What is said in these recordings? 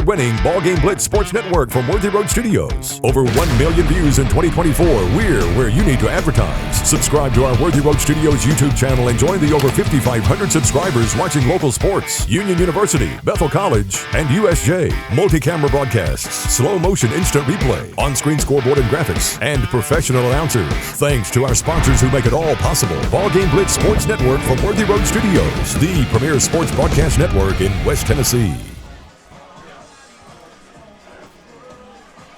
award-winning BallGame Blitz Sports Network from Worthy Road Studios. Over 1 million views in 2024. We're where you need to advertise. Subscribe to our Worthy Road Studios YouTube channel and join the over 5,500 subscribers watching local sports, Union University, Bethel College, and USJ. Multi-camera broadcasts, slow motion instant replay, on-screen scoreboard and graphics, and professional announcers. Thanks to our sponsors who make it all possible. BallGame Blitz Sports Network from Worthy Road Studios, the premier sports broadcast network in West Tennessee.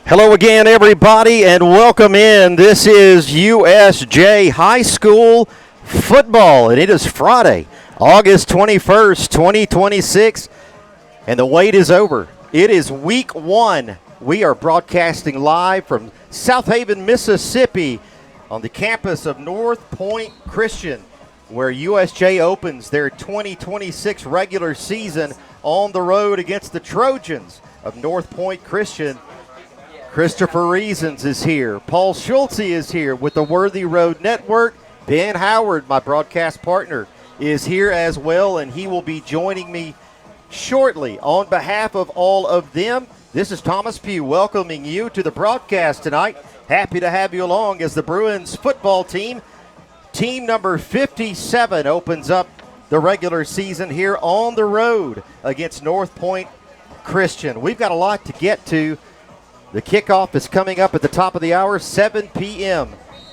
Hello again, everybody, and welcome in. This is USJ High School football, and it is Friday, August 21st, 2026, and the wait is over. It is week one. We are broadcasting live from South Haven, Mississippi, on the campus of Northpoint Christian, where USJ opens their 2026 regular season on the road against the Trojans of Northpoint Christian. Christopher Reasons is here. Paul Schultze is here with the Worthy Road Network. Ben Howard, my broadcast partner, is here as well, and he will be joining me shortly. On behalf of all of them, this is Thomas Pugh welcoming you to the broadcast tonight. Happy to have you along as the Bruins football team, team number 57, opens up the regular season here on the road against Northpoint Christian. We've got a lot to get to. The kickoff is coming up at the top of the hour. 7 p.m.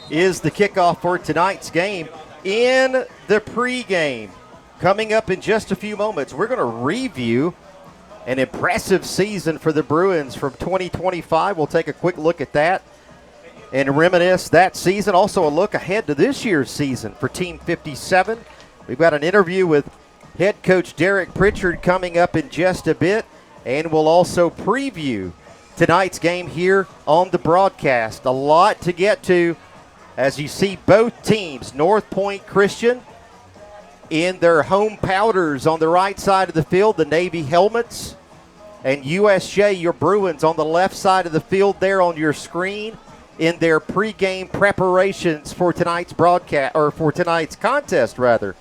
is the kickoff for tonight's game. In the pregame, coming up in just a few moments, we're going to review an impressive season for the Bruins from 2025. We'll take a quick look at that and reminisce that season. Also a look ahead to this year's season for Team 57. We've got an interview with head coach Derek Pritchard coming up in just a bit, and we'll also preview tonight's game here on the broadcast. A lot to get to as you see both teams, Northpoint Christian in their home powders on the right side of the field, the Navy helmets, and USJ, your Bruins, on the left side of the field there on your screen in their pregame preparations for tonight's broadcast, or for tonight's contest rather.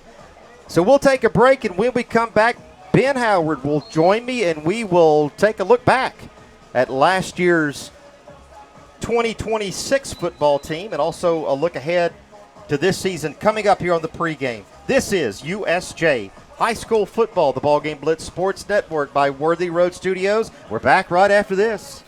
So we'll take a break, and when we come back, Ben Howard will join me, and we will take a look back at last year's 2026 football team, and also a look ahead to this season coming up here on the pregame. This is USJ High School Football, the BallGame Blitz Sports Network by Worthy Road Studios. We're back right after this.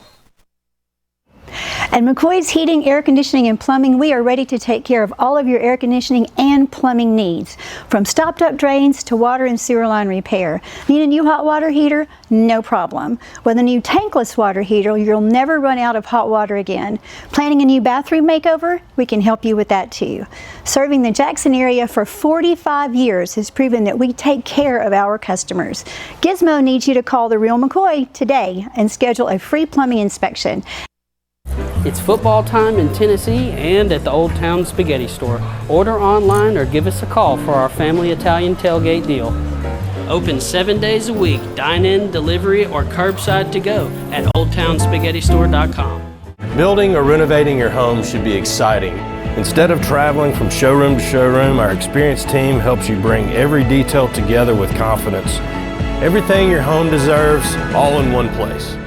At McCoy's Heating, Air Conditioning, and Plumbing, we are ready to take care of all of your air conditioning and plumbing needs. From stopped-up drains to water and sewer line repair. Need a new hot water heater? No problem. With a new tankless water heater, you'll never run out of hot water again. Planning a new bathroom makeover? We can help you with that too. Serving the Jackson area for 45 years has proven that we take care of our customers. Gizmo needs you to call the real McCoy today and schedule a free plumbing inspection. It's football time in Tennessee and at the Old Town Spaghetti Store. Order online or give us a call for our family Italian tailgate deal. Open 7 days a week, dine-in, delivery, or curbside to go at oldtownspaghettistore.com. Building or renovating your home should be exciting. Instead of traveling from showroom to showroom, our experienced team helps you bring every detail together with confidence. Everything your home deserves, all in one place.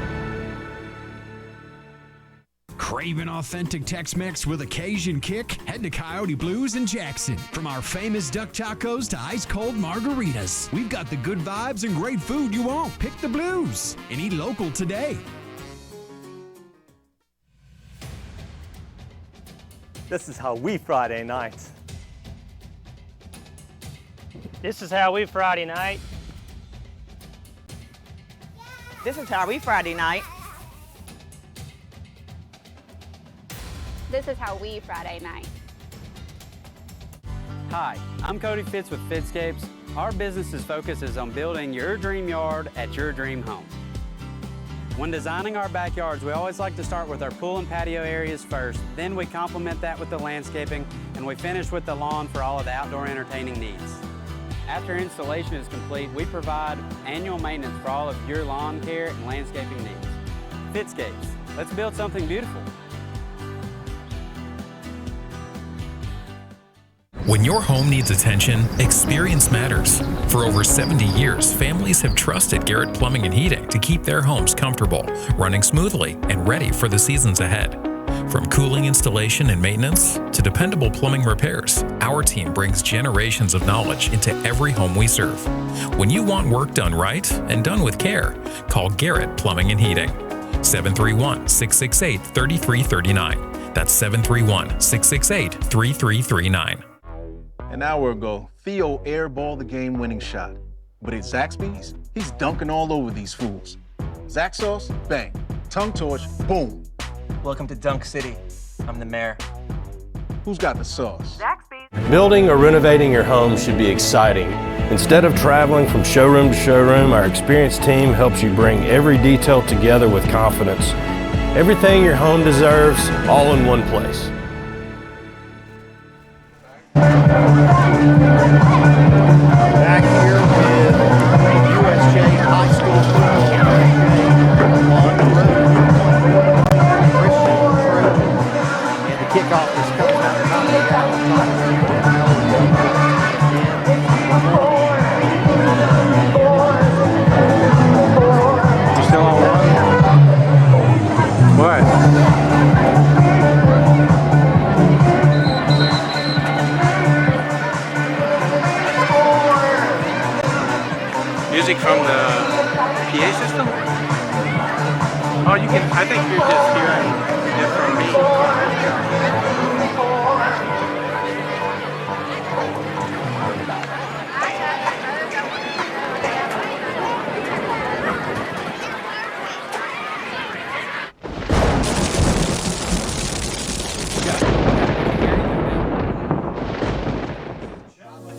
Craving authentic Tex-Mex with a Cajun kick? Head to Coyote Blues in Jackson. From our famous duck tacos to ice-cold margaritas, we've got the good vibes and great food you want. Pick the Blues and eat local today. This is how we Friday night. This is how we Friday night. This is how we Friday night. This is how we Friday night. Hi, I'm Cody Fitz with Fitscapes. Our business's focus is on building your dream yard at your dream home. When designing our backyards, we always like to start with our pool and patio areas first, then we complement that with the landscaping, and we finish with the lawn for all of the outdoor entertaining needs. After installation is complete, we provide annual maintenance for all of your lawn care and landscaping needs. Fitscapes, let's build something beautiful. When your home needs attention, experience matters. For over 70 years, families have trusted Garrett Plumbing and Heating to keep their homes comfortable, running smoothly, and ready for the seasons ahead. From cooling installation and maintenance to dependable plumbing repairs, our team brings generations of knowledge into every home we serve. When you want work done right and done with care, call Garrett Plumbing and Heating. 731-668-3339. That's 731-668-3339. An hour ago, Theo airballed the game-winning shot. But at Zaxby's, he's dunking all over these fools. Zax sauce, bang. Tongue torch, boom. Welcome to Dunk City. I'm the mayor. Who's got the sauce? Zaxby's. Building or renovating your home should be exciting. Instead of traveling from showroom to showroom, our experienced team helps you bring every detail together with confidence. Everything your home deserves, all in one place. Back here with USJ High School football on the road. Christian Crew. And the kickoff is coming out of the top of the You still on one? What? Music from the PA system? Oh, you can, I think you're just hearing it from me.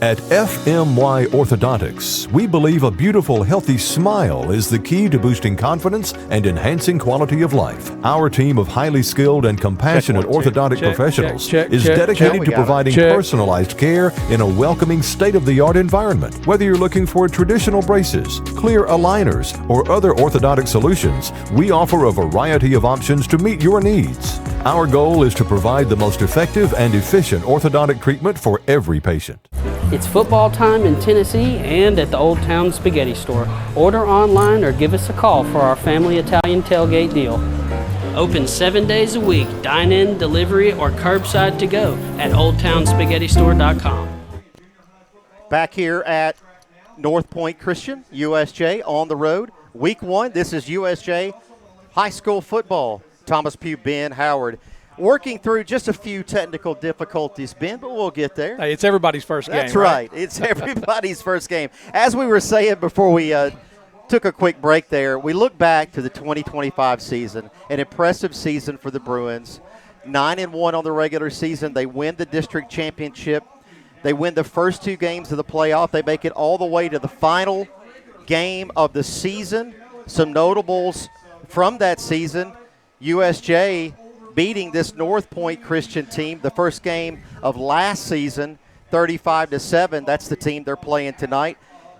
At FMY Orthodontics, we believe a beautiful, healthy smile is the key to boosting confidence and enhancing quality of life. Our team of highly skilled and compassionate orthodontic professionals is dedicated to providing personalized care in a welcoming, state-of-the-art environment. Whether you're looking for traditional braces, clear aligners, or other orthodontic solutions, we offer a variety of options to meet your needs. Our goal is to provide the most effective and efficient orthodontic treatment for every patient. It's football time in Tennessee and at the Old Town Spaghetti Store. Order online or give us a call for our family Italian tailgate deal. Open 7 days a week, dine in, delivery, or curbside to go at oldtownspaghettistore.com. Back here at Northpoint Christian, USJ on the road. Week 1, this is USJ High School football. Thomas Pugh, Ben Howard. Working through just a few technical difficulties, Ben, but we'll get there. Hey, it's everybody's first game. That's right. It's everybody's first game. As we were saying before we took a quick break there, we look back to the 2025 season, an impressive season for the Bruins. 9-1 on the regular season. They win the district championship. They win the first 2 games of the playoff. They make it all the way to the final game of the season. Some notables from that season, USJ beating this Northpoint Christian team, the first game of last season, 35-7. That's the team they're playing tonight.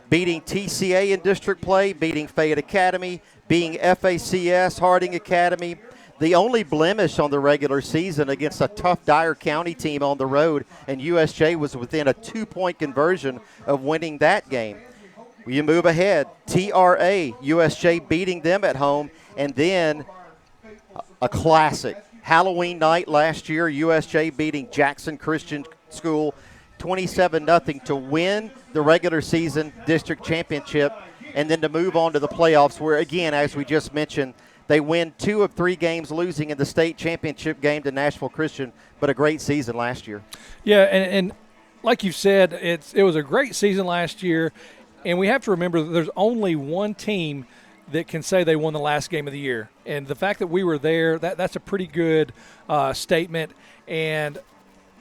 Beating TCA in district play, beating Fayette Academy, beating FACS, Harding Academy. The only blemish on the regular season against a tough Dyer County team on the road, and USJ was within a 2-point conversion of winning that game. You move ahead, TRA, USJ beating them at home, and then a classic. Halloween night last year, USJ beating Jackson Christian School 27-0 to win the regular season district championship and then to move on to the playoffs where, again, as we just mentioned, they win 2 of 3 games, losing in the state championship game to Nashville Christian, but a great season last year. Yeah, and like you said, it was a great season last year, and we have to remember that there's only one team that can say they won the last game of the year. And the fact that we were there, that's a pretty good statement. And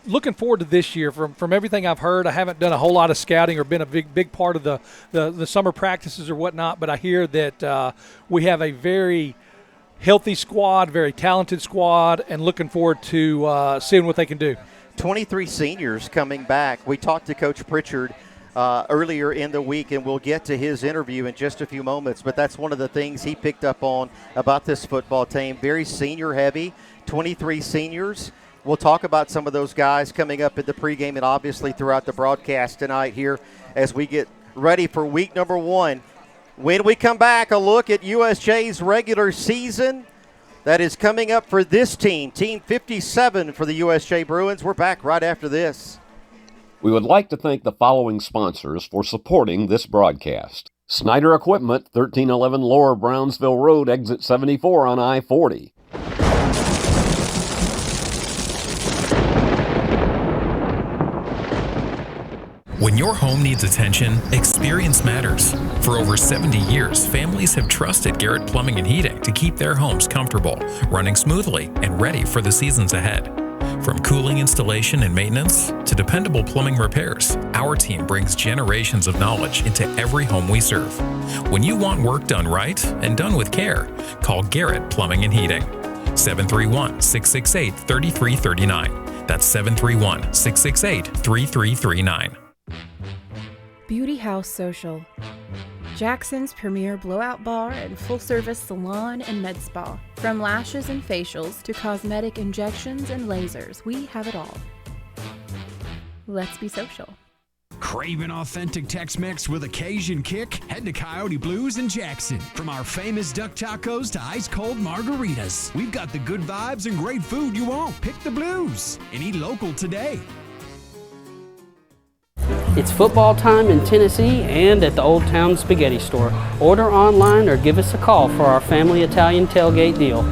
looking forward to this year, from everything I've heard, I haven't done a whole lot of scouting or been a big part of the summer practices or whatnot, but I hear that we have a very healthy squad, very talented squad, and looking forward to seeing what they can do. 23 seniors coming back. We talked to Coach Pritchard earlier in the week, and we'll get to his interview in just a few moments, but that's one of the things he picked up on about this football team. Very senior heavy, 23 seniors, We'll talk about some of those guys coming up in the pregame and obviously throughout the broadcast tonight here as we get ready for week number 1. When we come back, a look at USJ's regular season that is coming up for this team, Team 57 for the USJ Bruins. We're back right after this. We would like to thank the following sponsors for supporting this broadcast. Snyder Equipment, 1311 Lower Brownsville Road, exit 74 on I-40. When your home needs attention, experience matters. For over 70 years, families have trusted Garrett Plumbing and Heating to keep their homes comfortable, running smoothly, and ready for the seasons ahead. From cooling installation and maintenance to dependable plumbing repairs, our team brings generations of knowledge into every home we serve. When you want work done right and done with care, call Garrett Plumbing and Heating. 731-668-3339. That's 731-668-3339. Beauty House Social, Jackson's premier blowout bar and full-service salon and med spa. From lashes and facials to cosmetic injections and lasers, we have it all. Let's be social. Craving authentic Tex-Mex with a Cajun kick? Head to Coyote Blues in Jackson. From our famous duck tacos to ice-cold margaritas, we've got the good vibes and great food you want. Pick the Blues and eat local today. It's football time in Tennessee and at the Old Town Spaghetti Store. Order online or give us a call for our family Italian tailgate deal.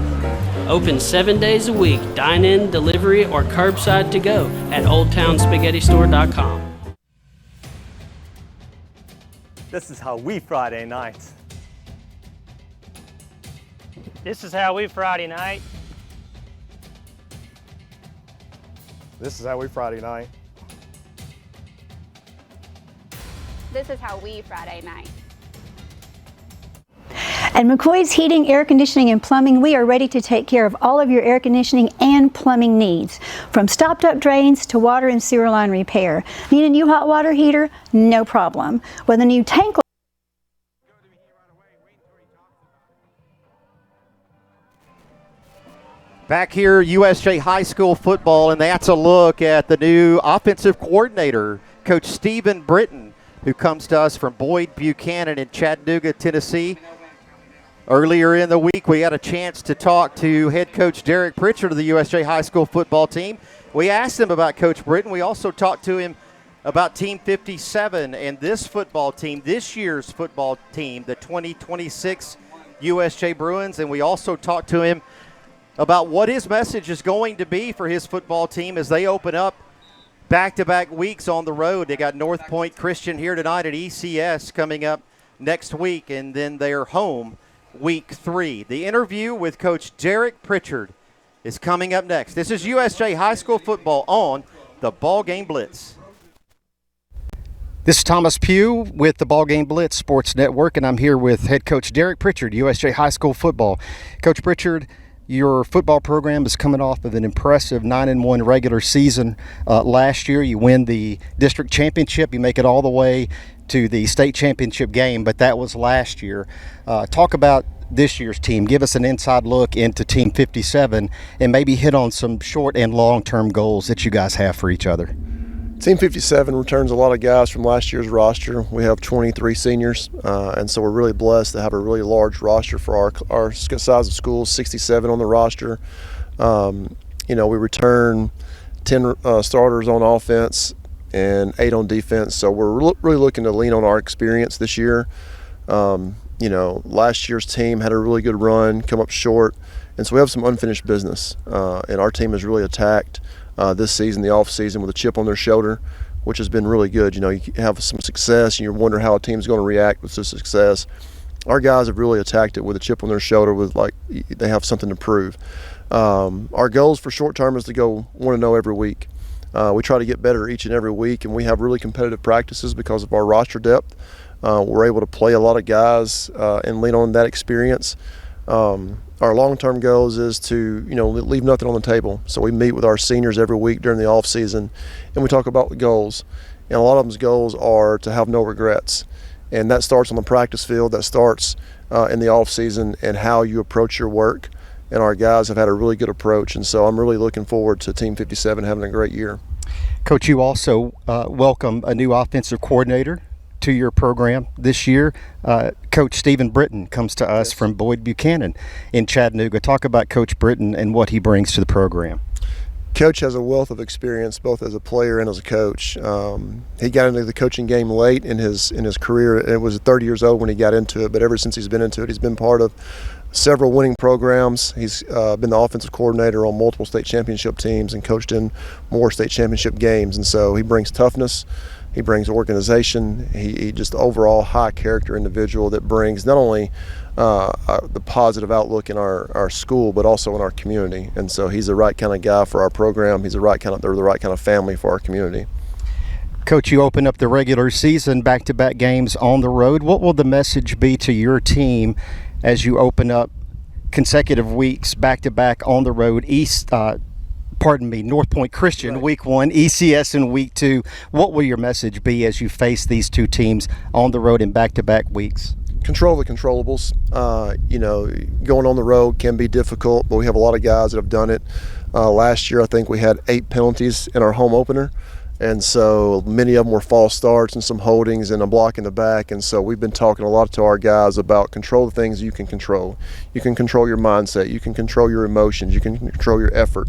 Open 7 days a week, dine-in, delivery, or curbside to go at oldtownspaghettistore.com. This is how we Friday night. This is how we Friday night. This is how we Friday night. This is how we Friday night. At McCoy's Heating, Air Conditioning, and Plumbing, we are ready to take care of all of your air conditioning and plumbing needs. From stopped-up drains to water and sewer line repair. Need a new hot water heater? No problem. With a new tank. Back here, USJ High School football, and that's a look at the new offensive coordinator, Coach Stephen Britton, who comes to us from Boyd Buchanan in Chattanooga, Tennessee. Earlier in the week, we had a chance to talk to head coach Derek Pritchard of the USJ High School football team. We asked him about Coach Britton. We also talked to him about Team 57 and this football team, this year's football team, the 2026 USJ Bruins. And we also talked to him about what his message is going to be for his football team as they open up back-to-back weeks on the road. They got Northpoint Christian here tonight at ECS coming up next week, and then they're home week 3. The interview with Coach Derek Pritchard is coming up next. This is USJ High School football on the BallGame Blitz. This is Thomas Pugh with the BallGame Blitz Sports Network, and I'm here with head coach Derek Pritchard, USJ High School football. Coach Pritchard, your football program is coming off of an impressive 9-1 regular season last year. You win the district championship. You make it all the way to the state championship game, but that was last year. Talk about this year's team. Give us an inside look into Team 57 and maybe hit on some short and long-term goals that you guys have for each other. Team 57 returns a lot of guys from last year's roster. We have 23 seniors, and so we're really blessed to have a really large roster for our size of schools, 67 on the roster. We return 10 starters on offense and 8 on defense, so we're really looking to lean on our experience this year. Last year's team had a really good run, come up short, and so we have some unfinished business, and our team has really attacked this season, the off season, with a chip on their shoulder, which has been really good. You have some success and you wonder how a team's going to react with the success. Our guys have really attacked it with a chip on their shoulder, with like they have something to prove. Our goals for short term is to go 1-0 every week. We try to get better each and every week, and we have really competitive practices because of our roster depth. We're able to play a lot of guys and lean on that experience. Our long-term goals is to, leave nothing on the table. So we meet with our seniors every week during the off season, and we talk about the goals. And a lot of them's goals are to have no regrets. And that starts on the practice field. That starts in the off season and how you approach your work. and our guys have had a really good approach. And so I'm really looking forward to Team 57 having a great year. Coach, you also welcome a new offensive coordinator to your program this year. Coach Stephen Britton comes to us from Boyd Buchanan in Chattanooga. Talk about Coach Britton and what he brings to the program. Coach has a wealth of experience both as a player and as a coach. He got into the coaching game late in his career. It was 30 years old when he got into it, but ever since he's been into it, he's been part of several winning programs. He's been the offensive coordinator on multiple state championship teams and coached in more state championship games. And so he brings toughness. He brings organization. He just overall high character individual that brings not only the positive outlook in our school, but also in our community. And so he's the right kind of guy for our program. He's the right kind of family for our community. Coach, you open up the regular season, back-to-back games on the road. What will the message be to your team as you open up consecutive weeks back-to-back on the road? Northpoint Christian week 1, ECS in week 2. What will your message be as you face these two teams on the road in back-to-back weeks? Control the controllables. Going on the road can be difficult, but we have a lot of guys that have done it. Last year, I think we had 8 penalties in our home opener. And so many of them were false starts and some holdings and a block in the back. And so we've been talking a lot to our guys about control the things you can control. You can control your mindset. You can control your emotions. You can control your effort.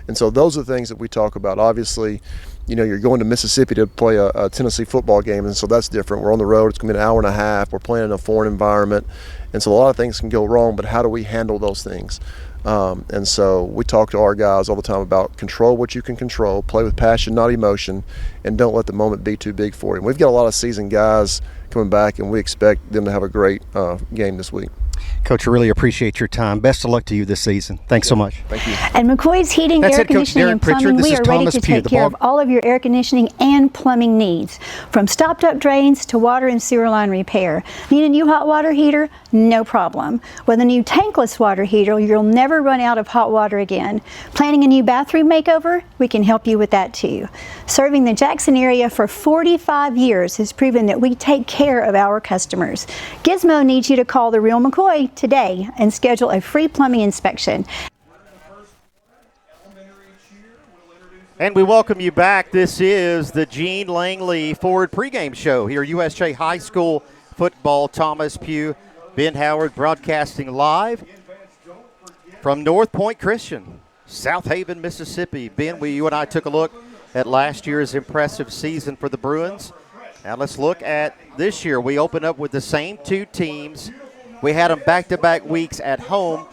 And so those are the things that we talk about. Obviously, you're going to Mississippi to play a Tennessee football game, and so that's different. We're on the road. It's going to be an hour and a half. We're playing in a foreign environment. And so a lot of things can go wrong, but how do we handle those things? And so we talk to our guys all the time about control what you can control, play with passion, not emotion, and don't let the moment be too big for you. We've got a lot of seasoned guys coming back, and we expect them to have a great game this week. Coach, I really appreciate your time. Best of luck to you this season. Thanks so much. Thank you. At McCoy's Heating, Air Conditioning, and Plumbing, we are ready to take care of all of your air conditioning and plumbing needs. From stopped-up drains to water and sewer line repair. Need a new hot water heater? No problem. With a new tankless water heater, you'll never run out of hot water again. Planning a new bathroom makeover? We can help you with that too. Serving the Jackson area for 45 years has proven that we take care of our customers. Gizmo needs you to call the real McCoy today and schedule a free plumbing inspection. And we welcome you back. This is the Gene Langley Ford pregame show here at USJ High School football. Thomas Pugh, Ben Howard broadcasting live from Northpoint Christian, South Haven, Mississippi. Ben, you and I took a look at last year's impressive season for the Bruins. Now let's look at this year. We open up with the same two teams. We had them back-to-back weeks at home.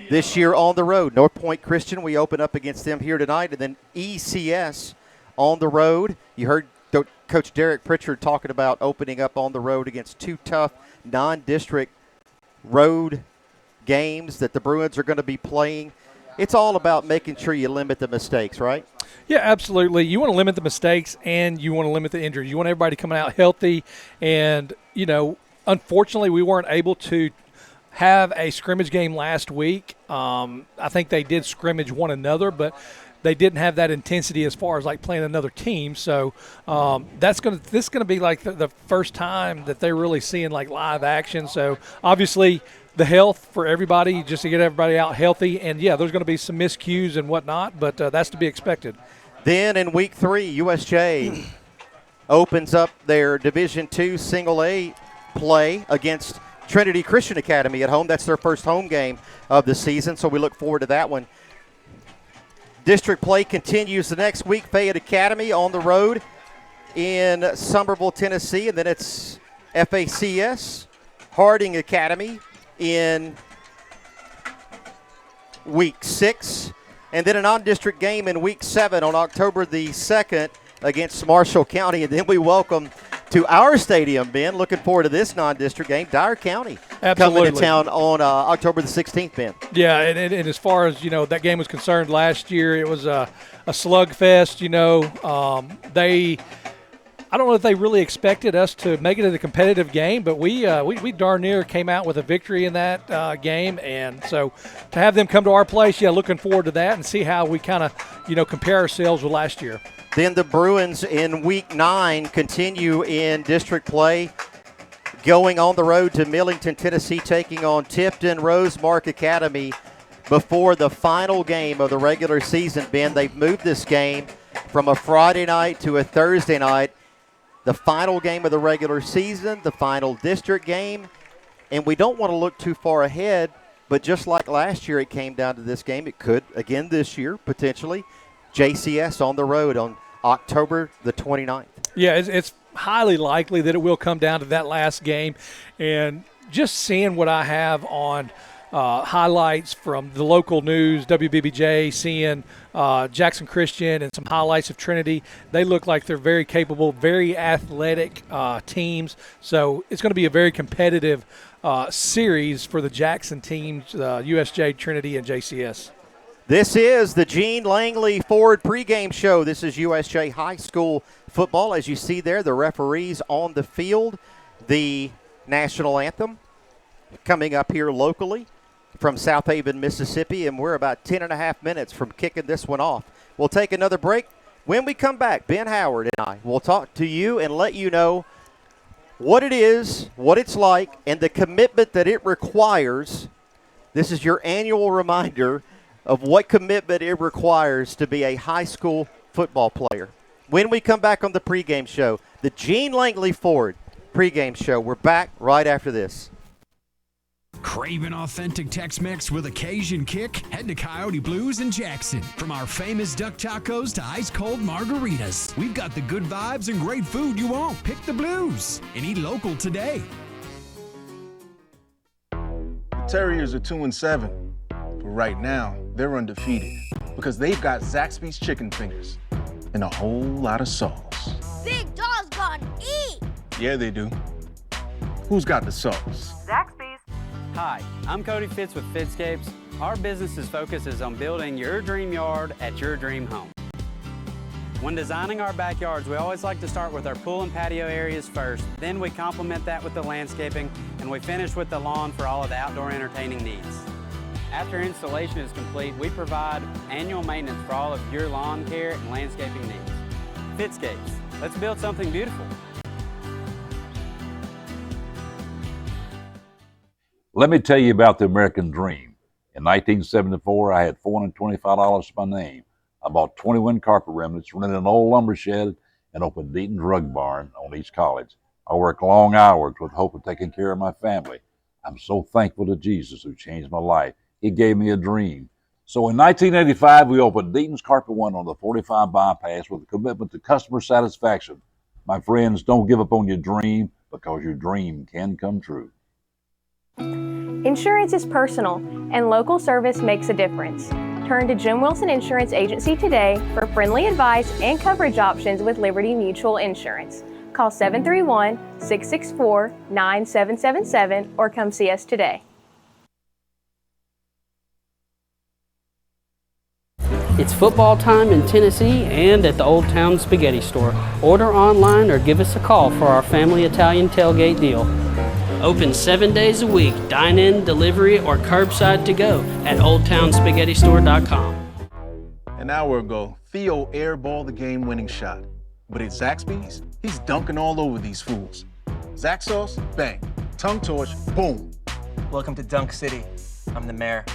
This year on the road. Northpoint Christian, we open up against them here tonight, and then ECS on the road. You heard Coach Derek Pritchard talking about opening up on the road against two tough non-district road games that the Bruins are going to be playing. It's all about making sure you limit the mistakes, right? Yeah, absolutely. You want to limit the mistakes, and you want to limit the injuries. You want everybody coming out healthy, and, unfortunately, we weren't able to have a scrimmage game last week. I think they did scrimmage one another, but they didn't have that intensity as far as like playing another team. So this is going to be like the first time that they're really seeing like live action. So obviously the health for everybody, just to get everybody out healthy. And yeah, there's going to be some miscues and whatnot, but that's to be expected. Then in week 3, USJ opens up their Division II Single A play against Trinity Christian Academy at home. That's their first home game of the season, so we look forward to that one. District play continues the next week. Fayette Academy on the road in Summerville, Tennessee, and then it's FACS Harding Academy in week 6, and then a non-district game in week 7 on October the 2nd against Marshall County, and then we welcome to our stadium, Ben. Looking forward to this non-district game. Dyer County coming to town on October the 16th, Ben. Yeah, and as far as, that game was concerned last year, it was a slugfest, I don't know if they really expected us to make it a competitive game, but we darn near came out with a victory in that game. And so to have them come to our place, looking forward to that and see how we kind of, compare ourselves with last year. Then the Bruins in week 9 continue in district play, going on the road to Millington, Tennessee, taking on Tipton Rosemark Academy. before the final game of the regular season, Ben. They've moved this game from a Friday night to a Thursday night. The final game of the regular season, the final district game. And we don't want to look too far ahead, but just like last year it came down to this game, it could again this year, potentially. JCS on the road on October the 29th. Yeah, it's highly likely that it will come down to that last game. And just seeing what I have on highlights from the local news, WBBJ, seeing Jackson Christian and some highlights of Trinity, they look like they're very capable, very athletic teams. So it's going to be a very competitive series for the Jackson teams, USJ, Trinity, and JCS. This is the Gene Langley Ford pregame show. This is USJ High School football. As you see there, the referees on the field, the national anthem coming up here locally from South Haven, Mississippi, and we're about 10.5 minutes from kicking this one off. We'll take another break. When we come back, Ben Howard and I will talk to you and let you know what it is, what it's like, and the commitment that it requires. This is your annual reminder of what commitment it requires to be a high school football player. When we come back on the pregame show, the Gene Langley Ford pregame show, we're back right after this. Craving authentic Tex-Mex with a Cajun kick? Head to Coyote Blues in Jackson. From our famous duck tacos to ice-cold margaritas, we've got the good vibes and great food you want. Pick the Blues and eat local today. The Terriers are 2-7. But right now, they're undefeated because they've got Zaxby's chicken fingers and a whole lot of sauce. Big Dog's gonna eat! Yeah, they do. Who's got the sauce? Zaxby's. Hi, I'm Cody Fitz with Fitscapes. Our business's focus is on building your dream yard at your dream home. When designing our backyards, we always like to start with our pool and patio areas first. Then we complement that with the landscaping, and we finish with the lawn for all of the outdoor entertaining needs. After installation is complete, we provide annual maintenance for all of your lawn care and landscaping needs. Fitscapes, let's build something beautiful. Let me tell you about the American dream. In 1974, I had $425 to my name. I bought 21 carpet remnants, rented an old lumber shed, and opened Deaton's Rug Barn on East College. I worked long hours with hope of taking care of my family. I'm so thankful to Jesus who changed my life. He gave me a dream. So in 1985, we opened Deaton's Carpet One on the 45 bypass with a commitment to customer satisfaction. My friends, don't give up on your dream because your dream can come true. Insurance is personal, and local service makes a difference. Turn to Jim Wilson Insurance Agency today for friendly advice and coverage options with Liberty Mutual Insurance. Call 731-664-9777 or come see us today. It's football time in Tennessee and at the Old Town Spaghetti Store. Order online or give us a call for our family Italian tailgate deal. Open 7 days a week, dine-in, delivery, or curbside to go at oldtownspaghettistore.com. An hour ago, Theo airballed the game-winning shot. But at Zaxby's, he's dunking all over these fools. Zax sauce, bang. Tongue torch, boom. Welcome to Dunk City. I'm the mayor.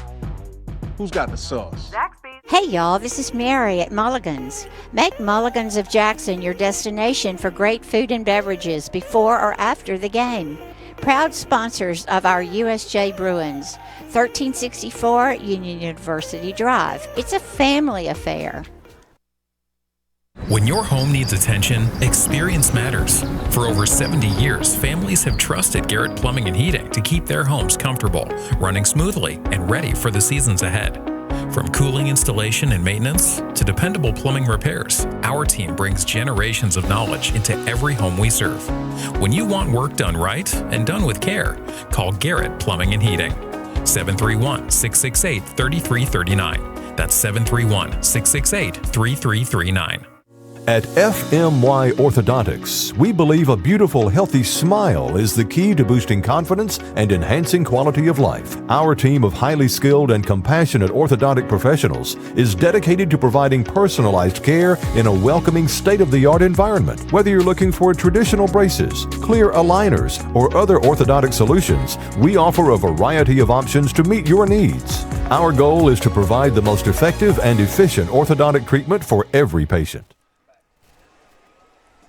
Who's got the sauce? Hey y'all, this is Mary at Mulligan's. Make Mulligan's of Jackson your destination for great food and beverages before or after the game. Proud sponsors of our USJ Bruins, 1364 Union University Drive. It's a family affair. When your home needs attention, experience matters. For over 70 years, families have trusted Garrett Plumbing and Heating to keep their homes comfortable, running smoothly, and ready for the seasons ahead. From cooling installation and maintenance to dependable plumbing repairs, our team brings generations of knowledge into every home we serve. When you want work done right and done with care, call Garrett Plumbing and Heating. 731-668-3339. That's 731-668-3339. At FMY Orthodontics, we believe a beautiful, healthy smile is the key to boosting confidence and enhancing quality of life. Our team of highly skilled and compassionate orthodontic professionals is dedicated to providing personalized care in a welcoming, state-of-the-art environment. Whether you're looking for traditional braces, clear aligners, or other orthodontic solutions, we offer a variety of options to meet your needs. Our goal is to provide the most effective and efficient orthodontic treatment for every patient.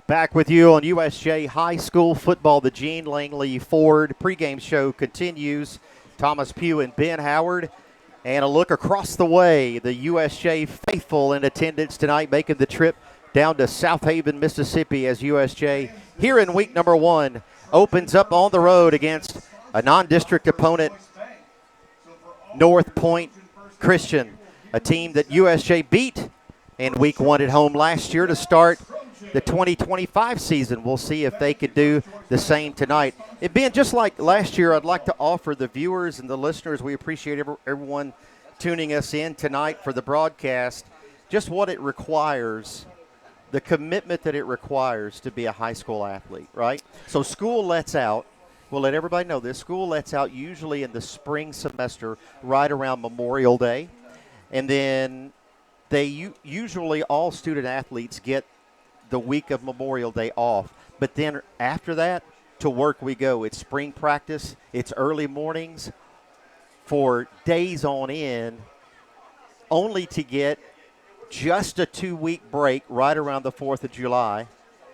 Back with you on USJ High School football. The Gene Langley Ford pregame show continues. Thomas Pugh and Ben Howard. And a look across the way. The USJ faithful in attendance tonight, making the trip down to South Haven, Mississippi, as USJ here in week number 1 opens up on the road against a non-district opponent, Northpoint Christian, a team that USJ beat in week 1 at home last year to start the 2025 season. We'll see if they could do the same tonight. It being just like last year, I'd like to offer the viewers and the listeners, we appreciate everyone tuning us in tonight for the broadcast, just what it requires, the commitment that it requires to be a high school athlete, right? So school lets out, we'll let everybody know this, school lets out usually in the spring semester right around Memorial Day. And then they usually all student athletes get the week of Memorial Day off. But then after that, to work we go. It's spring practice. It's early mornings for days on end, only to get just a 2-week break right around the 4th of July.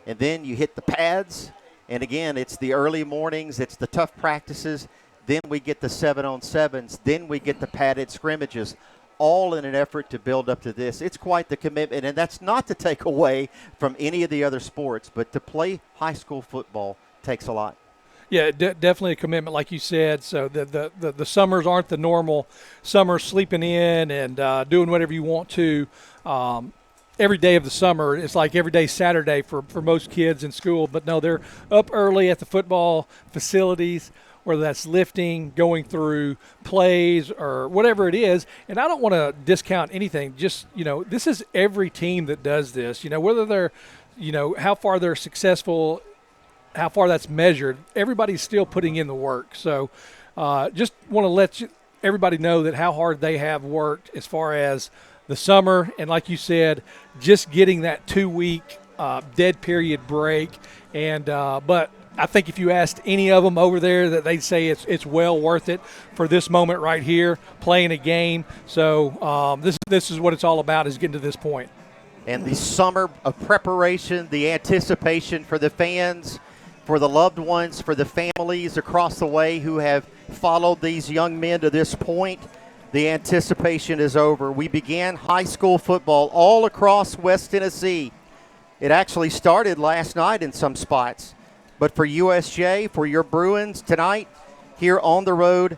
And then you hit the pads. And again, it's the early mornings. It's the tough practices. Then we get the 7-on-7s. Then we get the padded scrimmages, all in an effort to build up to this. It's quite the commitment, and that's not to take away from any of the other sports, but to play high school football takes a lot. Yeah, definitely a commitment, like you said. So the summers aren't the normal summer sleeping in and doing whatever you want to. Every day of the summer, it's like every day Saturday for most kids in school. But no, they're up early at the football facilities, whether that's lifting, going through plays, or whatever it is. And I don't want to discount anything. Just, this is every team that does this. Whether they're, how far they're successful, how far that's measured, everybody's still putting in the work. So just want to let everybody know that how hard they have worked as far as the summer. And like you said, just getting that 2-week dead period break. And but I think if you asked any of them over there, that they'd say it's well worth it for this moment right here, playing a game. So this is what it's all about, is getting to this point. And the summer of preparation, the anticipation for the fans, for the loved ones, for the families across the way who have followed these young men to this point, the anticipation is over. We began high school football all across West Tennessee. It actually started last night in some spots. But for USJ, for your Bruins tonight, here on the road,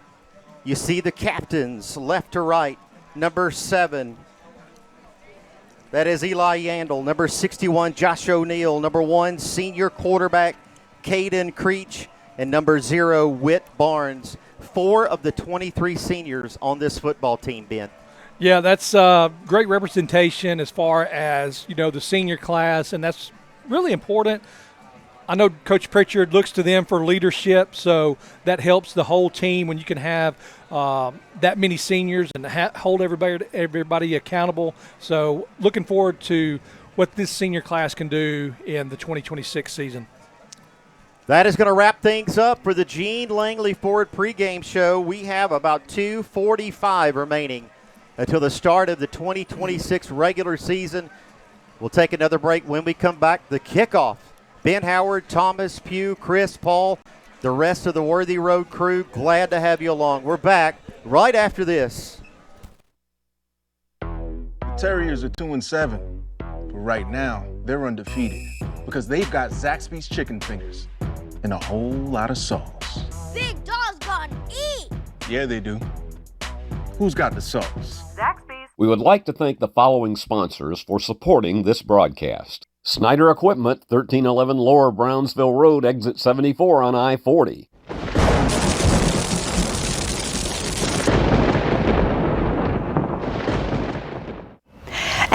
you see the captains left to right. Number 7, that is Eli Yandel. Number 61, Josh O'Neal. Number 1, senior quarterback Caden Creech. And number 0, Whit Barnes. 4 of the 23 seniors on this football team, Ben. Yeah, that's great representation as far as, the senior class, and that's really important. I know Coach Pritchard looks to them for leadership, so that helps the whole team when you can have that many seniors and hold everybody accountable. So looking forward to what this senior class can do in the 2026 season. That is going to wrap things up for the Gene Langley Ford pregame show. We have about 2:45 remaining until the start of the 2026 regular season. We'll take another break. When we come back, the kickoff. Ben Howard, Thomas Pugh, Chris, Paul, the rest of the Worthy Road crew, glad to have you along. We're back right after this. The Terriers are 2-7, but right now they're undefeated because they've got Zaxby's chicken fingers and a whole lot of sauce. Big dog's gonna eat! Yeah, they do. Who's got the sauce? Zaxby's. We would like to thank the following sponsors for supporting this broadcast. Snyder Equipment, 1311 Lower Brownsville Road, exit 74 on I-40.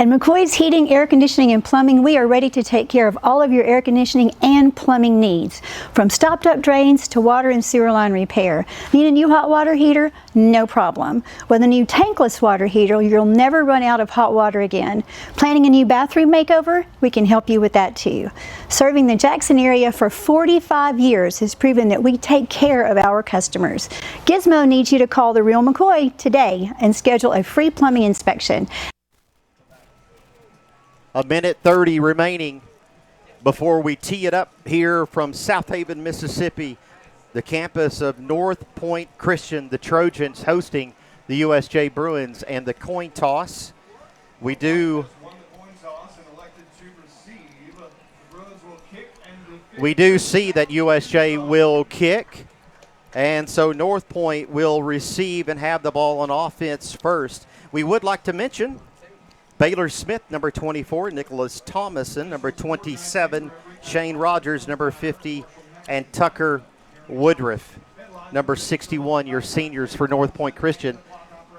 At McCoy's Heating, Air Conditioning, and Plumbing, we are ready to take care of all of your air conditioning and plumbing needs. From stopped-up drains to water and sewer line repair. Need a new hot water heater? No problem. With a new tankless water heater, you'll never run out of hot water again. Planning a new bathroom makeover? We can help you with that too. Serving the Jackson area for 45 years has proven that we take care of our customers. Gizmo needs you to call the real McCoy today and schedule a free plumbing inspection. A minute 30 remaining before we tee it up here from South Haven, Mississippi, the campus of Northpoint Christian, the Trojans hosting the USJ Bruins, and the coin toss. We do see that USJ will kick, and so Northpoint will receive and have the ball on offense first. We would like to mention Baylor Smith, number 24, Nicholas Thomason, number 27, Shane Rogers, number 50, and Tucker Woodruff, number 61, your seniors for Northpoint Christian.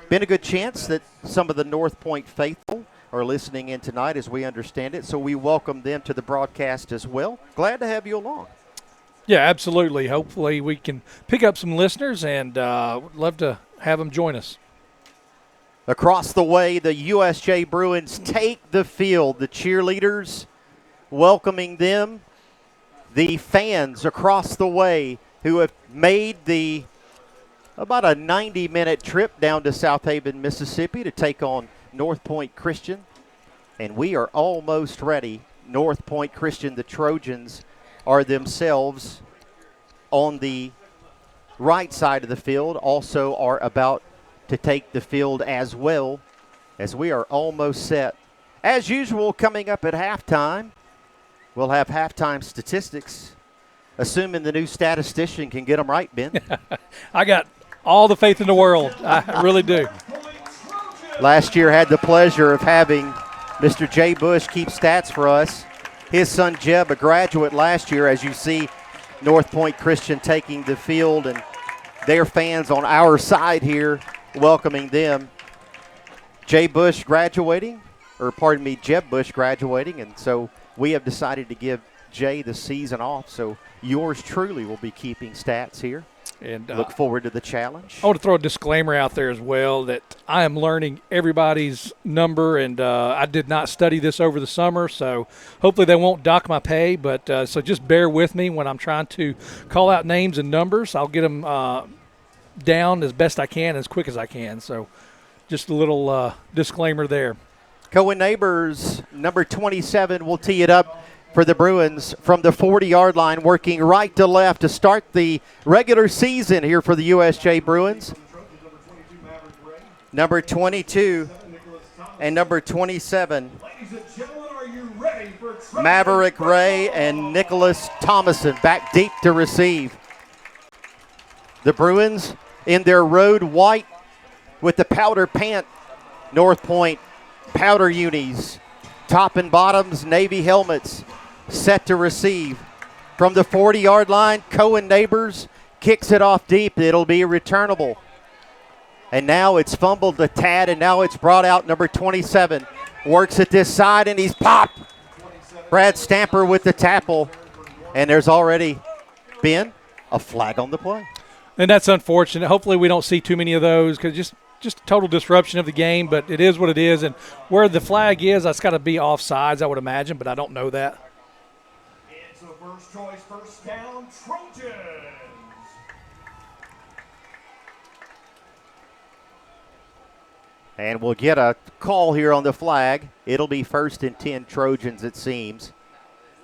Been a good chance that some of the Northpoint faithful are listening in tonight, as we understand it, so we welcome them to the broadcast as well. Glad to have you along. Yeah, absolutely. Hopefully we can pick up some listeners, and would love to have them join us. Across the way, the USJ Bruins take the field. The cheerleaders welcoming them. The fans across the way who have made about a 90-minute trip down to South Haven, Mississippi to take on Northpoint Christian. And we are almost ready. Northpoint Christian, the Trojans, are themselves on the right side of the field, also are about to take the field as well, as we are almost set. As usual, coming up at halftime, we'll have halftime statistics, assuming the new statistician can get them right, Ben. I got all the faith in the world. I really do. Last year had the pleasure of having Mr. Jay Bush keep stats for us. His son Jeb, a graduate last year, as you see Northpoint Christian taking the field, and their fans on our side here welcoming them. Jeb Bush graduating, and so we have decided to give Jay the season off, so yours truly will be keeping stats here. And look forward to the challenge. I want to throw a disclaimer out there as well that I am learning everybody's number, and I did not study this over the summer, so hopefully they won't dock my pay, but so just bear with me when I'm trying to call out names and numbers. I'll get them down as best I can, as quick as I can. So just a little disclaimer there. Cohen Neighbors, number 27, will tee it up for the Bruins from the 40-yard line, working right to left to start the regular season here for the USJ Bruins. Number 22 and number 27, Maverick Ray and Nicholas Thomason back deep to receive. The Bruins in their road white with the powder pant, Northpoint powder unis, top and bottoms, navy helmets, set to receive. From the 40-yard line, Cohen Neighbors kicks it off deep. It'll be returnable. And now it's fumbled a tad, and now it's brought out. Number 27 works at this side, and he's popped. Brad Stamper with the tackle, and there's already been a flag on the play. And that's unfortunate. Hopefully we don't see too many of those, because just total disruption of the game, but it is what it is. And where the flag is, that's got to be offsides, I would imagine, but I don't know that. It's a first choice, first down, Trojans. And we'll get a call here on the flag. It'll be 1st and 10 Trojans, it seems.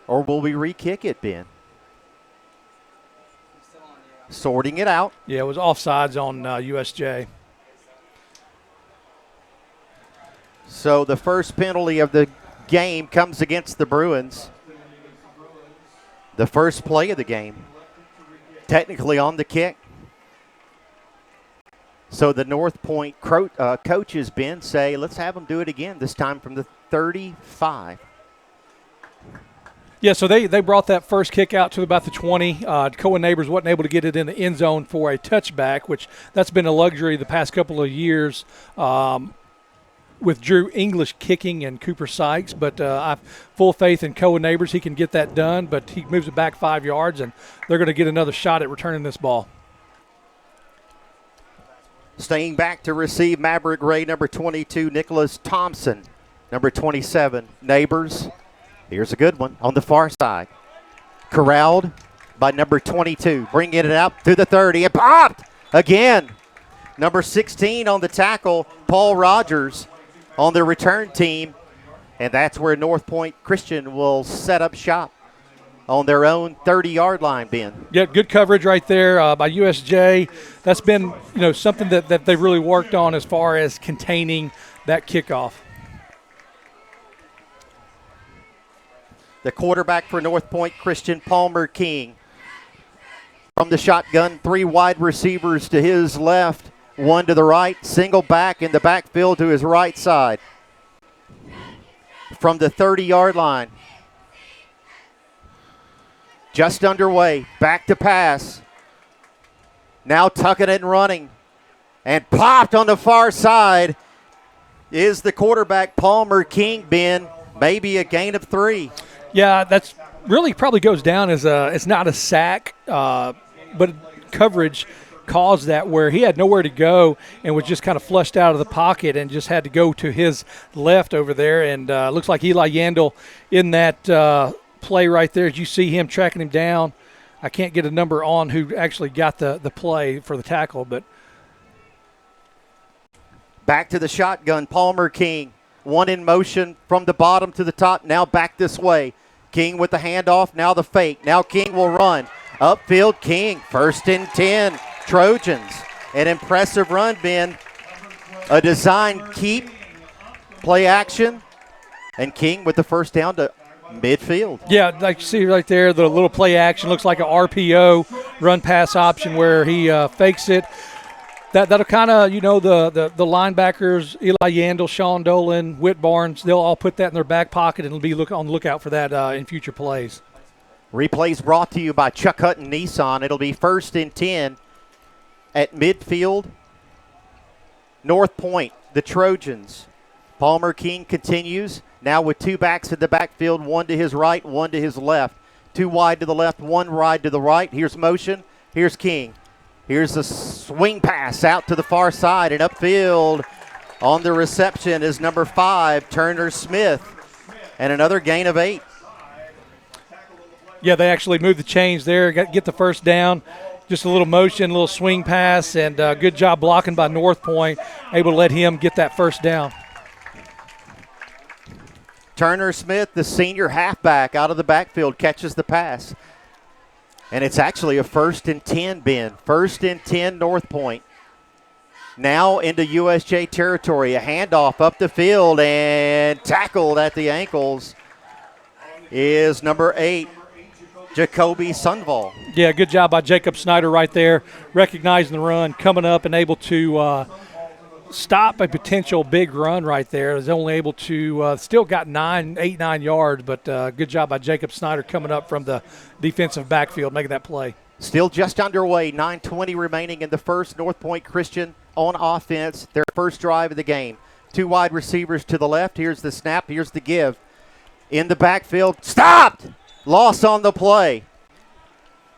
Or will we re-kick it, Ben? Sorting it out. Yeah, it was offsides on USJ. So the first penalty of the game comes against the Bruins. The first play of the game. Technically on the kick. So the Northpoint coaches, Ben, say, let's have them do it again, this time from the 35. Yeah, so they brought that first kick out to about the 20. Cohen Neighbors wasn't able to get it in the end zone for a touchback, which that's been a luxury the past couple of years. with Drew English kicking and Cooper Sykes, but I have full faith in Cohen Neighbors. He can get that done, but he moves it back 5 yards, and they're going to get another shot at returning this ball. Staying back to receive Maverick Ray, number 22, Nicholas Thompson, number 27, Neighbors. Here's a good one on the far side. Corralled by number 22, bringing it out to the 30, and popped again. Number 16 on the tackle, Paul Rogers on the return team, and that's where Northpoint Christian will set up shop on their own 30-yard line, Ben. Yeah, good coverage right there by USJ. That's been, something that they've really worked on as far as containing that kickoff. The quarterback for Northpoint Christian, Palmer King. From the shotgun, 3 wide receivers to his left, 1 to the right, single back in the backfield to his right side. From the 30-yard line, just underway, back to pass. Now tucking it and running. And popped on the far side is the quarterback, Palmer King, Ben. Maybe a gain of 3. Yeah, that's really probably goes down as it's not a sack, but coverage caused that where he had nowhere to go and was just kind of flushed out of the pocket and just had to go to his left over there. And looks like Eli Yandel in that play right there. As you see him tracking him down, I can't get a number on who actually got the play for the tackle, but back to the shotgun, Palmer King. 1 in motion from the bottom to the top, now back this way. King with the handoff, now the fake. Now King will run. Upfield, King, 1st and 10, Trojans. An impressive run, Ben. A design keep, play action, and King with the first down to midfield. Yeah, like you see right there, the little play action looks like an RPO, run pass option where he fakes it. That'll kind of, the linebackers, Eli Yandel, Sean Dolan, Whit Barnes, they'll all put that in their back pocket and be on the lookout for that in future plays. Replays brought to you by Chuck Hutton Nissan. It'll be 1st and 10 at midfield. Northpoint, the Trojans. Palmer King continues now with 2 backs in the backfield, 1 to his right, 1 to his left. 2 wide to the left, 1 wide to the right. Here's motion. Here's King. Here's the swing pass out to the far side and upfield. On the reception is number 5, Turner Smith, and another gain of 8. Yeah, they actually moved the chains there, get the first down. Just a little motion, a little swing pass, and good job blocking by Northpoint, able to let him get that first down. Turner Smith, the senior halfback, out of the backfield, catches the pass. And it's actually a 1st and 10, Ben. 1st and 10, Northpoint. Now into USJ territory. A handoff up the field and tackled at the ankles is number 8, Jacoby Sunval. Yeah, good job by Jacob Snyder right there, recognizing the run, coming up and able to stop a potential big run right there. Is only able to still got 8, 9 yards, but good job by Jacob Snyder coming up from the defensive backfield, making that play. Still just underway, 9:20 remaining in the first. Northpoint Christian on offense, their first drive of the game. 2 wide receivers to the left. Here's the snap. Here's the give. In the backfield, stopped! Loss on the play.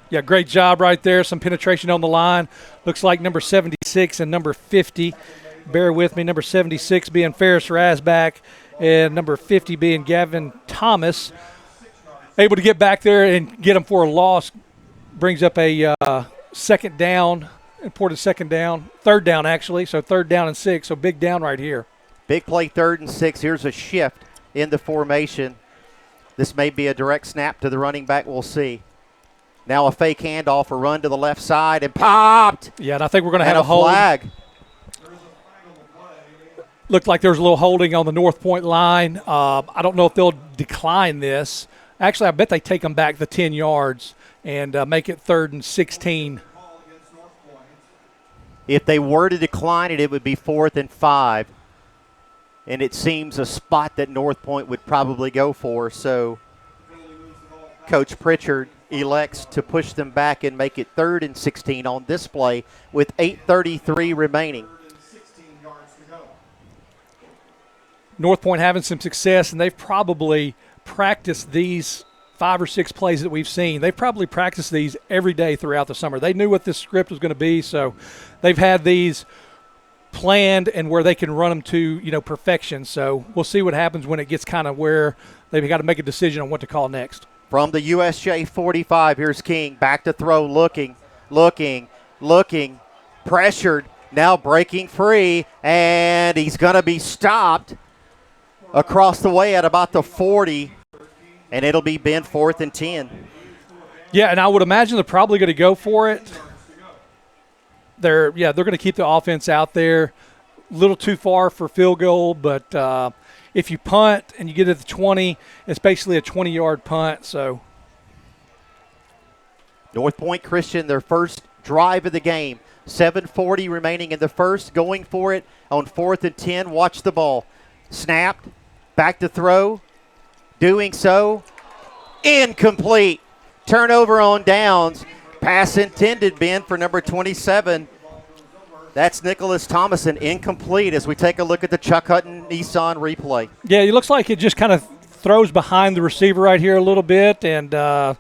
Yeah, great job right there. Some penetration on the line. Looks like number 76 and number 50. Bear with me, number 76 being Ferris Rasback and number 50 being Gavin Thomas. Able to get back there and get them for a loss. Brings up a second down, important second down, third down actually, so 3rd down and 6, so big down right here. Big play, 3rd and 6. Here's a shift in the formation. This may be a direct snap to the running back, we'll see. Now a fake handoff, a run to the left side, and popped! Yeah, and I think we're going to have a flag. Looked like there was a little holding on the Northpoint line. I don't know if they'll decline this. Actually, I bet they take them back the 10 yards and make it 3rd and 16. If they were to decline it, it would be 4th and 5. And it seems a spot that Northpoint would probably go for. So Coach Pritchard elects to push them back and make it 3rd and 16 on this play with 8:33 remaining. Northpoint having some success, and they've probably practiced these 5 or 6 plays that we've seen. They've probably practiced these every day throughout the summer. They knew what this script was going to be, so they've had these planned and where they can run them to, perfection. So we'll see what happens when it gets kind of where they've got to make a decision on what to call next. From the USJ 45, here's King. Back to throw, looking, pressured, now breaking free, and he's going to be stopped across the way at about the 40, and it'll be Ben 4th and 10. Yeah, and I would imagine they're probably going to go for it. They're going to keep the offense out there. A little too far for field goal, but if you punt and you get it at the 20, it's basically a 20-yard punt. So Northpoint Christian, their first drive of the game. 7:40 remaining in the first, going for it on 4th and 10. Watch the ball. Snapped, back to throw. Doing so, incomplete. Turnover on downs. Pass intended, Ben, for number 27. That's Nicholas Thomason, incomplete as we take a look at the Chuck Hutton Nissan replay. Yeah, it looks like it just kind of throws behind the receiver right here a little bit, and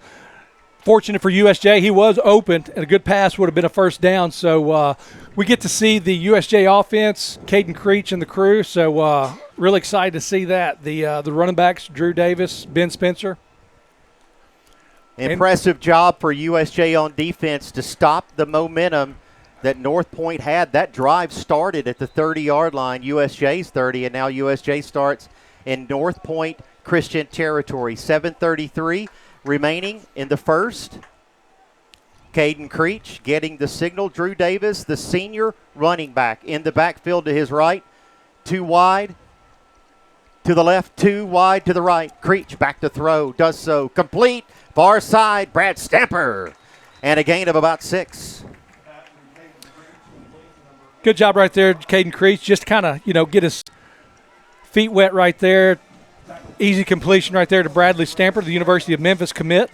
fortunate for USJ, he was open, and a good pass would have been a first down. So we get to see the USJ offense, Caden Creech and the crew, so really excited to see that. The running backs, Drew Davis, Ben Spencer. Impressive job for USJ on defense to stop the momentum that Northpoint had. That drive started at the 30-yard line, USJ's 30, and now USJ starts in Northpoint Christian territory. 7:33 remaining in the first. Caden Creech getting the signal. Drew Davis, the senior running back, in the backfield to his right. 2 wide to the left, 2 wide to the right. Creech back to throw, does so. Complete, far side, Brad Stamper. And a gain of about 6. Good job right there, Caden Creech. Just kind of, get his feet wet right there. Easy completion right there to Bradley Stamper, the University of Memphis commit.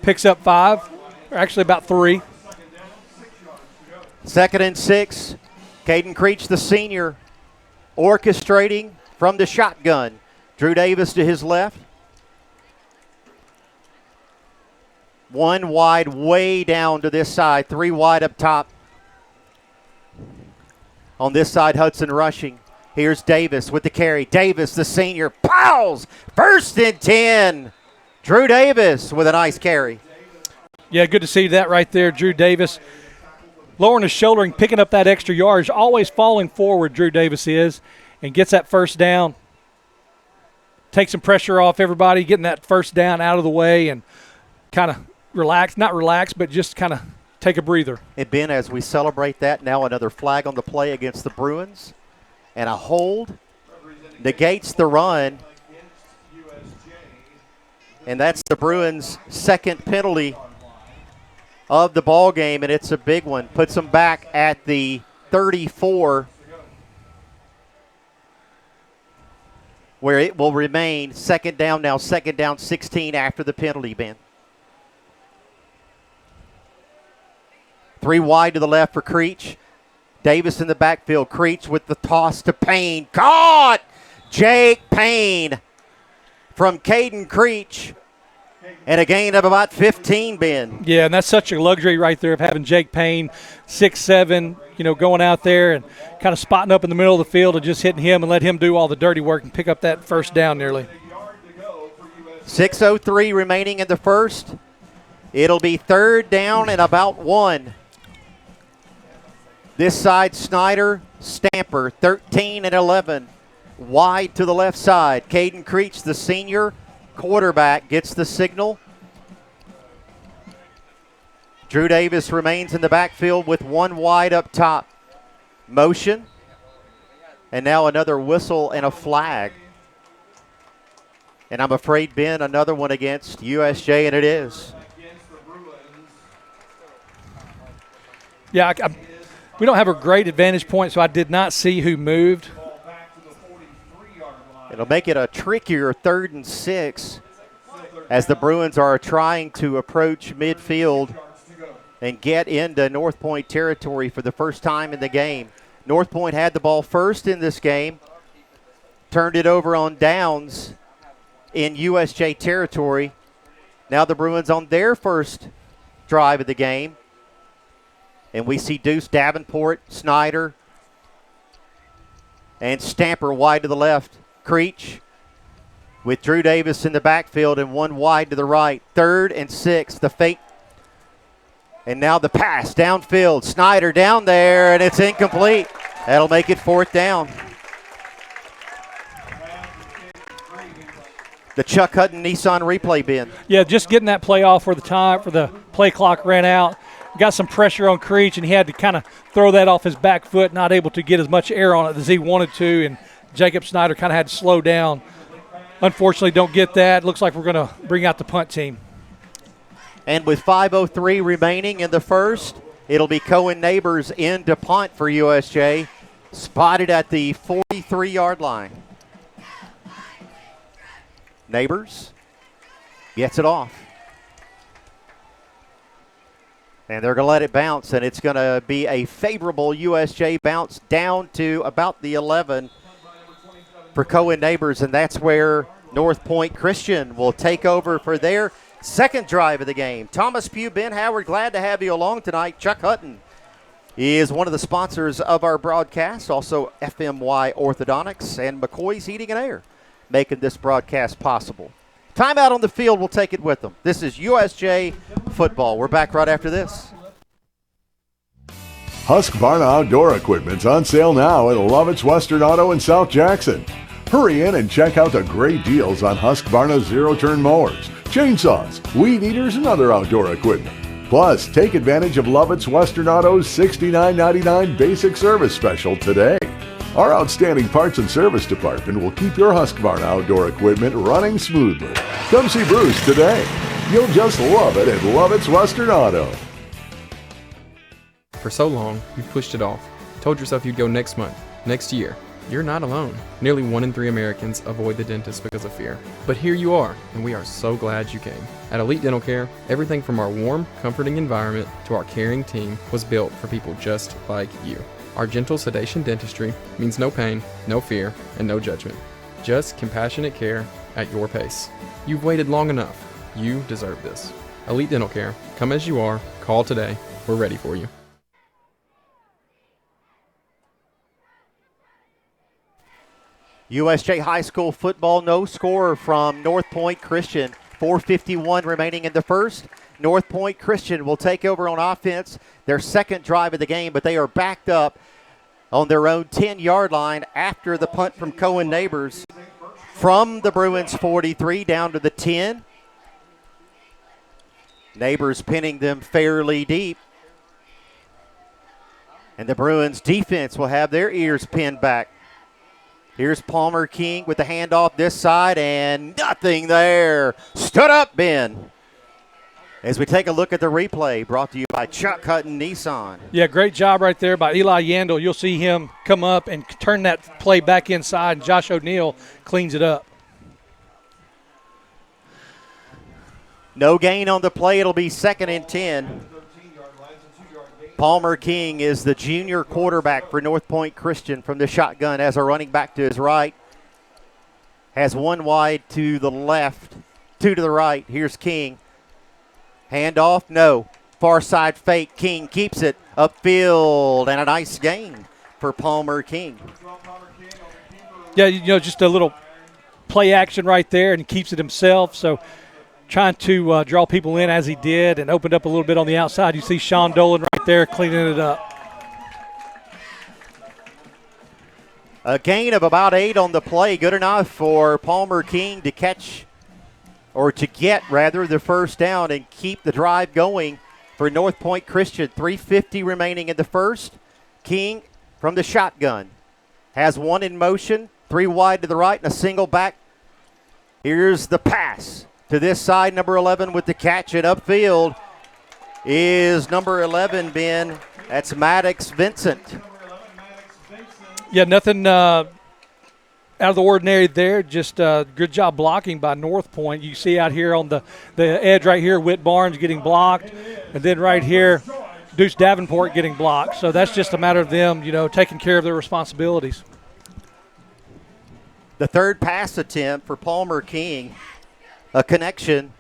Picks up 5, or actually about 3. 2nd and 6. Caden Creech, the senior, orchestrating from the shotgun. Drew Davis to his left. 1 wide, way down to this side. 3 wide up top. On this side, Hudson rushing. Here's Davis with the carry. Davis, the senior, pows! 1st and 10. Drew Davis with a nice carry. Yeah, good to see that right there, Drew Davis. Lowering his shoulder and picking up that extra yardage. Always falling forward, Drew Davis is, and gets that first down. Takes some pressure off everybody, getting that first down out of the way and kind of relax. Not relax, but just kind of take a breather. And Ben, as we celebrate that, now another flag on the play against the Bruins. And a hold negates the run. And that's the Bruins' second penalty of the ball game, and it's a big one. Puts them back at the 34, where it will remain second down now, 16 after the penalty, Ben. 3 wide to the left for Creech. Davis in the backfield. Creech with the toss to Payne. Caught! Jake Payne from Caden Creech. And a gain of about 15, Ben. Yeah, and that's such a luxury right there of having Jake Payne, 6'7", going out there and kind of spotting up in the middle of the field and just hitting him and let him do all the dirty work and pick up that first down nearly. 6:03 remaining in the first. It'll be 3rd down and about 1. This side, Snyder, Stamper, 13 and 11. Wide to the left side. Caden Creech, the senior quarterback, gets the signal. Drew Davis remains in the backfield with 1 wide up top. Motion. And now another whistle and a flag. And I'm afraid, Ben, another one against USJ, and it is. Yeah, we don't have a great advantage point, so I did not see who moved. It'll make it a trickier 3rd and 6 as the Bruins are trying to approach midfield and get into Northpoint territory for the first time in the game. Northpoint had the ball first in this game. turned it over on downs in USJ territory. Now the Bruins on their first drive of the game. And we see Deuce Davenport, Snyder, and Stamper wide to the left. Creech with Drew Davis in the backfield and one wide to the right. 3rd and 6, the fake. And now the pass downfield. Snyder down there, and it's incomplete. That'll make it 4th down. The Chuck Hutton Nissan replay bin. Yeah, just getting that play off for the play clock ran out. Got some pressure on Creech, and he had to kind of throw that off his back foot, not able to get as much air on it as he wanted to, and Jacob Snyder kind of had to slow down. Unfortunately, don't get that. Looks like we're going to bring out the punt team. And with 5:03 remaining in the first, it'll be Cohen Neighbors in to punt for USJ, spotted at the 43-yard line. Neighbors gets it off. And they're going to let it bounce, and it's going to be a favorable USJ bounce down to about the 11 for Cohen Neighbors, and that's where Northpoint Christian will take over for their second drive of the game. Thomas Pugh, Ben Howard, glad to have you along tonight. Chuck Hutton is one of the sponsors of our broadcast, also FMY Orthodontics and McCoy's Heating and Air, making this broadcast possible. Timeout on the field, we'll take it with them. This is USJ football. We're back right after this. Husqvarna Outdoor Equipment's on sale now at Lovett's Western Auto in South Jackson. Hurry in and check out the great deals on Husqvarna zero-turn mowers, chainsaws, weed eaters, and other outdoor equipment. Plus, take advantage of Lovett's Western Auto's $69.99 basic service special today. Our outstanding parts and service department will keep your Husqvarna outdoor equipment running smoothly. Come see Bruce today. You'll just love it at Lovett's Western Auto. For so long, you've pushed it off. Told yourself you'd go next month, next year. You're not alone. Nearly 1 in 3 Americans avoid the dentist because of fear. But here you are, and we are so glad you came. At Elite Dental Care, everything from our warm, comforting environment to our caring team was built for people just like you. Our gentle sedation dentistry means no pain, no fear, and no judgment. Just compassionate care at your pace. You've waited long enough. You deserve this. Elite Dental Care. Come as you are. Call today. We're ready for you. USJ High School football, no score from Northpoint Christian. 4:51 remaining in the first. Northpoint Christian will take over on offense, their second drive of the game, but they are backed up on their own 10-yard line after the punt from Cohen Neighbors from the Bruins 43 down to the 10. Neighbors pinning them fairly deep. And the Bruins defense will have their ears pinned back. Here's Palmer King with the handoff this side, and nothing there. Stood up, Ben. As we take a look at the replay, brought to you by Chuck Hutton Nissan. Yeah, great job right there by Eli Yandel. You'll see him come up and turn that play back inside, and Josh O'Neal cleans it up. No gain on the play. It'll be 2nd and 10. Palmer King is the junior quarterback for Northpoint Christian from the shotgun as a running back to his right. Has one wide to the left, 2 to the right. Here's King. Handoff, no. Far side fake. King keeps it upfield, and a nice gain for Palmer King. Yeah, just a little play action right there, and he keeps it himself. So trying to draw people in as he did and opened up a little bit on the outside. You see Sean Dolan right there cleaning it up. A gain of about 8 on the play. Good enough for Palmer King to catch, or to get, rather, the first down and keep the drive going for Northpoint Christian. 3:50 remaining in the first. King from the shotgun has one in motion, 3 wide to the right and a single back. Here's the pass to this side, number 11 with the catch, and upfield is number 11, Ben. That's Maddox Vincent. Yeah, nothing out of the ordinary there. Just good job blocking by Northpoint. You see out here on the edge right here, Whit Barnes getting blocked, and then right here, Deuce Davenport getting blocked. So that's just a matter of them, taking care of their responsibilities. The third pass attempt for Palmer King, a connection,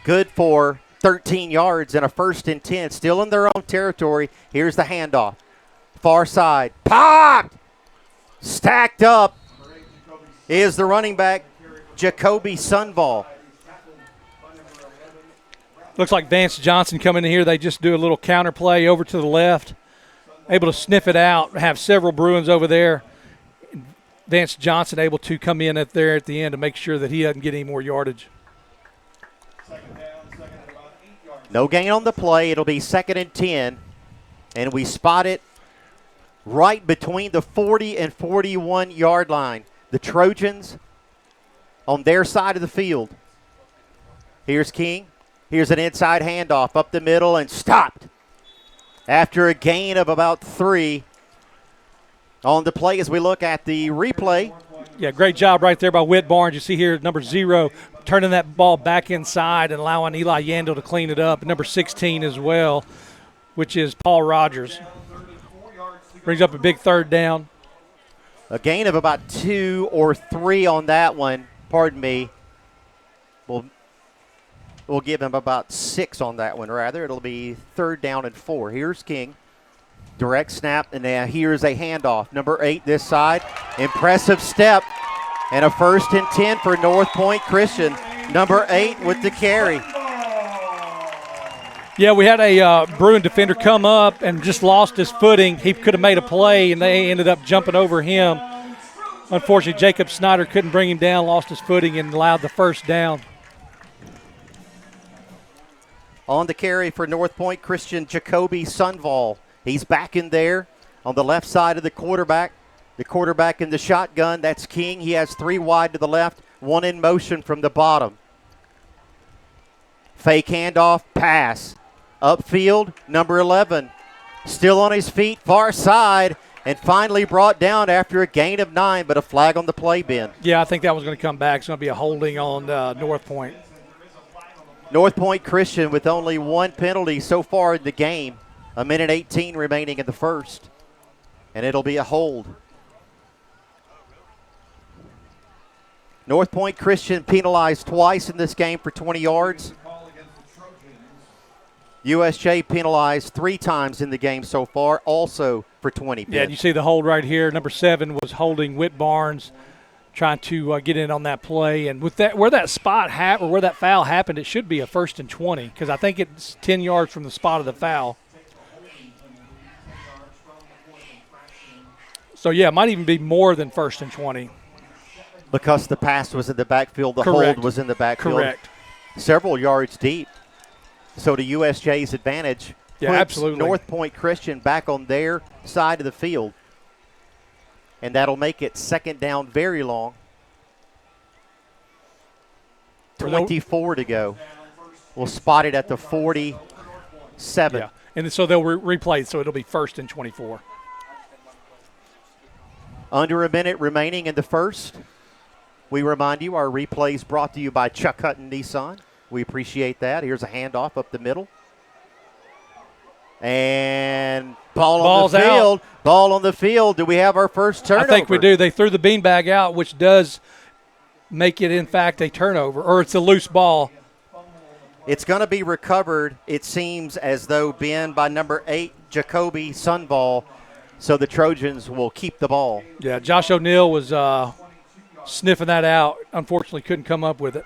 good for 13 yards and a 1st and 10, still in their own territory. Here's the handoff. Far side, popped, stacked up is the running back, Jacoby Sunval. Looks like Vance Johnson coming in here. They just do a little counter play over to the left, able to sniff it out, have several Bruins over there. Vance Johnson able to come in there at the end to make sure that he doesn't get any more yardage. No gain on the play. It'll be 2nd and 10, and we spot it right between the 40 and 41-yard line. The Trojans on their side of the field. Here's King. Here's an inside handoff up the middle and stopped after a gain of about 3 on the play as we look at the replay. Yeah, great job right there by Whit Barnes. You see here number 0 turning that ball back inside and allowing Eli Yandel to clean it up. Number 16 as well, which is Paul Rogers. Brings up a big 3rd down. A gain of about 2 or 3 on that one. Pardon me. We'll give him about 6 on that one, rather. It'll be 3rd down and 4. Here's King. Direct snap, and now here's a handoff. Number 8 this side. Impressive step, and a 1st and 10 for Northpoint Christian. Number 8 with the carry. Yeah, we had a Bruin defender come up and just lost his footing. He could have made a play, and they ended up jumping over him. Unfortunately, Jacob Snyder couldn't bring him down, lost his footing, and allowed the 1st down. On the carry for Northpoint Christian, Jacoby Sunval. He's back in there on the left side of the quarterback. The quarterback in the shotgun, that's King. He has 3 wide to the left, 1 in motion from the bottom. Fake handoff, pass. Upfield, number 11. Still on his feet, far side, and finally brought down after a gain of 9, but a flag on the play bin. Yeah, I think that was going to come back. It's going to be a holding on Northpoint. Northpoint Christian with only 1 penalty so far in the game. 1:18 remaining in the 1st, and it'll be a hold. Northpoint Christian penalized twice in this game for 20 yards. USJ penalized 3 times in the game so far, also for 20 pins. Yeah, you see the hold right here. Number 7 was holding Whit Barnes, trying to get in on that play. And with that, where that spot or where that foul happened, it should be a 1st and 20 because I think it's 10 yards from the spot of the foul. So, yeah, it might even be more than 1st and 20. Because the pass was in the backfield, the Correct. hold was in the backfield. Correct. Several yards deep. So to USJ's advantage, yeah, puts absolutely. Northpoint Christian back on their side of the field. And that'll make it 2nd down very long. 24 to go. We'll spot it at the 47. Yeah, and so they'll replay it, so it'll be 1st and 24. Under a minute remaining in the 1st. We remind you our replay is brought to you by Chuck Hutton Nissan. We appreciate that. Here's a handoff up the middle. And ball on the field. Out. Ball on the field. Do we have our first turnover? I think we do. They threw the beanbag out, which does make it, in fact, a turnover, or it's a loose ball. It's going to be recovered, it seems, as though, Ben, by number 8, Jacoby Sunval. So the Trojans will keep the ball. Yeah, Josh O'Neill was sniffing that out. Unfortunately, couldn't come up with it.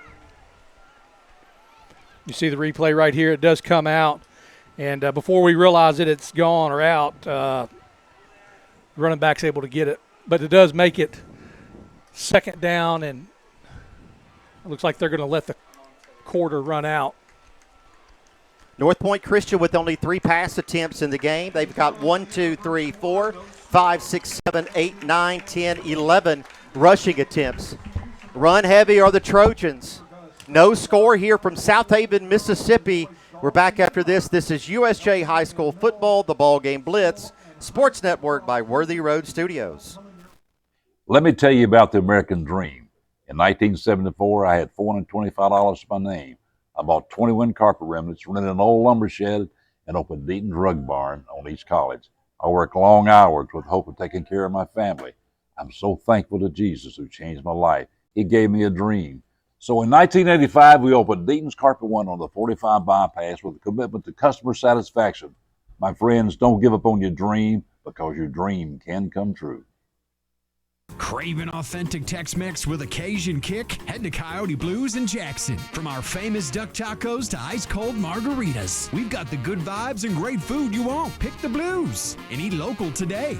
You see the replay right here. It does come out. And before we realize it, it's gone or out. The running back's able to get it. But it does make it 2nd down, and it looks like they're going to let the quarter run out. Northpoint Christian with only 3 pass attempts in the game. They've got 1, 2, 3, 4, 5, 6, 7, 8, 9, 10, 11 rushing attempts. Run heavy are the Trojans. No score here from South Haven, Mississippi. We're back after this. This is USJ High School football, the BallGame Blitz, Sports Network by Worthy Road Studios. Let me tell you about the American dream. In 1974, I had $425 to my name. I bought 21 carpet remnants, rented an old lumber shed, and opened Deaton Drug Barn on East College. I worked long hours with hope of taking care of my family. I'm so thankful to Jesus who changed my life. He gave me a dream. So in 1985, we opened Deaton's Carpet One on the 45 bypass with a commitment to customer satisfaction. My friends, don't give up on your dream, because your dream can come true. Craving authentic Tex-Mex with a Cajun kick? Head to Coyote Blues in Jackson. From our famous duck tacos to ice-cold margaritas, we've got the good vibes and great food you want. Pick the Blues and eat local today.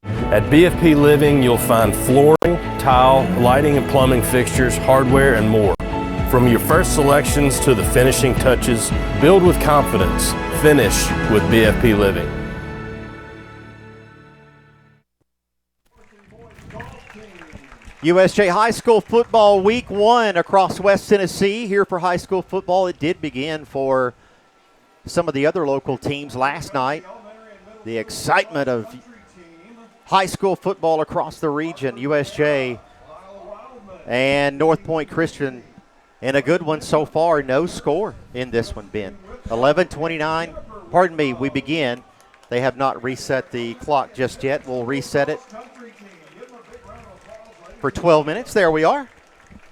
At BFP Living, you'll find flooring, tile, lighting and plumbing fixtures, hardware, and more. From your first selections to the finishing touches, build with confidence. Finish with BFP Living. USJ High School football week 1 across West Tennessee. Here for high school football, it did begin for some of the other local teams last night. The excitement of high school football across the region, USJ and Northpoint Christian, and a good one so far. No score in this one, Ben. 11:29. Pardon me, we begin. They have not reset the clock just yet. We'll reset it for 12 minutes. There we are.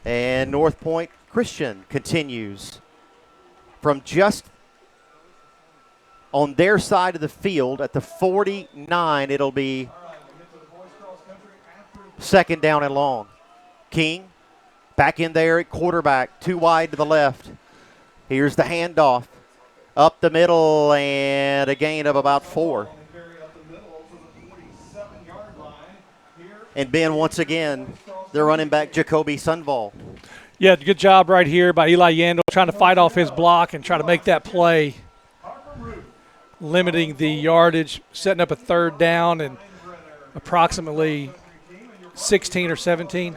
And Northpoint Christian continues from just on their side of the field at the 49. It'll be second down and long. King back in there at quarterback, too wide to the left. Here's the handoff. Up the middle and a gain of about 4. And Ben, once again, the running back Jacoby Sunval. Yeah, good job right here by Eli Yandel, trying to fight off his block and try to make that play, limiting the yardage, setting up a third down and approximately 16 or 17.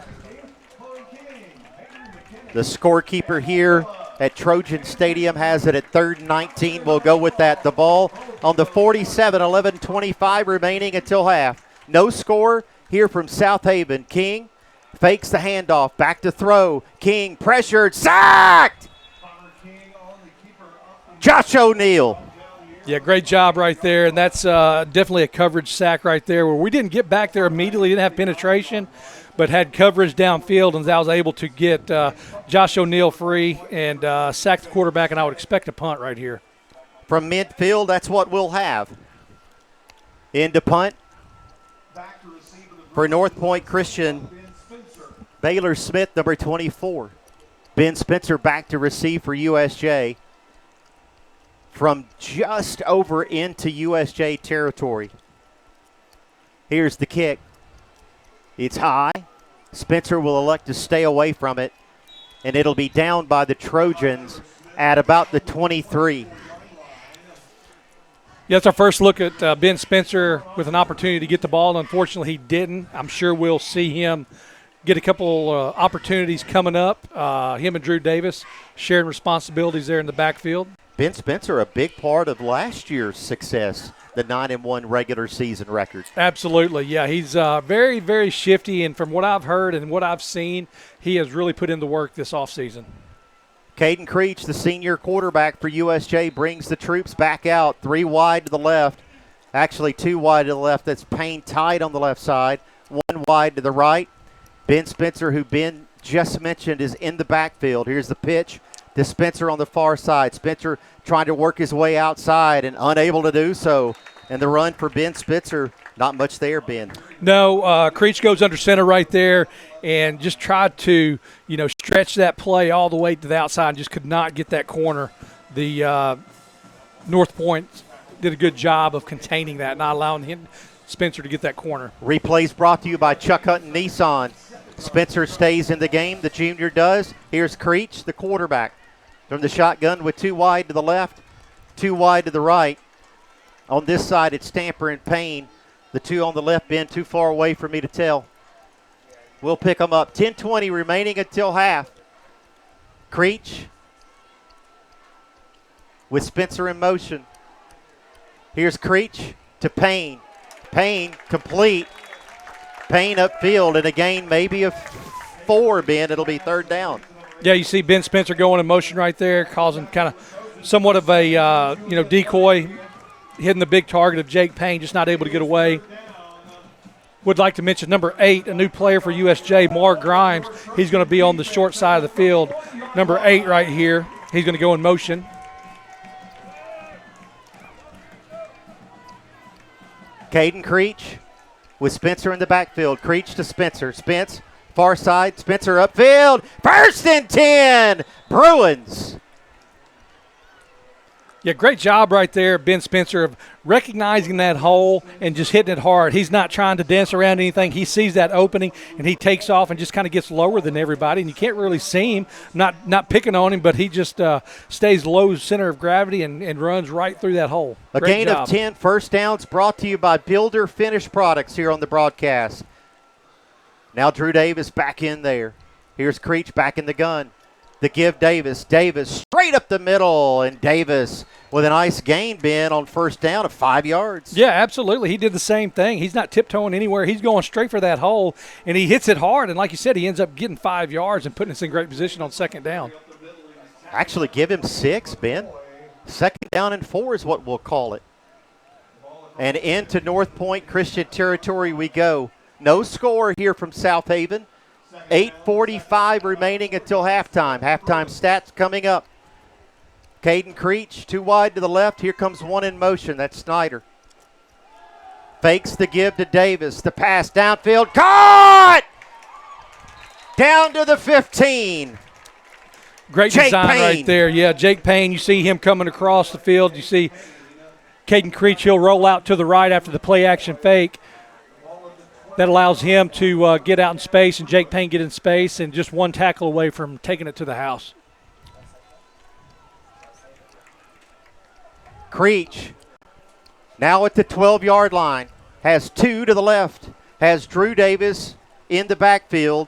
The scorekeeper here at Trojan Stadium has it at 3rd and 19. We'll go with that. The ball on the 47, 11:25 remaining until half. No score here from South Haven. King fakes the handoff, back to throw. King pressured, sacked! Josh O'Neal. Yeah, great job right there, and that's definitely a coverage sack right there where we didn't get back there immediately, didn't have penetration, but had coverage downfield, and I was able to get Josh O'Neal free and sack the quarterback, and I would expect a punt right here. From midfield, that's what we'll have. Into punt for Northpoint Christian, Baylor Smith, number 24. Ben Spencer back to receive for USJ from just over into USJ territory. Here's the kick. It's high. Spencer will elect to stay away from it, and it'll be down by the Trojans at about the 23. Yeah, that's our first look at Ben Spencer with an opportunity to get the ball. Unfortunately, he didn't. I'm sure we'll see him get a couple opportunities coming up. Him and Drew Davis sharing responsibilities there in the backfield. Ben Spencer, a big part of last year's success, the 9-1 regular season record. Absolutely, yeah. He's very, very shifty, and from what I've heard and what I've seen, he has really put in the work this offseason. Caden Creech, the senior quarterback for USJ, brings the troops back out. 3 wide to the left. Actually, 2 wide to the left. That's Payne tight on the left side. 1 wide to the right. Ben Spencer, who Ben just mentioned, is in the backfield. Here's the pitch to Spencer on the far side. Spencer trying to work his way outside and unable to do so. And the run for Ben Spencer, not much there, Ben. No, Creech goes under center right there and just tried to, stretch that play all the way to the outside and just could not get that corner. The North Point did a good job of containing that, not allowing him, Spencer, to get that corner. Replays brought to you by Chuck Hutton Nissan. Spencer stays in the game. The junior does. Here's Creech, the quarterback, from the shotgun with 2 wide to the left, 2 wide to the right. On this side, it's Stamper and Payne. The 2 on the left, Ben, too far away for me to tell. We'll pick them up. 10:20 remaining until half. Creech with Spencer in motion. Here's Creech to Payne. Payne complete. Payne upfield, and a gain maybe of 4, Ben. It'll be 3rd down. Yeah, you see Ben Spencer going in motion right there, causing kind of somewhat of a, decoy, hitting the big target of Jake Payne, just not able to get away. Would like to mention number 8, a new player for USJ, Mar Grimes. He's going to be on the short side of the field. Number 8 right here. He's going to go in motion. Caden Creech with Spencer in the backfield. Creech to Spencer. Spence, far side. Spencer upfield. First and 10. Bruins. Yeah, great job right there, Ben Spencer, of recognizing that hole and just hitting it hard. He's not trying to dance around anything. He sees that opening, and he takes off and just kind of gets lower than everybody, and you can't really see him. Not picking on him, but he just stays low center of gravity and runs right through that hole. A gain of 10 first downs brought to you by Builder Finished Products here on the broadcast. Now Drew Davis back in there. Here's Creech back in the gun. The give Davis. Davis straight up the middle, and Davis with a nice gain, Ben, on first down of 5 yards. Yeah, absolutely. He did the same thing. He's not tiptoeing anywhere. He's going straight for that hole, and he hits it hard. And like you said, he ends up getting 5 yards and putting us in great position on second down. Actually, give him 6, Ben. Second down and 4 is what we'll call it. And into Northpoint Christian territory we go. No score here from South Haven. 8:45 remaining until halftime. Halftime stats coming up. Caden Creech, 2 wide to the left. Here comes one in motion. That's Snyder. Fakes the give to Davis. The pass downfield. Caught! Down to the 15. Great Jake design Payne. right there. Yeah, Jake Payne, you see him coming across the field. You see Caden Creech, he'll roll out to the right after the play action fake. That allows him to get out in space, and Jake Payne get in space, and just one tackle away from taking it to the house. Creech now at the 12-yard line. Has 2 to the left. Has Drew Davis in the backfield.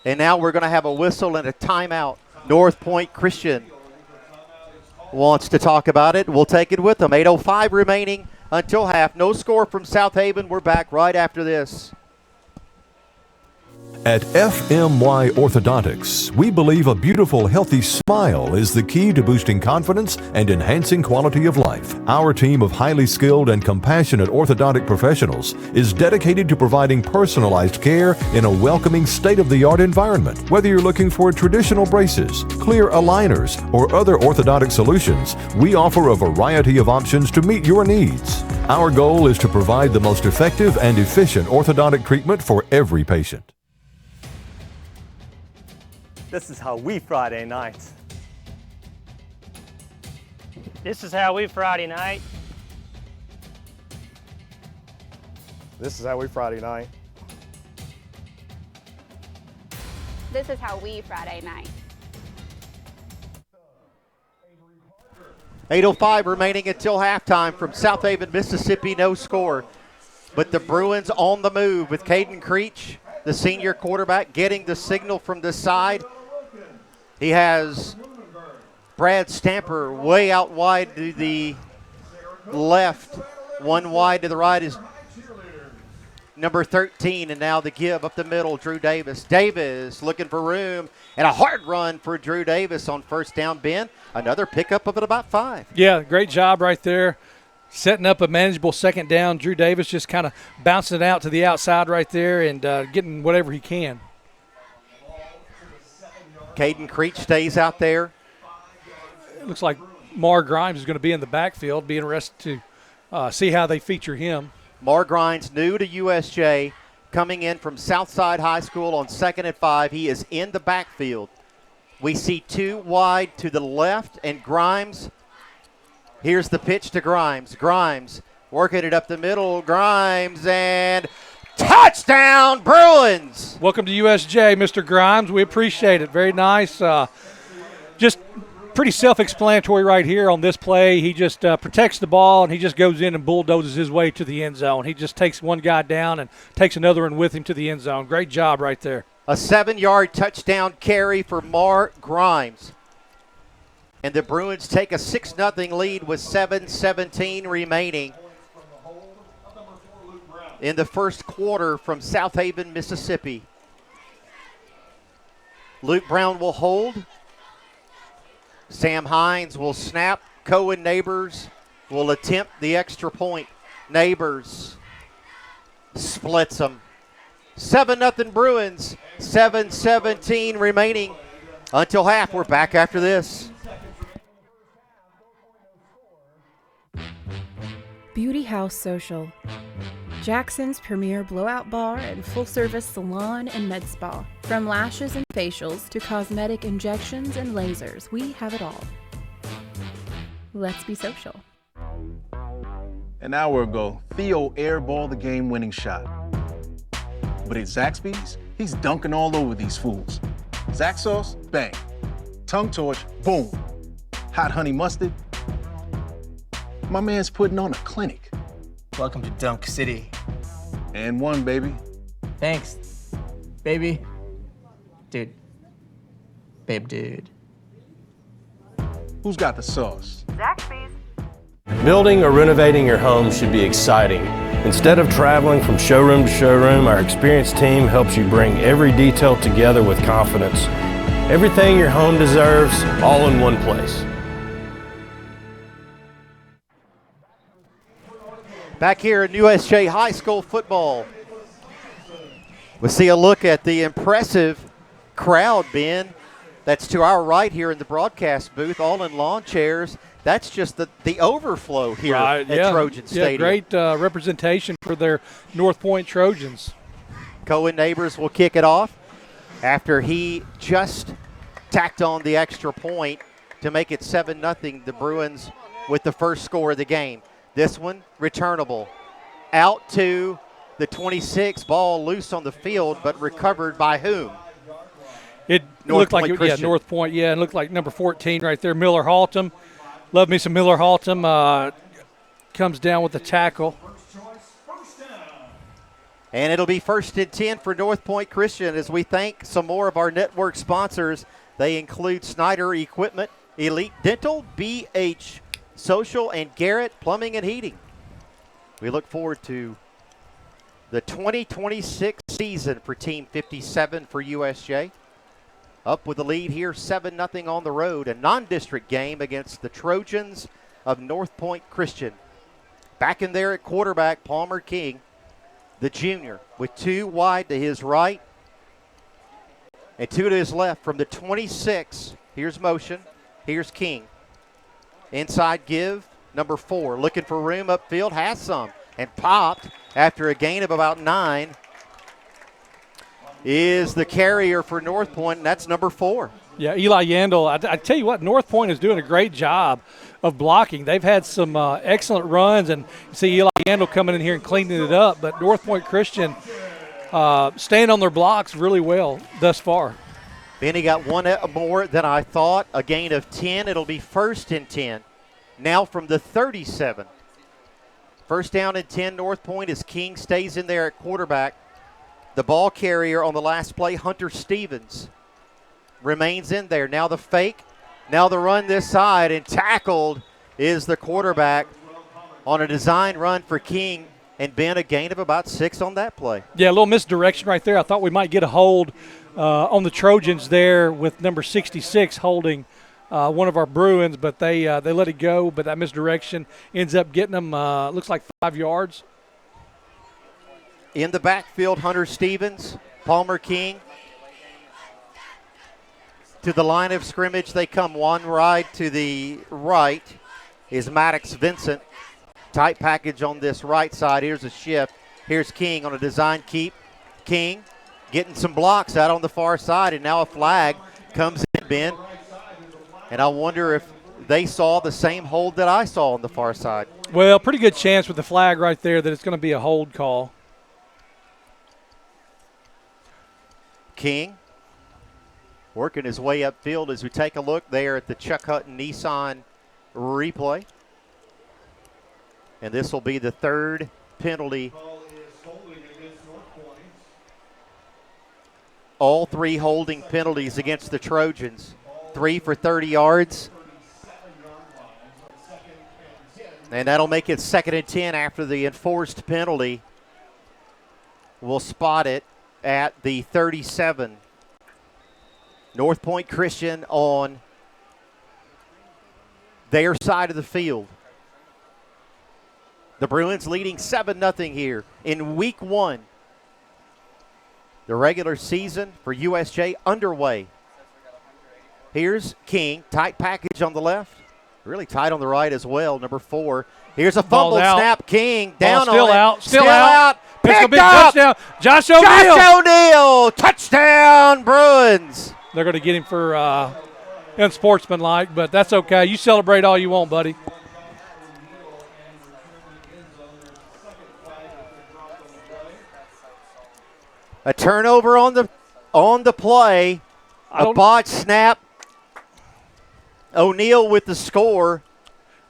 And now we're going to have a whistle and a timeout. Northpoint Christian wants to talk about it. We'll take it with them. 8:05 remaining until half. No score from South Haven. We're back right after this. At FMY Orthodontics, we believe a beautiful, healthy smile is the key to boosting confidence and enhancing quality of life. Our team of highly skilled and compassionate orthodontic professionals is dedicated to providing personalized care in a welcoming, state-of-the-art environment. Whether you're looking for traditional braces, clear aligners, or other orthodontic solutions, we offer a variety of options to meet your needs. Our goal is to provide the most effective and efficient orthodontic treatment for every patient. This is how we Friday night. This is how we Friday night. This is how we Friday night. This is how we Friday night. 8:05 remaining until halftime from South Haven, Mississippi. No score. But the Bruins on the move with Caden Creech, the senior quarterback, getting the signal from the side. He has Brad Stamper way out wide to the left. 1 wide to the right is number 13, and now the give up the middle, Drew Davis. Davis looking for room, and a hard run for Drew Davis on first down, Ben. Another pickup of it about 5. Yeah, great job right there. Setting up a manageable second down. Drew Davis just kind of bouncing it out to the outside right there and getting whatever he can. Caden Creech stays out there. It looks like Mar Grimes is going to be in the backfield. Be interested to see how they feature him. Mar Grimes, new to USJ, coming in from Southside High School on 2nd and 5. He is in the backfield. We see 2 wide to the left, and Grimes, here's the pitch to Grimes. Grimes working it up the middle. Grimes, and touchdown, Bruins! Welcome to USJ, Mr. Grimes. We appreciate it. Very nice. Just pretty self-explanatory right here on this play. He just protects the ball, and he just goes in and bulldozes his way to the end zone. He just takes one guy down and takes another one with him to the end zone. Great job right there. A 7-yard touchdown carry for Mar Grimes. And the Bruins take a 6-0 lead with 7:17 remaining in the first quarter from South Haven, Mississippi. Luke Brown will hold. Sam Hines will snap. Cohen Neighbors will attempt the extra point. Neighbors splits them. 7-0 Bruins, 7:17 remaining until half. We're back after this. Beauty House Social, Jackson's premier blowout bar and full-service salon and med spa. From lashes and facials to cosmetic injections and lasers, we have it all. Let's be social. An hour ago, Theo airballed the game-winning shot. But at Zaxby's, he's dunking all over these fools. Zax sauce, bang. Tongue torch, boom. Hot honey mustard. My man's putting on a clinic. Welcome to Dunk City. And one, baby. Thanks, baby. Dude. Babe, dude. Who's got the sauce? Zaxby's. Building or renovating your home should be exciting. Instead of traveling from showroom to showroom, our experienced team helps you bring every detail together with confidence. Everything your home deserves, all in one place. Back here in USJ High School football, we'll see a look at the impressive crowd, Ben. That's to our right here in the broadcast booth, all in lawn chairs. That's just the overflow here at Trojan Stadium. Great representation for their Northpoint Trojans. Cohen Neighbors will kick it off after he just tacked on the extra point to make it 7-0. The Bruins with the first score of the game. This one, returnable. Out to the 26, ball loose on the field, but recovered by whom? It looked like Northpoint, it looked like number 14 right there, Miller Haltom. Love me some Miller Haltom. Comes down with the tackle. And it'll be 1st and 10 for Northpoint Christian as we thank some more of our network sponsors. They include Snyder Equipment, Elite Dental, BH Social, and Garrett Plumbing and Heating. We look forward to the 2026 season for Team 57 for USJ. Up with the lead here, 7-0 on the road. A non-district game against the Trojans of Northpoint Christian. Back in there at quarterback, Palmer King, the junior, with 2 wide to his right and 2 to his left. From the 26, here's motion, here's King. Inside give, number 4, looking for room upfield, has some, and popped after a gain of about 9. Is the carrier for Northpoint, and that's number 4. Yeah, Eli Yandel. I tell you what, Northpoint is doing a great job of blocking. They've had some excellent runs, and you see Eli Yandel coming in here and cleaning it up. But Northpoint Christian staying on their blocks really well thus far. Benny got one more than I thought, a gain of 10. It'll be 1st and 10. Now from the 37. First down and 10, Northpoint, as King stays in there at quarterback. The ball carrier on the last play, Hunter Stevens, remains in there. Now the fake, now the run this side, and tackled is the quarterback on a design run for King, and Ben, a gain of about 6 on that play. Yeah, a little misdirection right there. I thought we might get a hold on the Trojans there with number 66 holding one of our Bruins, but they let it go, but that misdirection ends up getting them, looks like 5 yards. In the backfield, Hunter Stevens, Palmer King. To the line of scrimmage they come. One ride to the right is Maddox Vincent. Tight package on this right side. Here's a shift. Here's King on a design keep. King getting some blocks out on the far side, and now a flag comes in, Ben. And I wonder if they saw the same hold that I saw on the far side. Well, pretty good chance with the flag right there that it's going to be a hold call. King working his way upfield as we take a look there at the Chuck Hutton Nissan replay. And this will be the 3rd penalty. All 3 holding penalties against the Trojans. 3 for 30 yards. And that'll make it 2nd and 10 after the enforced penalty. We'll spot it at the 37. Northpoint Christian on their side of the field. The Bruins leading 7-0 here in week 1. The regular season for USJ underway. Here's King, tight package on the left. Really tight on the right as well, number 4. Here's a fumble snap. King down on it. Still out. It's going to be a touchdown. Josh O'Neal. Touchdown, Bruins. They're going to get him for unsportsmanlike, but that's okay. You celebrate all you want, buddy. A turnover on the play. A botch snap. O'Neal with the score.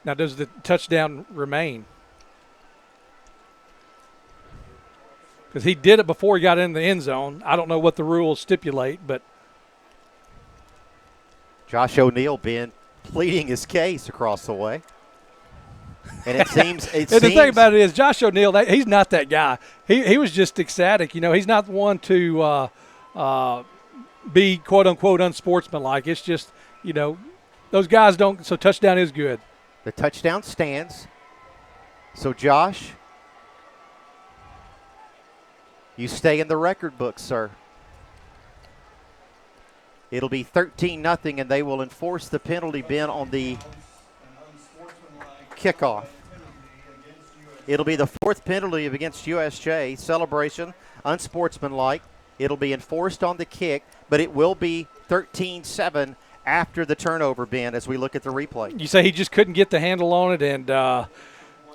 Now, does the touchdown remain? Because he did it before he got in the end zone. I don't know what the rules stipulate, but Josh O'Neal been pleading his case across the way. And it seems the thing about it is Josh O'Neal, he's not that guy. He was just ecstatic. You know, he's not the one to be, quote-unquote, unsportsmanlike. It's just, you know, those guys don't – so touchdown is good. The touchdown stands. So, Josh, you stay in the record book, sir. It'll be 13-0, and they will enforce the penalty bin on the kickoff. It'll be the 4th penalty against USJ. Celebration, unsportsmanlike. It'll be enforced on the kick, but it will be 13-7 after the turnover bin as we look at the replay. You say he just couldn't get the handle on it, and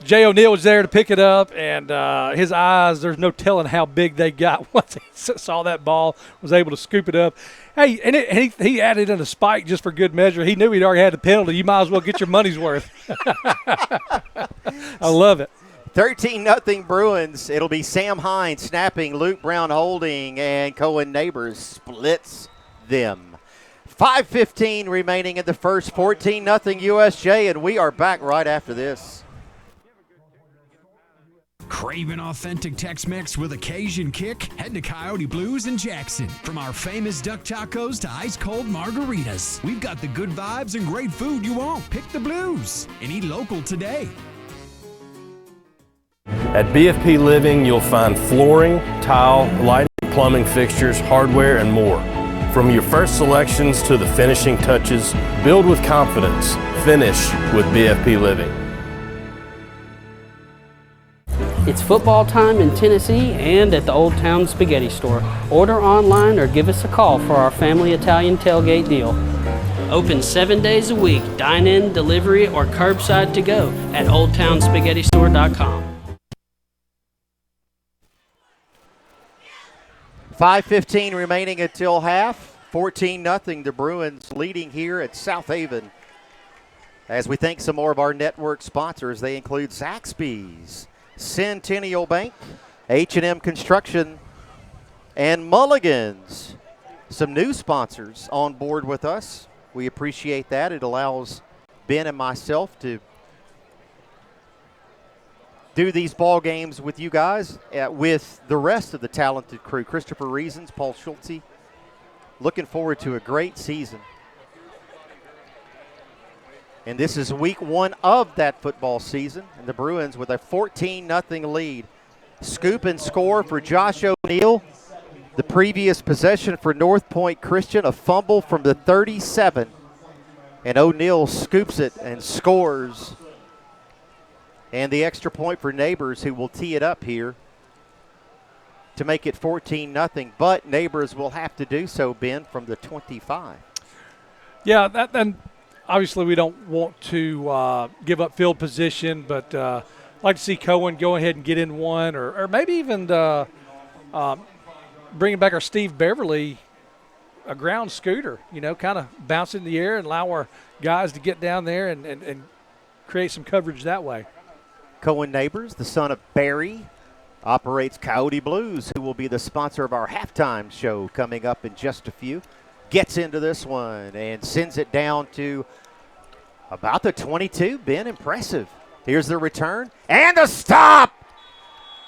Jay O'Neal was there to pick it up, and his eyes, there's no telling how big they got once he saw that ball, was able to scoop it up. Hey, and he added in a spike just for good measure. He knew he'd already had the penalty. You might as well get your money's worth. I love it. 13-0 Bruins. It'll be Sam Hines snapping, Luke Brown holding, and Cohen Neighbors splits them. 5:15 remaining in the first, 14-0 USJ, and we are back right after this. Craving authentic Tex-Mex with a Cajun kick? Head to Coyote Blues in Jackson. From our famous duck tacos to ice-cold margaritas, we've got the good vibes and great food you want. Pick the Blues and eat local today. At BFP Living, you'll find flooring, tile, lighting, plumbing fixtures, hardware, and more. From your first selections to the finishing touches, build with confidence. Finish with BFP Living. It's football time in Tennessee and at the Old Town Spaghetti Store. Order online or give us a call for our family Italian tailgate deal. Open 7 days a week, dine-in, delivery, or curbside to go at oldtownspaghettistore.com. 5:15 remaining until half. 14-0, the Bruins leading here at South Haven. As we thank some more of our network sponsors, they include Zaxby's, Centennial Bank, H&M Construction, and Mulligan's. Some new sponsors on board with us. We appreciate that. It allows Ben and myself to do these ball games with you guys, with the rest of the talented crew. Christopher Reasons, Paul Schultze. Looking forward to a great season. And this is week 1 of that football season. And the Bruins with a 14-0 lead. Scoop and score for Josh O'Neal. The previous possession for Northpoint Christian, a fumble from the 37. And O'Neal scoops it and scores. And the extra point for Neighbors, who will tee it up here to make it 14-0. But Neighbors will have to do so, Ben, from the 25. Yeah, and obviously we don't want to give up field position, but I'd like to see Cohen go ahead and get in one, or maybe even bringing back our Steve Beverly, a ground scooter, you know, kind of bounce in the air and allow our guys to get down there and create some coverage that way. Cohen Neighbors, the son of Barry, operates Coyote Blues, who will be the sponsor of our halftime show coming up in just a few. Gets into this one and sends it down to about the 22. Ben, impressive. Here's the return and the stop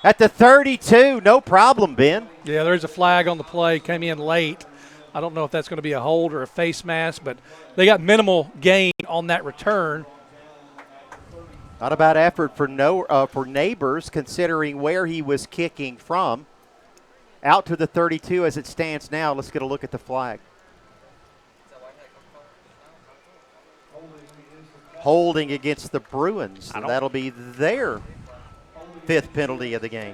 at the 32. No problem, Ben. Yeah, there's a flag on the play. Came in late. I don't know if that's going to be a hold or a face mask, but they got minimal gain on that return. Not a bad effort for Neighbors, considering where he was kicking from. Out to the 32 as it stands now. Let's get a look at the flag. Holding against the Bruins. And that'll be their 5th penalty of the game.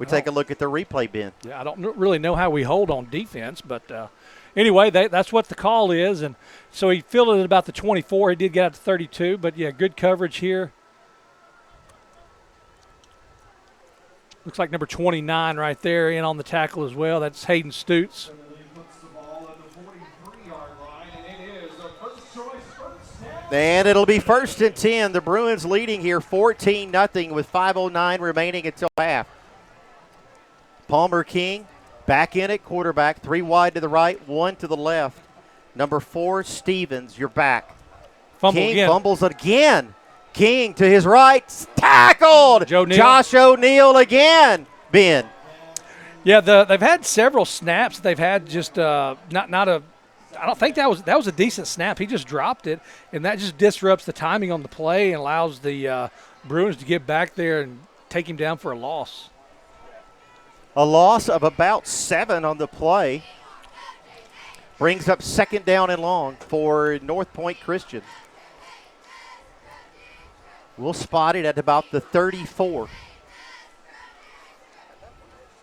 We take a look at the replay bin. Yeah, I don't really know how we hold on defense, but anyway, that's what the call is. And so he fielded it about the 24. He did get out to 32, but, yeah, good coverage here. Looks like number 29 right there in on the tackle as well. That's Hayden Stutes. And it'll be 1st and 10. The Bruins leading here 14-0 with 5:09 remaining until half. Palmer King back in at quarterback. 3 wide to the right, 1 to the left. Number 4, Stevens, you're back. King fumbles again. King to his right, tackled. Josh O'Neal again. Ben. Yeah, they've had several snaps. They've had just not a. I don't think that was a decent snap. He just dropped it, and that just disrupts the timing on the play and allows the Bruins to get back there and take him down for a loss. A loss of about 7 on the play. Brings up 2nd down and long for Northpoint Christian. We'll spot it at about the 34.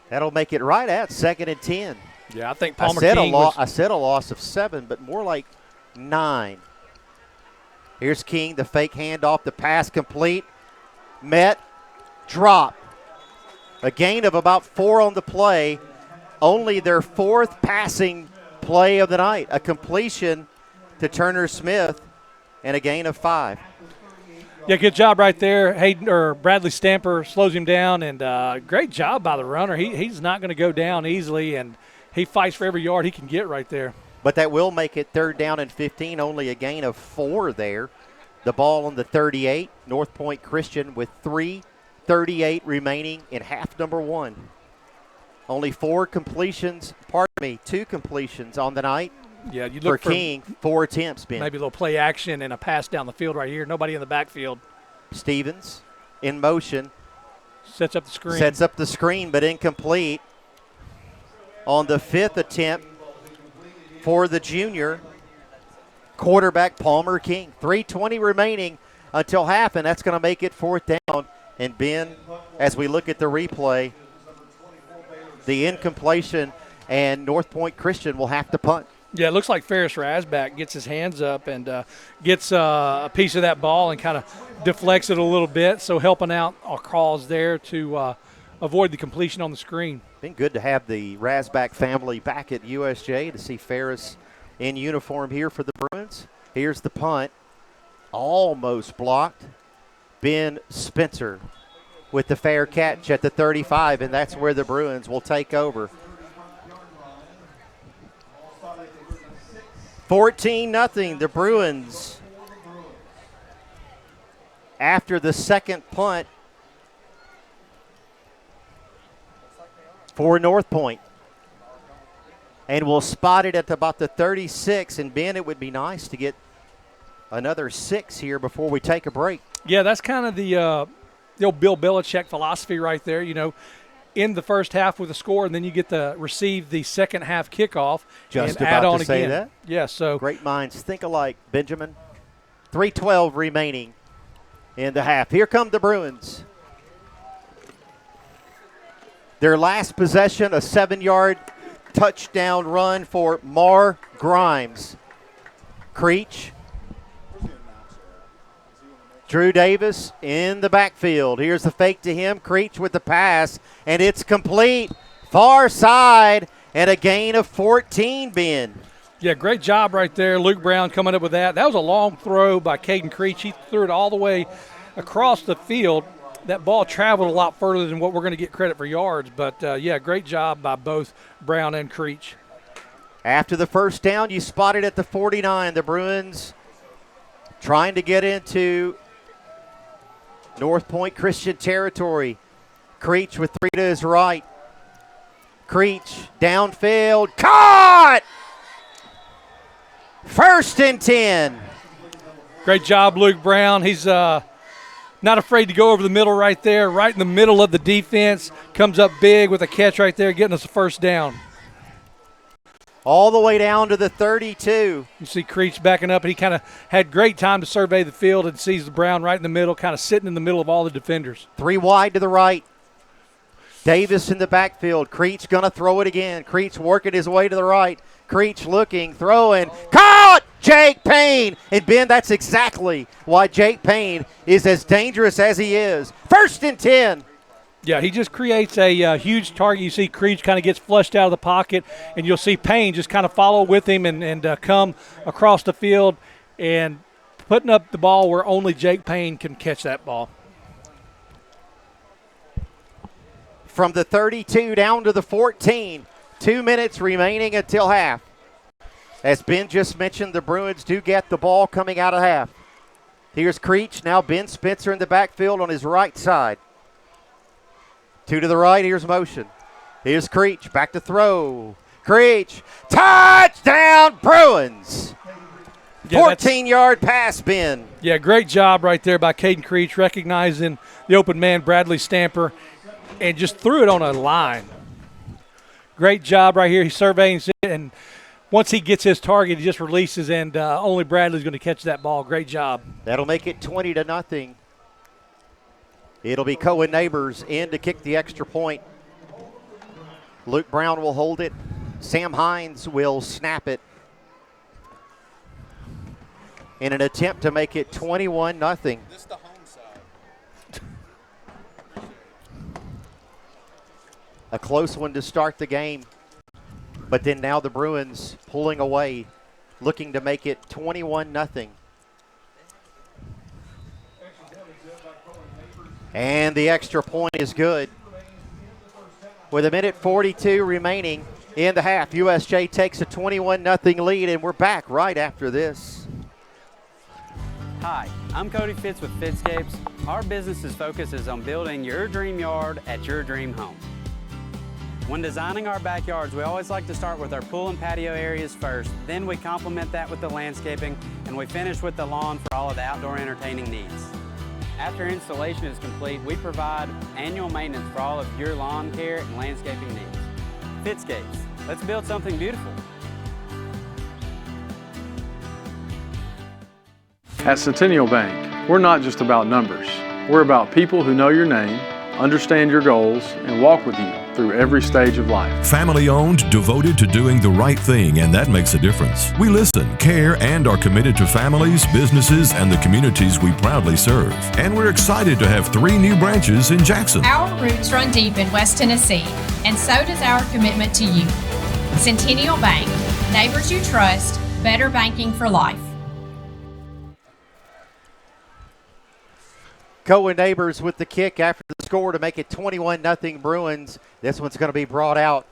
That'll make it right at 2nd and 10. Yeah, I think Palmer King I said a loss of 7, but more like 9. Here's King, the fake handoff, the pass complete. Met, drop. A gain of about 4 on the play. Only their 4th passing play of the night. A completion to Turner Smith and a gain of 5. Yeah, good job right there. Bradley Stamper slows him down, and great job by the runner. He's not going to go down easily, and he fights for every yard he can get right there. But that will make it 3rd down and 15, only a gain of 4 there. The ball on the 38, Northpoint Christian with 3:38 remaining in half number 1. Only 2 completions on the night. Yeah, you look for King, 4 attempts, Ben. Maybe a little play action and a pass down the field right here. Nobody in the backfield. Stevens in motion. Sets up the screen. But incomplete. On the 5th attempt for the junior, quarterback Palmer King. 3:20 remaining until half, and that's going to make it 4th down. And Ben, as we look at the replay, the incompletion, and Northpoint Christian will have to punt. Yeah, it looks like Ferris Rasback gets his hands up and gets a piece of that ball and kind of deflects it a little bit, so helping out our cause there to avoid the completion on the screen. Been good to have the Rasback family back at USJ to see Ferris in uniform here for the Bruins. Here's the punt. Almost blocked. Ben Spencer with the fair catch at the 35, and that's where the Bruins will take over. 14-0, the Bruins. After the 2nd punt for Northpoint. And we'll spot it at about the 36. And, Ben, it would be nice to get another 6 here before we take a break. Yeah, that's kind of the old Bill Belichick philosophy right there. You know, in the first half with a score, and then you get to receive the second half kickoff Just and about add on to say again. that. Yeah, so great minds think alike, Benjamin. 3:12 remaining in the half. Here come the Bruins. Their last possession, a 7-yard touchdown run for Mar Grimes. Creech. Drew Davis in the backfield. Here's the fake to him. Creech with the pass, and it's complete. Far side, and a gain of 14, Ben. Yeah, great job right there. Luke Brown coming up with that. That was a long throw by Caden Creech. He threw it all the way across the field. That ball traveled a lot further than what we're going to get credit for yards. But, yeah, great job by both Brown and Creech. After the first down, you spotted at the 49. The Bruins trying to get into Northpoint Christian territory. Creech with 3 to his right. Creech downfield. Caught! 1st and 10. Great job, Luke Brown. He's Not afraid to go over the middle right there, right in the middle of the defense. Comes up big with a catch right there, getting us a first down. All the way down to the 32. You see Creech backing up, and he kind of had great time to survey the field and sees the Brown right in the middle, kind of sitting in the middle of all the defenders. 3 wide to the right. Davis in the backfield. Creech going to throw it again. Creech working his way to the right. Creech looking, throwing. Caught! Jake Payne. And, Ben, that's exactly why Jake Payne is as dangerous as he is. 1st and 10. Yeah, he just creates a huge target. You see Creech kind of gets flushed out of the pocket, and you'll see Payne just kind of follow with him and come across the field and putting up the ball where only Jake Payne can catch that ball. From the 32 down to the 14, 2 minutes remaining until half. As Ben just mentioned, the Bruins do get the ball coming out of half. Here's Creech, now Ben Spencer in the backfield on his right side. 2 to the right, here's motion. Here's Creech, back to throw. Creech, touchdown Bruins! 14-yard pass, Ben. Yeah, great job right there by Caden Creech, recognizing the open man, Bradley Stamper, and just threw it on a line. Great job right here. He's surveying it, and once he gets his target, he just releases, and only Bradley's going to catch that ball. Great job. That'll make it 20-0. It'll be Cohen Neighbors in to kick the extra point. Luke Brown will hold it. Sam Hines will snap it in an attempt to make it 21-0. A close one to start the game. But then now the Bruins pulling away, looking to make it 21-0. And the extra point is good. With 1:42 remaining in the half, USJ takes a 21-0 lead, and we're back right after this. Hi, I'm Cody Fitz with Fitscapes. Our business's focus is on building your dream yard at your dream home. When designing our backyards, we always like to start with our pool and patio areas first. Then we complement that with the landscaping, and we finish with the lawn for all of the outdoor entertaining needs. After installation is complete, we provide annual maintenance for all of your lawn care and landscaping needs. Fitscapes, let's build something beautiful. At Centennial Bank, we're not just about numbers. We're about people who know your name, understand your goals, and walk with you through every stage of life. Family owned, devoted to doing the right thing, and that makes a difference. We listen, care, and are committed to families, businesses, and the communities we proudly serve. And we're excited to have 3 new branches in Jackson. Our roots run deep in West Tennessee, and so does our commitment to you. Centennial Bank, neighbors you trust, better banking for life. Cohen Neighbors with the kick after the score to make it 21-0 Bruins. This one's going to be brought out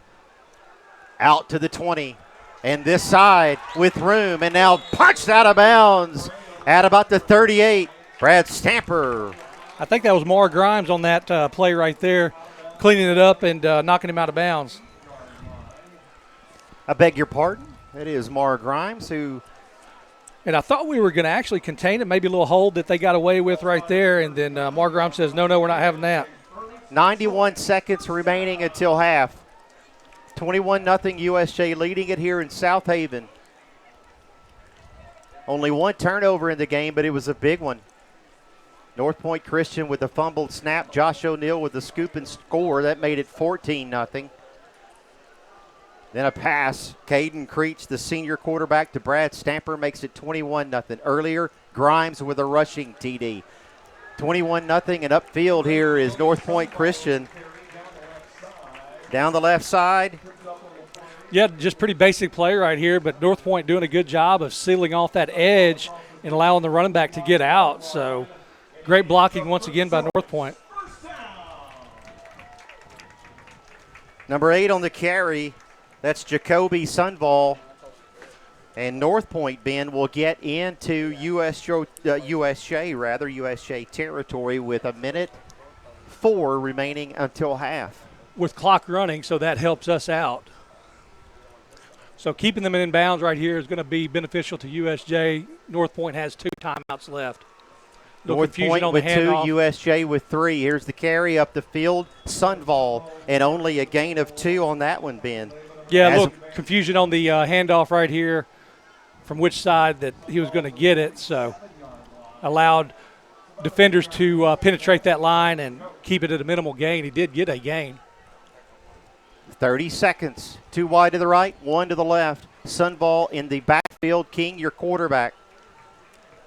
to the 20. And this side with room, and now punched out of bounds at about the 38. Brad Stamper. I think that was Mara Grimes on that play right there, cleaning it up and knocking him out of bounds. I beg your pardon. It is Mara Grimes who... And I thought we were going to actually contain it, maybe a little hold that they got away with right there. And then Mark Grimes says, no, we're not having that. 91 seconds remaining until half. 21-0 USJ leading it here in South Haven. Only 1 turnover in the game, but it was a big one. Northpoint Christian with the fumbled snap. Josh O'Neill with the scoop and score. That made it 14-0. Then a pass. Caden Creech, the senior quarterback, to Brad Stamper, makes it 21-0. Earlier, Grimes with a rushing TD. 21-0, and upfield here is Northpoint Christian. Down the left side. Yeah, just pretty basic play right here, but Northpoint doing a good job of sealing off that edge and allowing the running back to get out. So great blocking once again by Northpoint. Number 8 on the carry. That's Jacoby Sunval. And Northpoint, Ben, will get into USJ territory with 1:04 remaining until half. With clock running, so that helps us out. So keeping them in bounds right here is going to be beneficial to USJ. Northpoint has 2 timeouts left. Northpoint with 2, USJ with 3. Here's the carry up the field. Sunval, and only a gain of 2 on that one, Ben. Yeah, a little confusion on the handoff right here from which side that he was going to get it, so allowed defenders to penetrate that line and keep it at a minimal gain. He did get a gain. 30 seconds. 2 wide to the right, 1 to the left. Sunval in the backfield. King, your quarterback.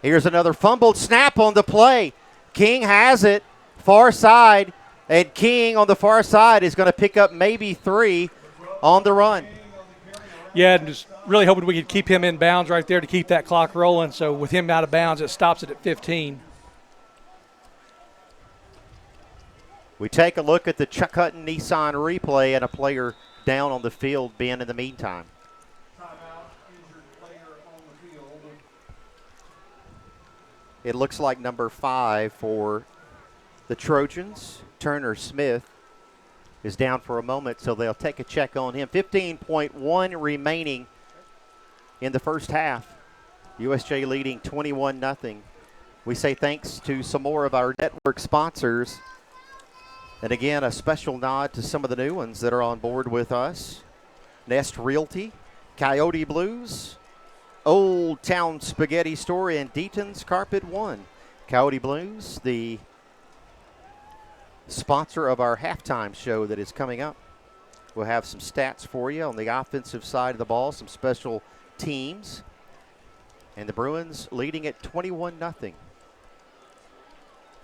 Here's another fumbled snap on the play. King has it, far side, and King on the far side is going to pick up maybe 3 on the run. Yeah, and just really hoping we could keep him in bounds right there to keep that clock rolling. So with him out of bounds, it stops it at 15. We take a look at the Chuck Hutton Nissan replay and a player down on the field, Ben, in the meantime. It looks like number 5 for the Trojans, Turner Smith, is down for a moment, so they'll take a check on him. 15.1 remaining in the first half. USJ leading 21-0. We say thanks to some more of our network sponsors. And again, a special nod to some of the new ones that are on board with us. Nest Realty, Coyote Blues, Old Town Spaghetti Store, and Deaton's Carpet One. Coyote Blues, the sponsor of our halftime show that is coming up. We'll have some stats for you on the offensive side of the ball, some special teams. And the Bruins leading at 21-0.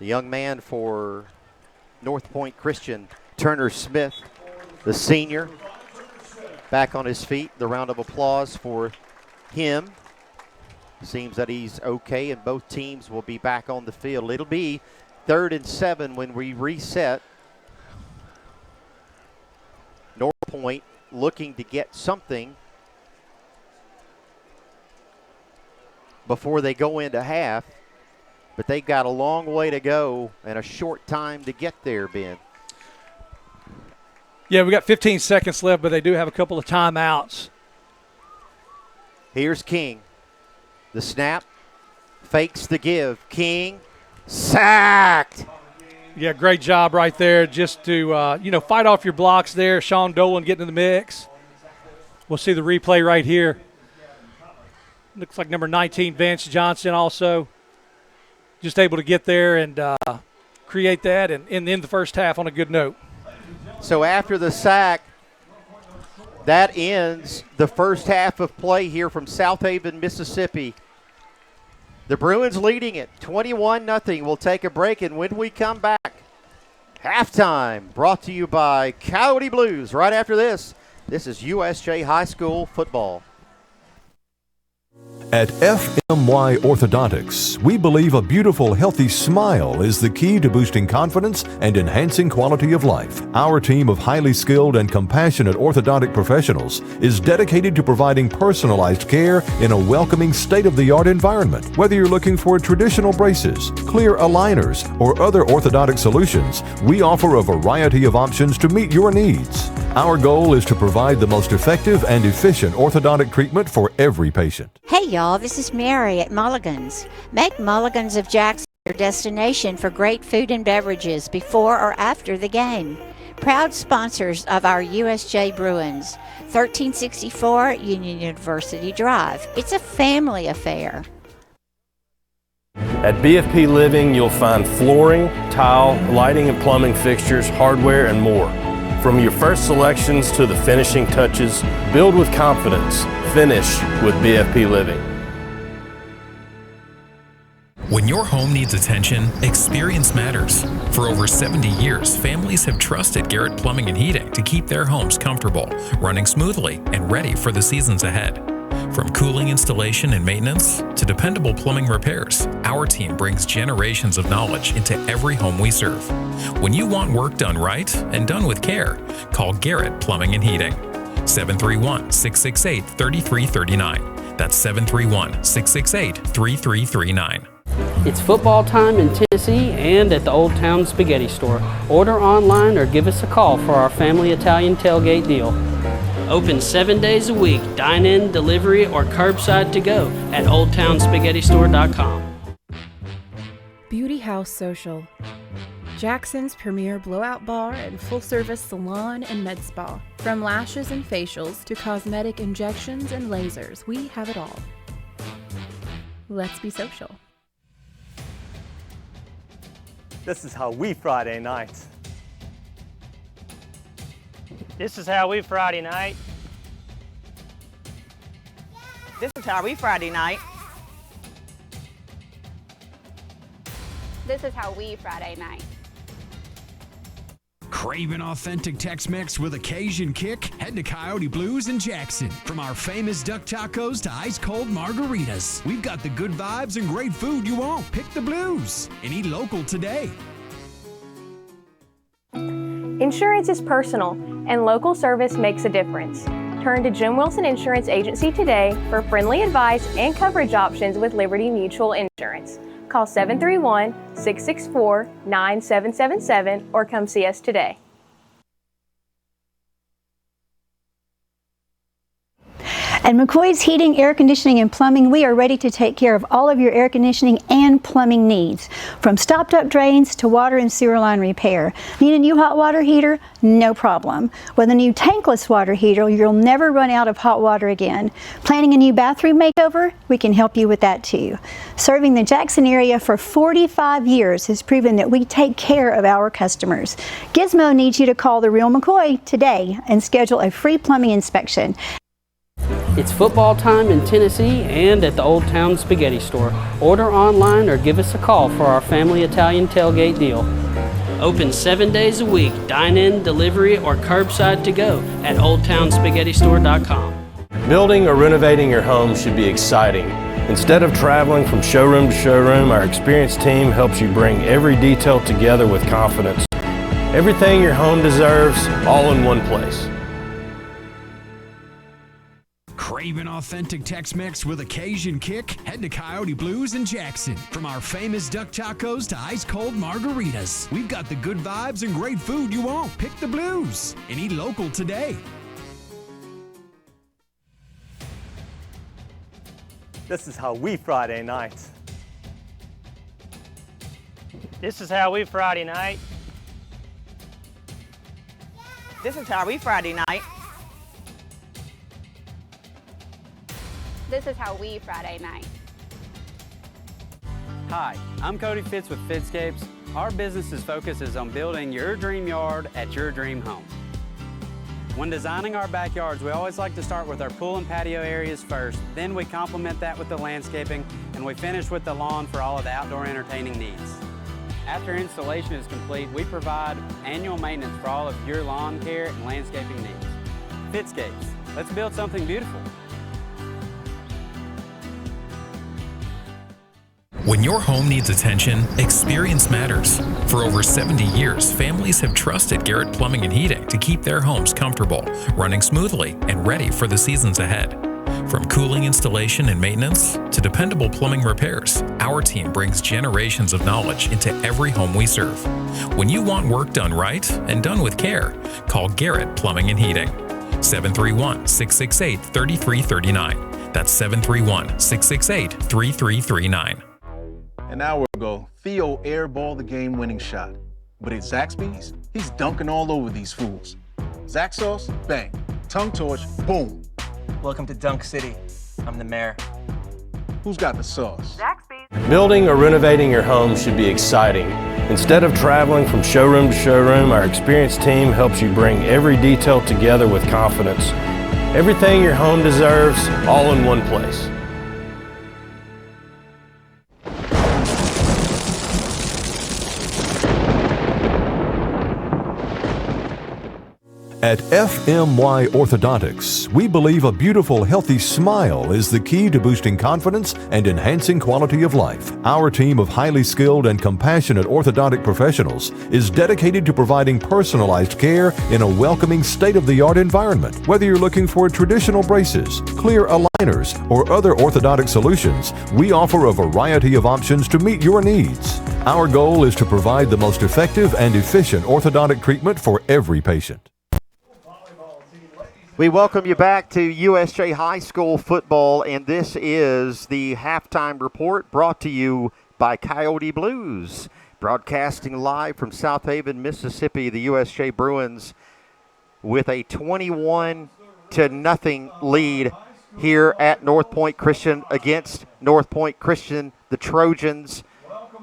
The young man for Northpoint Christian, Turner Smith, the senior, back on his feet. The round of applause for him. Seems that he's okay, and both teams will be back on the field. It'll be 3rd and 7 when we reset. Northpoint looking to get something before they go into half, but they've got a long way to go and a short time to get there, Ben. Yeah, we got 15 seconds left, but they do have a couple of timeouts. Here's King. The snap, fakes the give. King, sacked. Yeah, great job right there just to, fight off your blocks there. Sean Dolan getting in the mix. We'll see the replay right here. Looks like number 19, Vance Johnson, also just able to get there and create that and end the first half on a good note. So after the sack, that ends the first half of play here from South Haven, Mississippi. The Bruins leading it 21-0. We'll take a break, and when we come back, halftime brought to you by Coyote Blues. Right after this, this is USJ High School football. At FMY Orthodontics, we believe a beautiful, healthy smile is the key to boosting confidence and enhancing quality of life. Our team of highly skilled and compassionate orthodontic professionals is dedicated to providing personalized care in a welcoming, state-of-the-art environment. Whether you're looking for traditional braces, clear aligners, or other orthodontic solutions, we offer a variety of options to meet your needs. Our goal is to provide the most effective and efficient orthodontic treatment for every patient. Hey y'all, this is Mary at Mulligan's. Make Mulligan's of Jackson your destination for great food and beverages before or after the game. Proud sponsors of our USJ Bruins, 1364 Union University Drive. It's a family affair. At BFP Living, you'll find flooring, tile, lighting and plumbing fixtures, hardware, and more. From your first selections to the finishing touches, build with confidence. Finish with BFP Living. When your home needs attention, experience matters. For over 70 years, families have trusted Garrett Plumbing and Heating to keep their homes comfortable, running smoothly, and ready for the seasons ahead. From cooling installation and maintenance to dependable plumbing repairs, our team brings generations of knowledge into every home we serve. When you want work done right and done with care, call Garrett Plumbing and Heating. 731-668-3339. That's 731-668-3339. It's football time in Tennessee and at the Old Town Spaghetti Store. Order online or give us a call for our family Italian tailgate deal. Open 7 days a week, dine-in, delivery, or curbside to go at oldtownspaghettistore.com. Beauty House Social. Jackson's premier blowout bar and full-service salon and med spa. From lashes and facials to cosmetic injections and lasers, we have it all. Let's be social. This is how we Friday night. This is how we Friday night. This is how we Friday night. This is how we Friday night. Craving authentic Tex-Mex with a Cajun kick? Head to Coyote Blues in Jackson. From our famous duck tacos to ice-cold margaritas, we've got the good vibes and great food you want. Pick the Blues and eat local today. Insurance is personal, and local service makes a difference. Turn to Jim Wilson Insurance Agency today for friendly advice and coverage options with Liberty Mutual Insurance. Call 731-664-9777 or come see us today. At McCoy's Heating, Air Conditioning, and Plumbing, we are ready to take care of all of your air conditioning and plumbing needs. From stopped up drains to water and sewer line repair. Need a new hot water heater? No problem. With a new tankless water heater, you'll never run out of hot water again. Planning a new bathroom makeover? We can help you with that too. Serving the Jackson area for 45 years has proven that we take care of our customers. Gizmo needs you to call the real McCoy today and schedule a free plumbing inspection. It's football time in Tennessee and at the Old Town Spaghetti Store. Order online or give us a call for our family Italian tailgate deal. Open 7 days a week, dine-in, delivery, or curbside to go at oldtownspaghettistore.com. Building or renovating your home should be exciting. Instead of traveling from showroom to showroom, our experienced team helps you bring every detail together with confidence. Everything your home deserves, all in one place. Craving authentic Tex-Mex with a Cajun kick? Head to Coyote Blues in Jackson. From our famous duck tacos to ice-cold margaritas, we've got the good vibes and great food you want. Pick the Blues and eat local today. This is how we Friday night. This is how we Friday night. This is how we Friday night. This is how we Friday night. Hi, I'm Cody Fitz with Fitscapes. Our business's focus is on building your dream yard at your dream home. When designing our backyards, we always like to start with our pool and patio areas first. Then we complement that with the landscaping, and we finish with the lawn for all of the outdoor entertaining needs. After installation is complete, we provide annual maintenance for all of your lawn care and landscaping needs. Fitscapes, let's build something beautiful. When your home needs attention, experience matters. For over 70 years, families have trusted Garrett Plumbing and Heating to keep their homes comfortable, running smoothly, and ready for the seasons ahead. From cooling installation and maintenance to dependable plumbing repairs, our team brings generations of knowledge into every home we serve. When you want work done right and done with care, call Garrett Plumbing and Heating. 731-668-3339. That's 731-668-3339. An hour ago, Theo airballed the game-winning shot. But at Zaxby's, he's dunking all over these fools. Zax sauce, bang. Tongue torch, boom. Welcome to Dunk City. I'm the mayor. Who's got the sauce? Zaxby's. Building or renovating your home should be exciting. Instead of traveling from showroom to showroom, our experienced team helps you bring every detail together with confidence. Everything your home deserves, all in one place. At FMY Orthodontics, we believe a beautiful, healthy smile is the key to boosting confidence and enhancing quality of life. Our team of highly skilled and compassionate orthodontic professionals is dedicated to providing personalized care in a welcoming, state-of-the-art environment. Whether you're looking for traditional braces, clear aligners, or other orthodontic solutions, we offer a variety of options to meet your needs. Our goal is to provide the most effective and efficient orthodontic treatment for every patient. We welcome you back to USJ High School football, and this is the halftime report brought to you by Coyote Blues. Broadcasting live from South Haven, Mississippi, the USJ Bruins with a 21-0 lead here at Northpoint Christian against Northpoint Christian, the Trojans,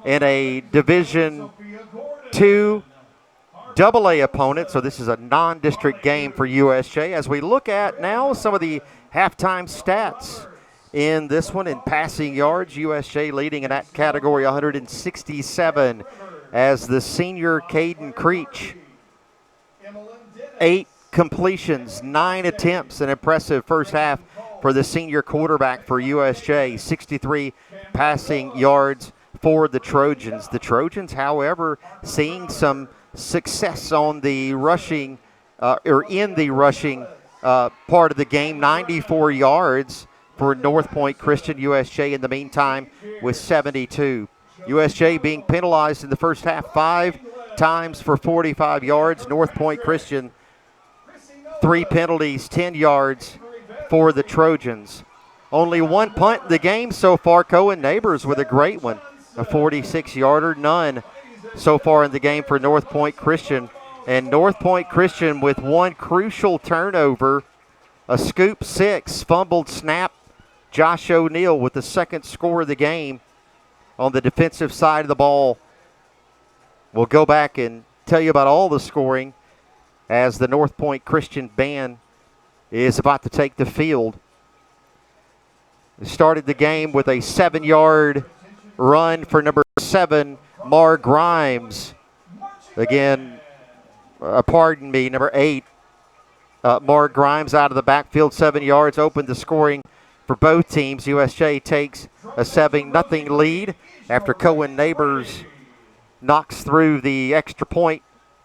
in a Division II AA opponent. So this is a non-district game for USJ. As we look at now some of the halftime stats in this one, in passing yards, USJ leading in that category 167 as the senior Caden Creech, 8 completions, 9 attempts, an impressive first half for the senior quarterback for USJ, 63 passing yards for the Trojans. The Trojans, however, seeing some success on the rushing, in the rushing part of the game, 94 yards for Northpoint Christian. USJ in the meantime with 72. USJ being penalized in the first half 5 times for 45 yards. Northpoint Christian 3 penalties, 10 yards for the Trojans. Only 1 punt in the game so far. Cohen Neighbors with a great one, a 46-yarder. None so far in the game for Northpoint Christian. And Northpoint Christian with 1 crucial turnover, a scoop 6, fumbled snap. Josh O'Neill with the second score of the game on the defensive side of the ball. We'll go back and tell you about all the scoring as the Northpoint Christian band is about to take the field. They started the game with a 7-yard run for number 7, Mar Grimes. Again, number 8, Mar Grimes out of the backfield, 7 yards, opened the scoring for both teams. USJ takes a 7-0 lead after Cohen Neighbors knocks through the extra point.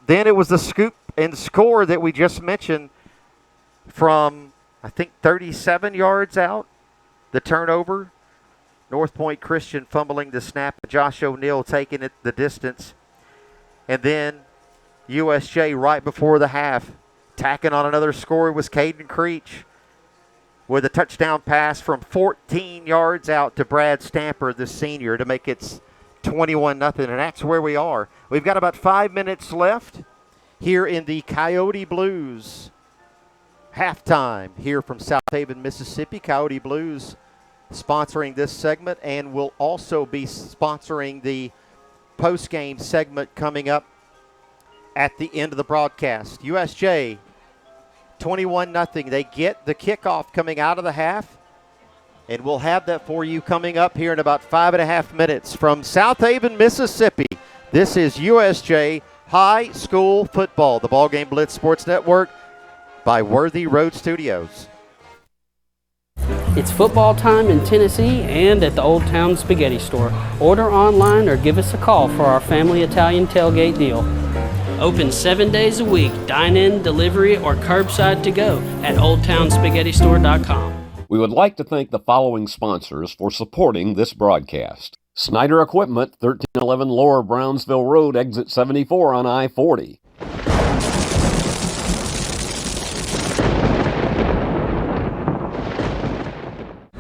Then it was the scoop and score that we just mentioned from, I think, 37 yards out, the turnover. Northpoint Christian fumbling the snap, Josh O'Neill taking it the distance. And then USJ right before the half, tacking on another score was Caden Creech with a touchdown pass from 14 yards out to Brad Stamper, the senior, to make it 21-0. And that's where we are. We've got about 5 minutes left here in the Coyote Blues halftime here from South Haven, Mississippi. Coyote Blues sponsoring this segment and will also be sponsoring the post-game segment coming up at the end of the broadcast. USJ 21-0. They get the kickoff coming out of the half, and we'll have that for you coming up here in about 5.5 minutes from South Haven, Mississippi. This is USJ High School Football, the BallGame Blitz Sports Network by Worthy Road Studios. It's football time in Tennessee and at the Old Town Spaghetti Store. Order online or give us a call for our family Italian tailgate deal. Open 7 days a week, dine-in, delivery, or curbside to go at oldtownspaghettistore.com. We would like to thank the following sponsors for supporting this broadcast. Snyder Equipment, 1311 Lower Brownsville Road, exit 74 on I-40.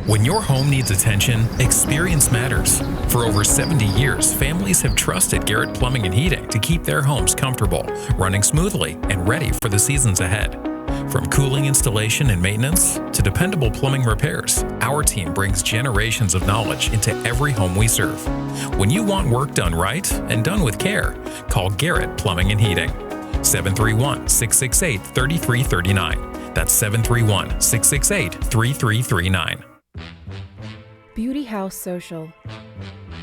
When your home needs attention, experience matters. For over 70 years, families have trusted Garrett Plumbing and Heating to keep their homes comfortable, running smoothly, and ready for the seasons ahead. From cooling installation and maintenance to dependable plumbing repairs, our team brings generations of knowledge into every home we serve. When you want work done right and done with care, call Garrett Plumbing and Heating. 731-668-3339. That's 731-668-3339. Beauty House Social.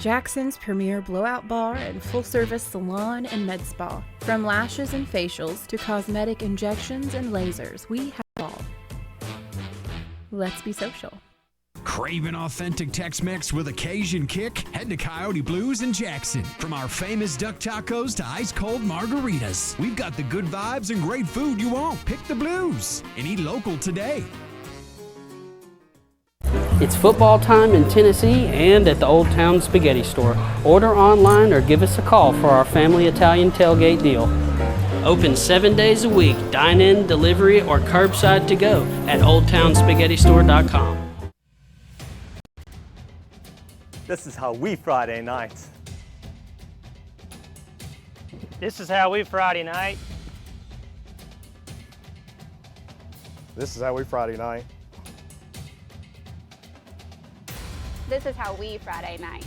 Jackson's premier blowout bar and full-service salon and med spa. From lashes and facials to cosmetic injections and lasers, we have it all. Let's be social. Craving authentic Tex-Mex with a Cajun kick? Head to Coyote Blues in Jackson. From our famous duck tacos to ice-cold margaritas, we've got the good vibes and great food you want. Pick the Blues and eat local today. It's football time in Tennessee and at the Old Town Spaghetti Store. Order online or give us a call for our family Italian tailgate deal. Open 7 days a week, dine-in, delivery, or curbside to go at oldtownspaghettistore.com. This is how we Friday night. This is how we Friday night. This is how we Friday night. This is how we Friday night.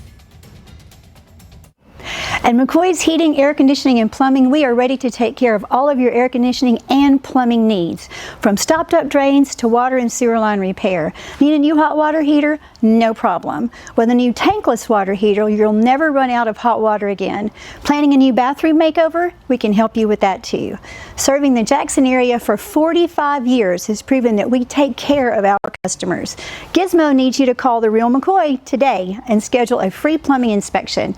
At McCoy's Heating, Air Conditioning, and Plumbing, we are ready to take care of all of your air conditioning and plumbing needs. From stopped up drains to water and sewer line repair. Need a new hot water heater? No problem. With a new tankless water heater, you'll never run out of hot water again. Planning a new bathroom makeover? We can help you with that too. Serving the Jackson area for 45 years has proven that we take care of our customers. Gizmo needs you to call the real McCoy today and schedule a free plumbing inspection.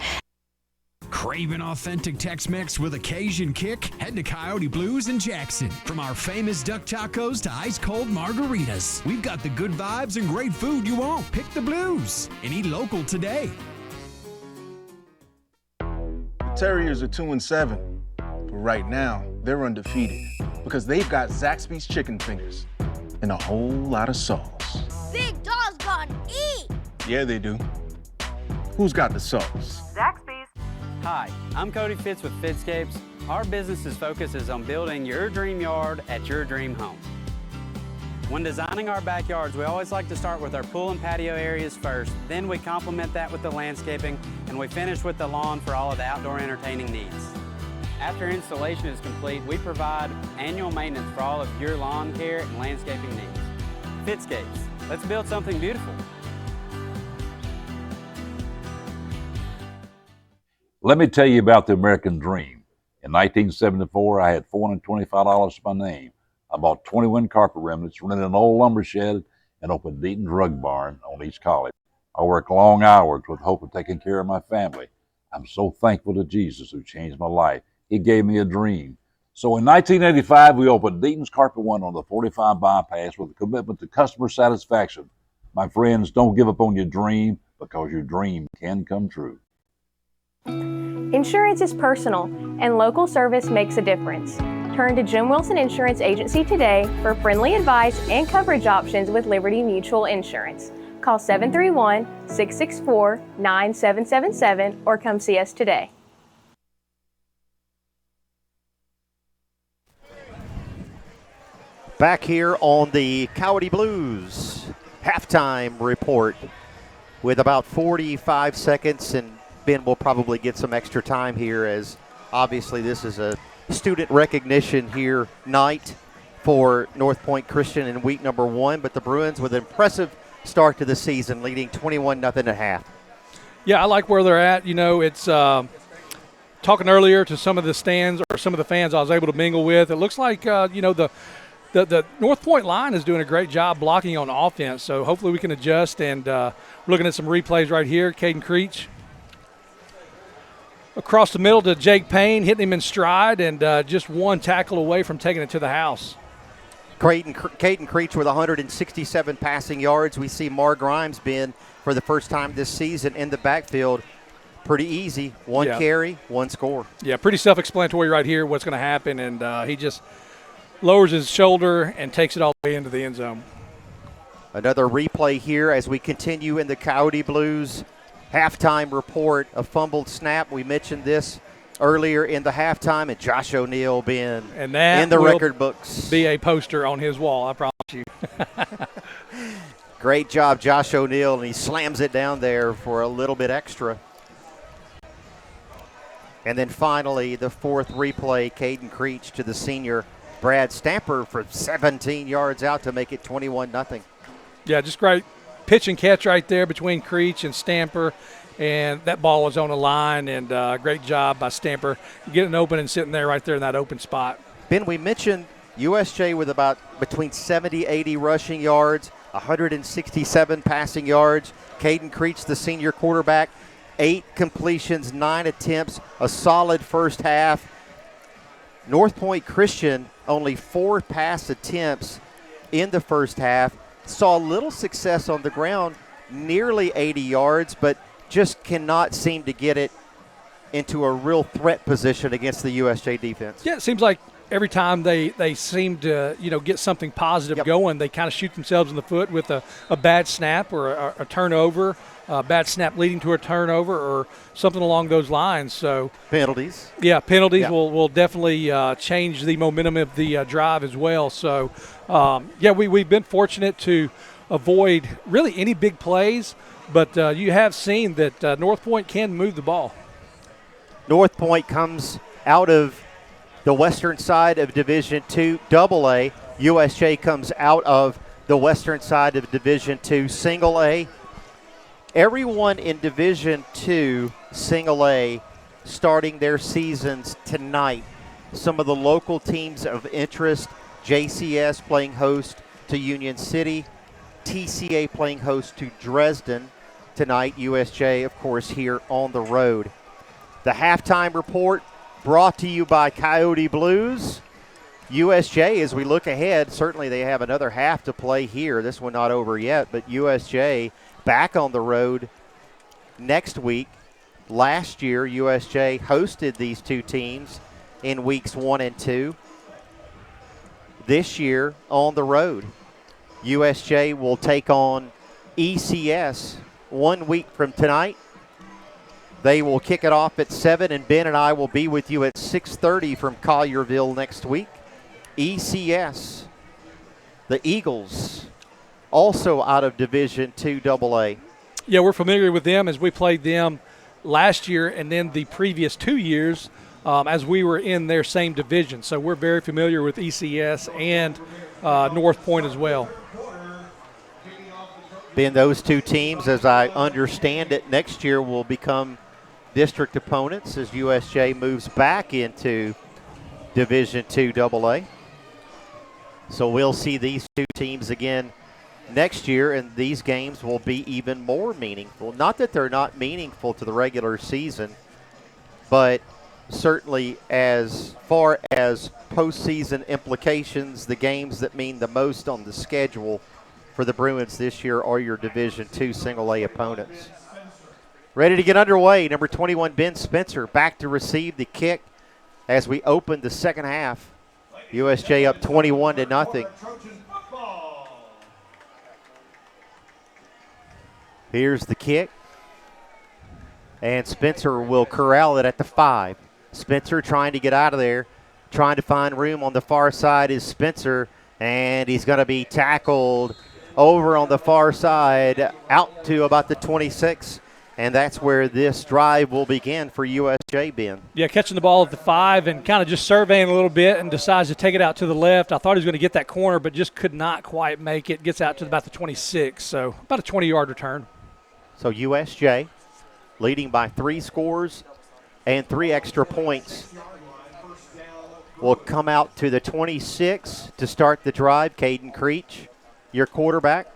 Craving authentic Tex-Mex with a Cajun kick? Head to Coyote Blues in Jackson. From our famous duck tacos to ice-cold margaritas, we've got the good vibes and great food you want. Pick the Blues and eat local today. The Terriers are 2-7, but right now they're undefeated because they've got Zaxby's chicken fingers and a whole lot of sauce. Big dog's gonna eat! Yeah, they do. Who's got the sauce? Zaxby's. Hi, I'm Cody Fitz with Fitscapes. Our business's focus is on building your dream yard at your dream home. When designing our backyards, we always like to start with our pool and patio areas first, then we complement that with the landscaping, and we finish with the lawn for all of the outdoor entertaining needs. After installation is complete, we provide annual maintenance for all of your lawn care and landscaping needs. Fitscapes, let's build something beautiful. Let me tell you about the American Dream. In 1974, I had $425 to my name. I bought 21 carpet remnants, rented an old lumber shed, and opened Deaton's Rug Barn on East College. I worked long hours with the hope of taking care of my family. I'm so thankful to Jesus who changed my life. He gave me a dream. So in 1985, we opened Deaton's Carpet One on the 45 bypass with a commitment to customer satisfaction. My friends, don't give up on your dream because your dream can come true. Insurance is personal, and local service makes a difference. Turn to Jim Wilson Insurance Agency today for friendly advice and coverage options with Liberty Mutual Insurance. Call 731-664-9777 or come see us today. Back here on the Coyote Blues halftime report with about 45 seconds, and Ben will probably get some extra time here as obviously this is a student recognition here night for Northpoint Christian in week number 1, but the Bruins with an impressive start to the season, leading 21-0 at half. Yeah, I like where they're at. You know, it's talking earlier to some of the stands or some of the fans I was able to mingle with. It looks like, the Northpoint line is doing a great job blocking on offense, so hopefully we can adjust. And we're looking at some replays right here. Caden Creech across the middle to Jake Payne, hitting him in stride, and just one tackle away from taking it to the house. Caden Creech with 167 passing yards. We see Mar Grimes been, for the first time this season, in the backfield. Pretty easy. One carry, one score. Yeah, pretty self-explanatory right here what's going to happen, and he just lowers his shoulder and takes it all the way into the end zone. Another replay here as we continue in the Coyote Blues halftime report. A fumbled snap. We mentioned this earlier in the halftime, and Josh O'Neal being and that in the record books. Be a poster on his wall, I promise you. Great job, Josh O'Neal, and he slams it down there for a little bit extra. And then finally, the fourth replay, Caden Creech to the senior Brad Stamper for 17 yards out to make it 21-0. Yeah, just great pitch and catch right there between Creech and Stamper, and that ball was on the line, and great job by Stamper getting open and sitting there right there in that open spot. Ben, we mentioned USJ with about between 70, 80 rushing yards, 167 passing yards. Caden Creech, the senior quarterback, 8 completions, 9 attempts, a solid first half. Northpoint Christian, only 4 pass attempts in the first half. Saw little success on the ground, nearly 80 yards, but just cannot seem to get it into a real threat position against the USJ defense. Yeah, it seems like every time they seem to, get something positive going, they kind of shoot themselves in the foot with a bad snap or a turnover, a bad snap leading to a turnover or something along those lines. So penalties. Yeah, penalties will definitely change the momentum of the drive as well. So, we've been fortunate to avoid really any big plays, but you have seen that Northpoint can move the ball. Northpoint comes out of the western side of Division II AA. USJ comes out of the western side of Division II Single A. Everyone in Division II Single A starting their seasons tonight. Some of the local teams of interest, JCS playing host to Union City, TCA playing host to Dresden tonight, USJ, of course, here on the road. The halftime report brought to you by Coyote Blues. USJ, as we look ahead, certainly they have another half to play here. This one not over yet, but USJ back on the road next week. Last year, USJ hosted these two teams in weeks 1 and 2. This year, on the road, USJ will take on ECS 1 week from tonight. They will kick it off at 7, and Ben and I will be with you at 6:30 from Collierville next week. ECS, the Eagles, also out of Division II AA. Yeah, we're familiar with them as we played them last year and then the previous 2 years as we were in their same division. So we're very familiar with ECS and Northpoint as well. Ben, those two teams, as I understand it, next year will become district opponents as USJ moves back into Division II AA. So we'll see these two teams again next year, and these games will be even more meaningful. Not that they're not meaningful to the regular season, but certainly as far as postseason implications, the games that mean the most on the schedule for the Bruins this year are your Division II Single A opponents. Ready to get underway. Number 21, Ben Spencer, back to receive the kick as we open the second half. USJ up 21-0. Here's the kick. And Spencer will corral it at the 5. Spencer trying to get out of there, trying to find room on the far side is Spencer, and he's going to be tackled over on the far side out to about the 26. And that's where this drive will begin for USJ, Ben. Yeah, catching the ball at the 5 and kind of just surveying a little bit and decides to take it out to the left. I thought he was going to get that corner, but just could not quite make it. Gets out to about the 26, so about a 20-yard return. So USJ leading by 3 scores and 3 extra points will come out to the 26 to start the drive. Caden Creech, your quarterback,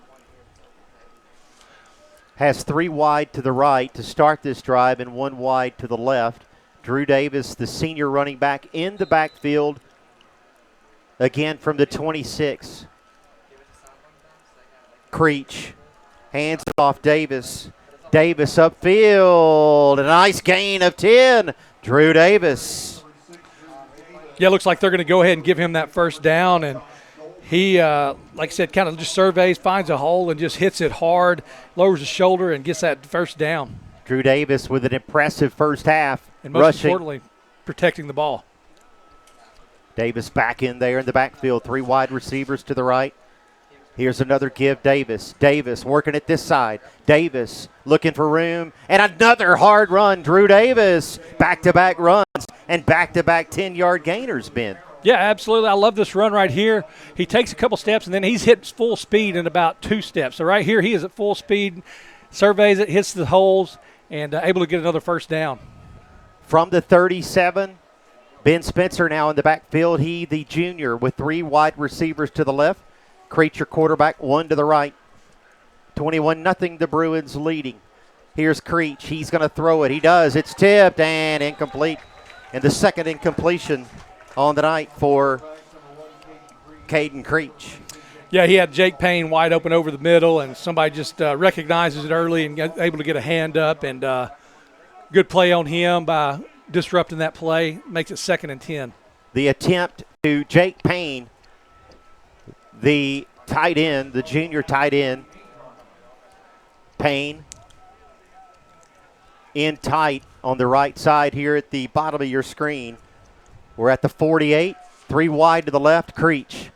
has 3 wide to the right to start this drive and 1 wide to the left. Drew Davis, the senior running back, in the backfield again from the 26. Creech hands it off Davis. Davis upfield, a nice gain of 10. Drew Davis. Yeah, looks like they're going to go ahead and give him that first down, and he, like I said, kind of just surveys, finds a hole, and just hits it hard, lowers his shoulder, and gets that first down. Drew Davis with an impressive first half. And most importantly, protecting the ball. Davis back in there in the backfield, 3 wide receivers to the right. Here's another give, Davis. Davis working at this side. Davis looking for room, and another hard run. Drew Davis, back-to-back runs and back-to-back 10-yard gainers, Ben. Yeah, absolutely. I love this run right here. He takes a couple steps, and then he's hit full speed in about 2 steps. So right here he is at full speed, surveys it, hits the holes, and able to get another first down. From the 37, Ben Spencer now in the backfield. He, the junior, with 3 wide receivers to the left. Creature quarterback, 1 to the right. 21-0, the Bruins leading. Here's Creech. He's going to throw it. He does. It's tipped and incomplete. And the second incompletion on the night for Caden Creech. Yeah, he had Jake Payne wide open over the middle, and somebody just recognizes it early and able to get a hand up. And good play on him by disrupting that play. Makes it 2nd and 10. The attempt to Jake Payne, the tight end, the junior tight end. Payne in tight on the right side here at the bottom of your screen. We're at the 48, 3 wide to the left. Creech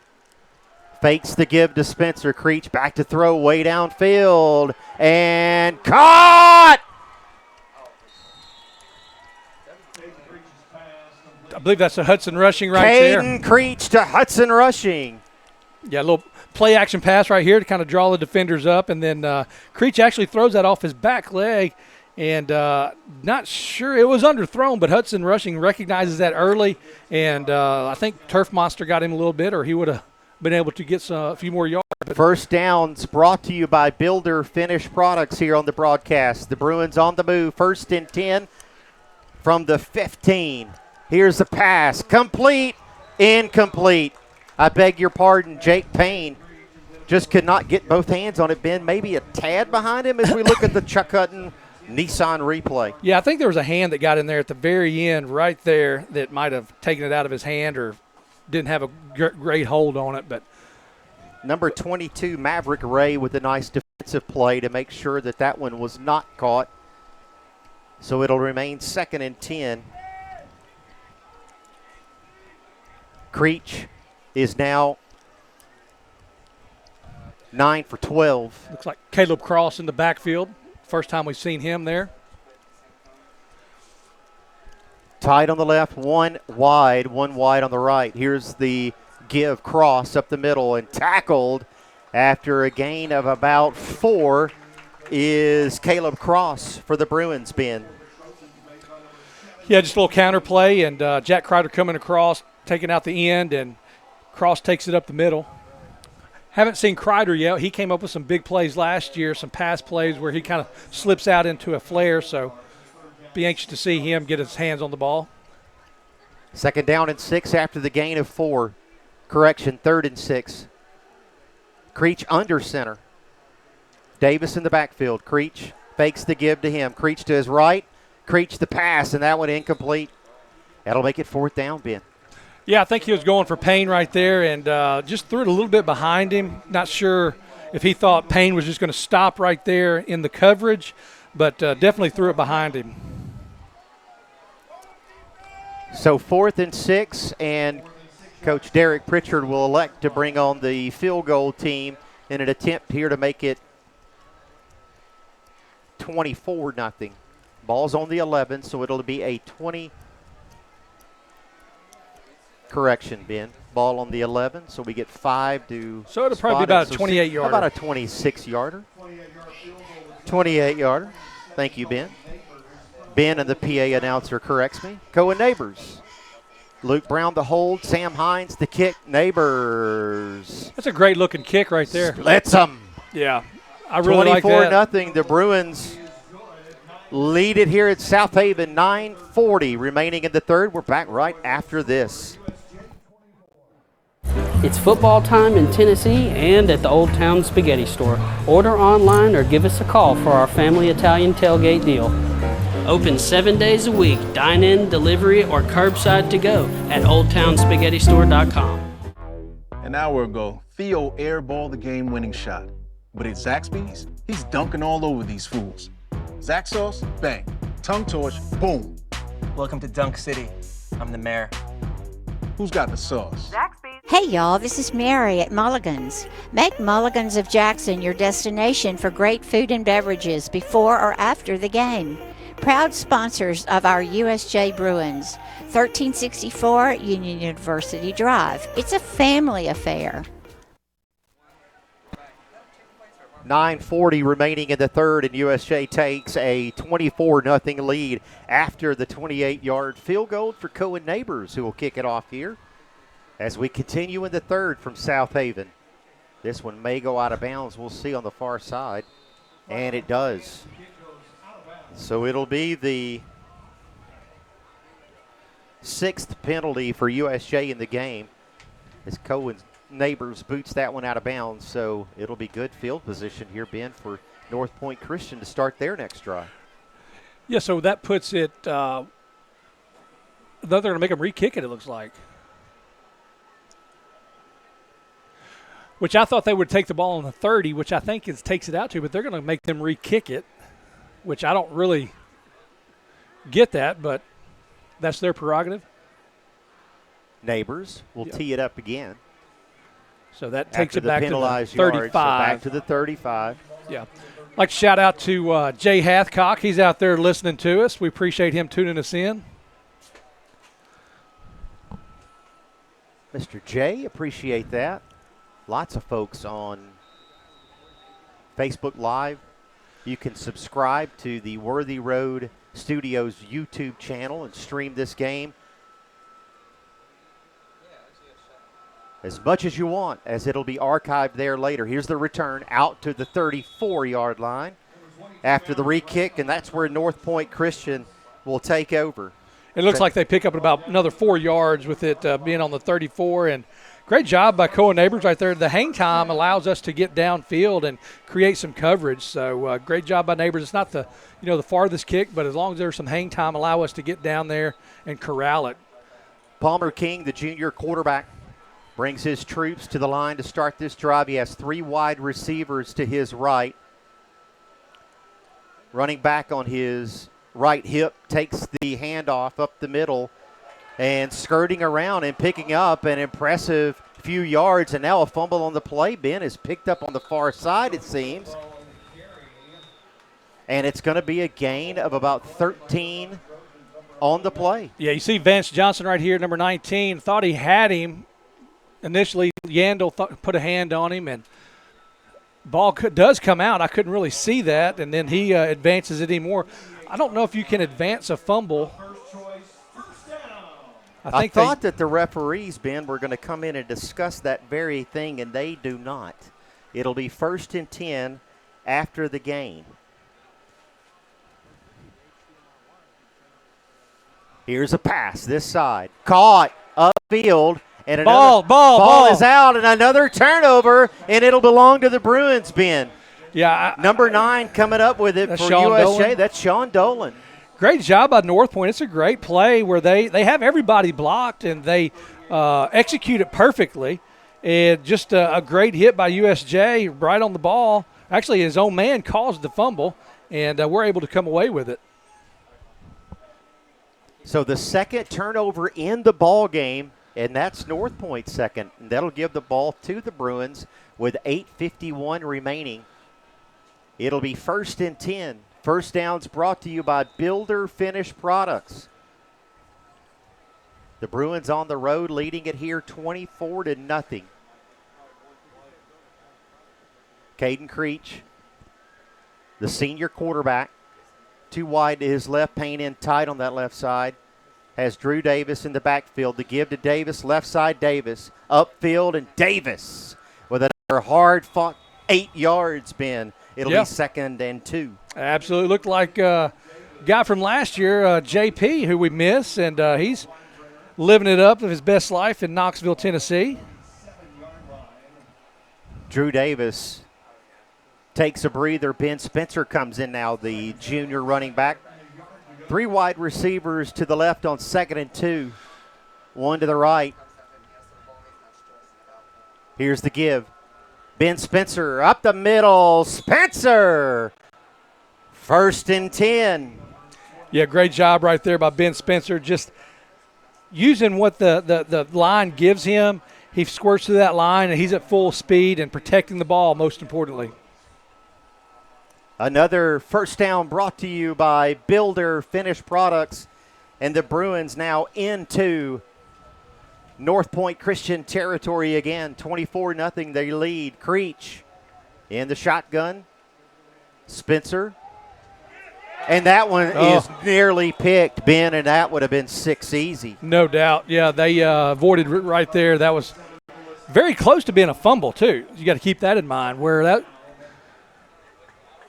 fakes the give to Spencer. Creech back to throw way downfield and caught! I believe that's a Hudson Rushing right there. Caden Creech to Hudson Rushing. Yeah, a little play action pass right here to kind of draw the defenders up, and then Creech actually throws that off his back leg, and not sure it was underthrown, but Hudson Rushing recognizes that early, and I think Turf Monster got him a little bit, or he would have been able to get a few more yards. First downs brought to you by Builder Finish Products here on the broadcast. The Bruins on the move, 1st and 10 from the 15. Here's the pass, complete, incomplete. I beg your pardon, Jake Payne just could not get both hands on it. Ben, maybe a tad behind him as we look at the Chuck Hutton Nissan replay. Yeah, I think there was a hand that got in there at the very end right there that might have taken it out of his hand or didn't have a great hold on it. But number 22, Maverick Ray, with a nice defensive play to make sure that that one was not caught. So it'll remain 2nd and 10. Creech is now 9 for 12. Looks like Caleb Cross in the backfield. First time we've seen him there. Tight on the left, one wide on the right. Here's the give. Cross up the middle and tackled after a gain of about 4 is Caleb Cross for the Bruins, Ben. Yeah, just a little counter play, and Jack Kreider coming across, taking out the end, and Cross takes it up the middle. Haven't seen Kreider yet. He came up with some big plays last year, some pass plays where he kind of slips out into a flare, so be anxious to see him get his hands on the ball. 2nd down and 6 after the gain of 4. Correction, 3rd and 6. Creech under center. Davis in the backfield. Creech fakes the give to him. Creech to his right. Creech the pass, and that one incomplete. That'll make it 4th down, Ben. Yeah, I think he was going for Payne right there and just threw it a little bit behind him. Not sure if he thought Payne was just going to stop right there in the coverage, but definitely threw it behind him. So 4th and 6, and Coach Derek Pritchard will elect to bring on the field goal team in an attempt here to make it 24-0. Ball's on the 11, so it'll be a 20. Correction, Ben. Ball on the 11, so we get 5 to. So it'll probably be about a 28-yarder. About a 26-yarder. 28-yarder. Thank you, Ben. Ben and the PA announcer corrects me. Cohen Neighbors. Luke Brown the hold. Sam Hines the kick. Neighbors. That's a great-looking kick right there. Splits them. Yeah, I really like that. 24-0. The Bruins lead it here at South Haven. 9:40 remaining in the 3rd. We're back right after this. It's football time in Tennessee and at the Old Town Spaghetti Store. Order online or give us a call for our family Italian tailgate deal. Open 7 days a week, dine-in, delivery, or curbside to go at oldtownspaghettistore.com. An hour ago, Theo airballed the game-winning shot. But at Zaxby's, he's dunking all over these fools. Zax sauce, bang. Tongue torch, boom. Welcome to Dunk City. I'm the mayor. Who's got the sauce? Hey y'all, this is Mary at Mulligan's. Make Mulligan's of Jackson your destination for great food and beverages before or after the game. Proud sponsors of our USJ Bruins, 1364 Union University Drive. It's a family affair. 9:40 remaining in the 3rd, and USJ takes a 24-0 lead after the 28-yard field goal for Cohen Neighbors, who will kick it off here as we continue in the 3rd from South Haven. This one may go out of bounds. We'll see on the far side, and it does. So it'll be the 6th penalty for USJ in the game as Cohen Neighbors boots that one out of bounds. So it'll be good field position here, Ben, for Northpoint Christian to start their next drive. Yeah, so that puts it they're going to make them re-kick it looks like. which I thought they would take the ball on the 30, which I think takes it out to, but they're going to make them re-kick it, which I don't really get that, but that's their prerogative. Neighbors will tee it up again. So that takes it back to the 35. Yards, so back to the 35. Yeah. I'd like to shout out to Jay Hathcock. He's out there listening to us. We appreciate him tuning us in. Mr. Jay, appreciate that. Lots of folks on Facebook Live. You can subscribe to the Worthy Road Studios YouTube channel and stream this game as much as you want, as it'll be archived there later. Here's the return out to the 34-yard line after the re-kick, and that's where Northpoint Christian will take over. It looks like they pick up about another 4 yards with it being on the 34, and great job by Cohen Neighbors right there. The hang time allows us to get downfield and create some coverage, so great job by Neighbors. It's not the farthest kick, but as long as there's some hang time, allow us to get down there and corral it. Palmer King, the junior quarterback, brings his troops to the line to start this drive. He has 3 wide receivers to his right. Running back on his right hip, takes the handoff up the middle and skirting around and picking up an impressive few yards. And now a fumble on the play. Ben is picked up on the far side, it seems. And it's going to be a gain of about 13 on the play. Yeah, you see Vance Johnson right here, number 19. Thought he had him. Initially, Yandel put a hand on him, and ball does come out. I couldn't really see that, and then he advances it anymore. I don't know if you can advance a fumble. I thought that the referees, Ben, were going to come in and discuss that very thing, and they do not. It'll be 1st and 10 after the game. Here's a pass this side. Caught upfield. And another ball is out, and another turnover, and it'll belong to the Bruins, Ben. Yeah. Number 9 coming up with it for Sean USJ. Dolan. That's Sean Dolan. Great job by Northpoint. It's a great play where they have everybody blocked, and they execute it perfectly. And just a great hit by USJ right on the ball. Actually, his own man caused the fumble, and we're able to come away with it. So the second turnover in the ball game. And that's Northpoint's second. And that'll give the ball to the Bruins with 8:51 remaining. It'll be 1st and 10. First downs brought to you by Builder Finish Products. The Bruins on the road leading it here 24-0. Caden Creech, the senior quarterback, too wide to his left, paying in tight on that left side. Has Drew Davis in the backfield to give to Davis. Left side, Davis. Upfield, and Davis with another hard-fought 8 yards, Ben. It'll be 2nd and 2. Absolutely. Looked like a guy from last year, JP, who we miss, and he's living it up of his best life in Knoxville, Tennessee. Drew Davis takes a breather. Ben Spencer comes in now, the junior running back. 3 wide receivers to the left on 2nd and 2. 1 to the right. Here's the give. Ben Spencer up the middle. Spencer. 1st and 10. Yeah, great job right there by Ben Spencer. Just using what the line gives him. He squirts through that line, and he's at full speed and protecting the ball, most importantly. Another first down brought to you by Builder Finish Products, and the Bruins now into Northpoint Christian territory again. 24-0 they lead. Creech in the shotgun. Spencer. And that one is nearly picked, Ben, and that would have been 6 easy. No doubt. Yeah, they avoided right there. That was very close to being a fumble, too. You got to keep that in mind, where that –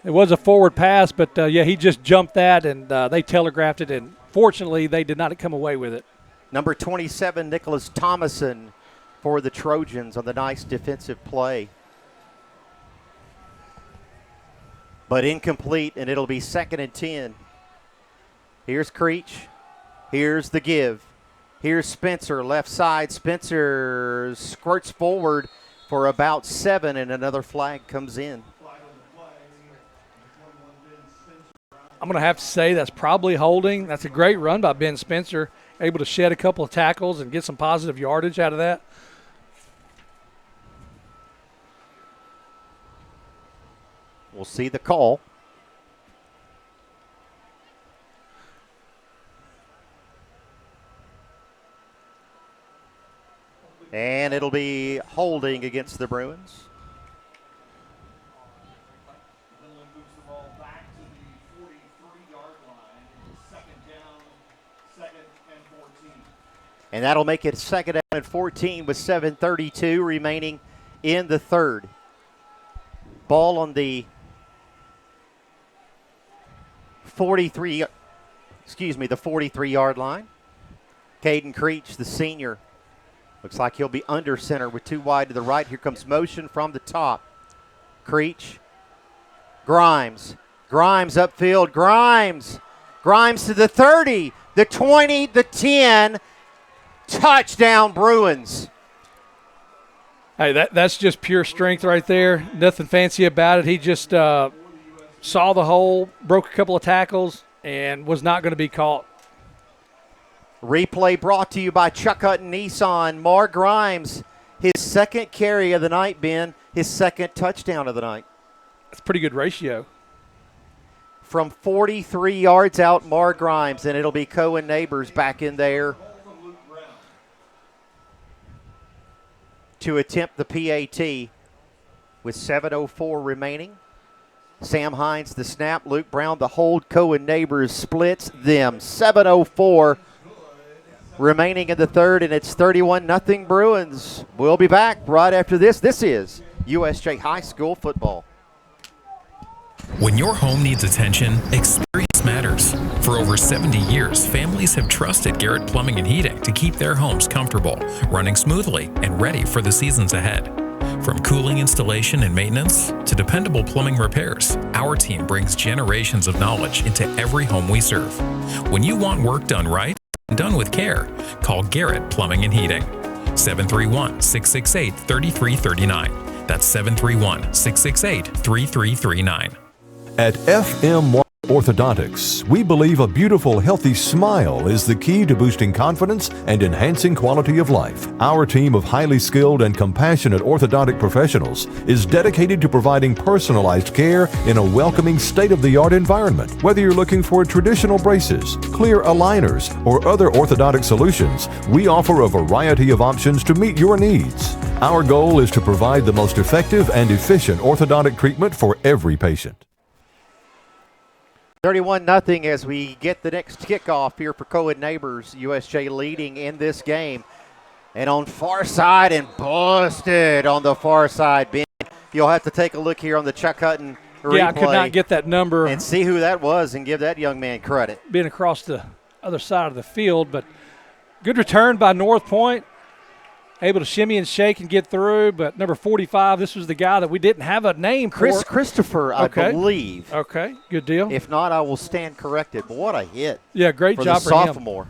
it was a forward pass, but, he just jumped that, and they telegraphed it, and fortunately they did not come away with it. Number 27, Nicholas Thomason for the Trojans on the nice defensive play. But incomplete, and it'll be 2nd and 10. Here's Creech. Here's the give. Here's Spencer, left side. Spencer squirts forward for about 7, and another flag comes in. I'm going to have to say that's probably holding. That's a great run by Ben Spencer, able to shed a couple of tackles and get some positive yardage out of that. We'll see the call. And it'll be holding against the Bruins. And that'll make it 2nd down and 14 with 7:32 remaining in the third. Ball on the 43-yard line. Caden Creech, the senior, looks like he'll be under center with 2 wide to the right. Here comes motion from the top. Creech, Grimes upfield, Grimes to the 30, the 20, the 10. Touchdown, Bruins. Hey, that's just pure strength right there. Nothing fancy about it. He just saw the hole, broke a couple of tackles, and was not going to be caught. Replay brought to you by Chuck Hutton Nissan. Mar Grimes, his 2nd carry of the night, Ben, his 2nd touchdown of the night. That's a pretty good ratio. From 43 yards out, Mar Grimes, and it'll be Cohen Neighbors back in there to attempt the PAT with 7:04 remaining. Sam Hines the snap, Luke Brown the hold, Cohen Neighbors splits them. 7:04 remaining in the third, and it's 31-0 Bruins. We'll be back right after this. This is USJ High School football. When your home needs attention, experience matters. For over 70 years, families have trusted Garrett Plumbing and Heating to keep their homes comfortable, running smoothly, and ready for the seasons ahead. From cooling installation and maintenance to dependable plumbing repairs, our team brings generations of knowledge into every home we serve. When you want work done right and done with care, call Garrett Plumbing and Heating. 731-668-3339. That's 731-668-3339. At FM1 Orthodontics, we believe a beautiful, healthy smile is the key to boosting confidence and enhancing quality of life. Our team of highly skilled and compassionate orthodontic professionals is dedicated to providing personalized care in a welcoming, state-of-the-art environment. Whether you're looking for traditional braces, clear aligners, or other orthodontic solutions, we offer a variety of options to meet your needs. Our goal is to provide the most effective and efficient orthodontic treatment for every patient. 31-0 as we get the next kickoff here for Cohen Neighbors. USJ leading in this game. And on far side and busted on the far side. Ben, you'll have to take a look here on the Chuck Hutton replay. Yeah, I could not get that number. And see who that was and give that young man credit. Being across the other side of the field, but good return by Northpoint. Able to shimmy and shake and get through, but number 45, this was the guy that we didn't have a name for. Christopher, I believe. Okay, good deal. If not, I will stand corrected. But what a hit. Yeah, great for job the for him. sophomore.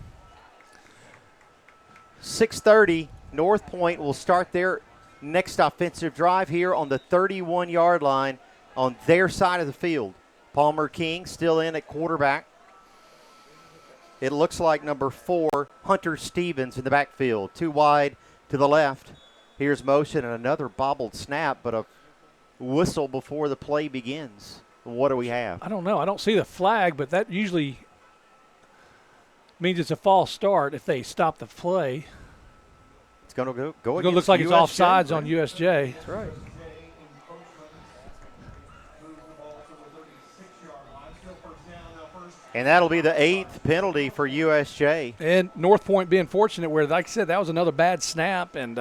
6:30, Northpoint will start their next offensive drive here on the 31-yard line on their side of the field. Palmer King still in at quarterback. It looks like number 4, Hunter Stevens in the backfield. 2 wide to the left. Here's motion and another bobbled snap, but a whistle before the play begins. What do we have? I don't know. I don't see the flag, but that usually means it's a false start if they stop the play. It's going to go It looks like it's offsides on USJ. That's right. And that'll be the 8th penalty for USJ. And Northpoint being fortunate where, like I said, that was another bad snap, and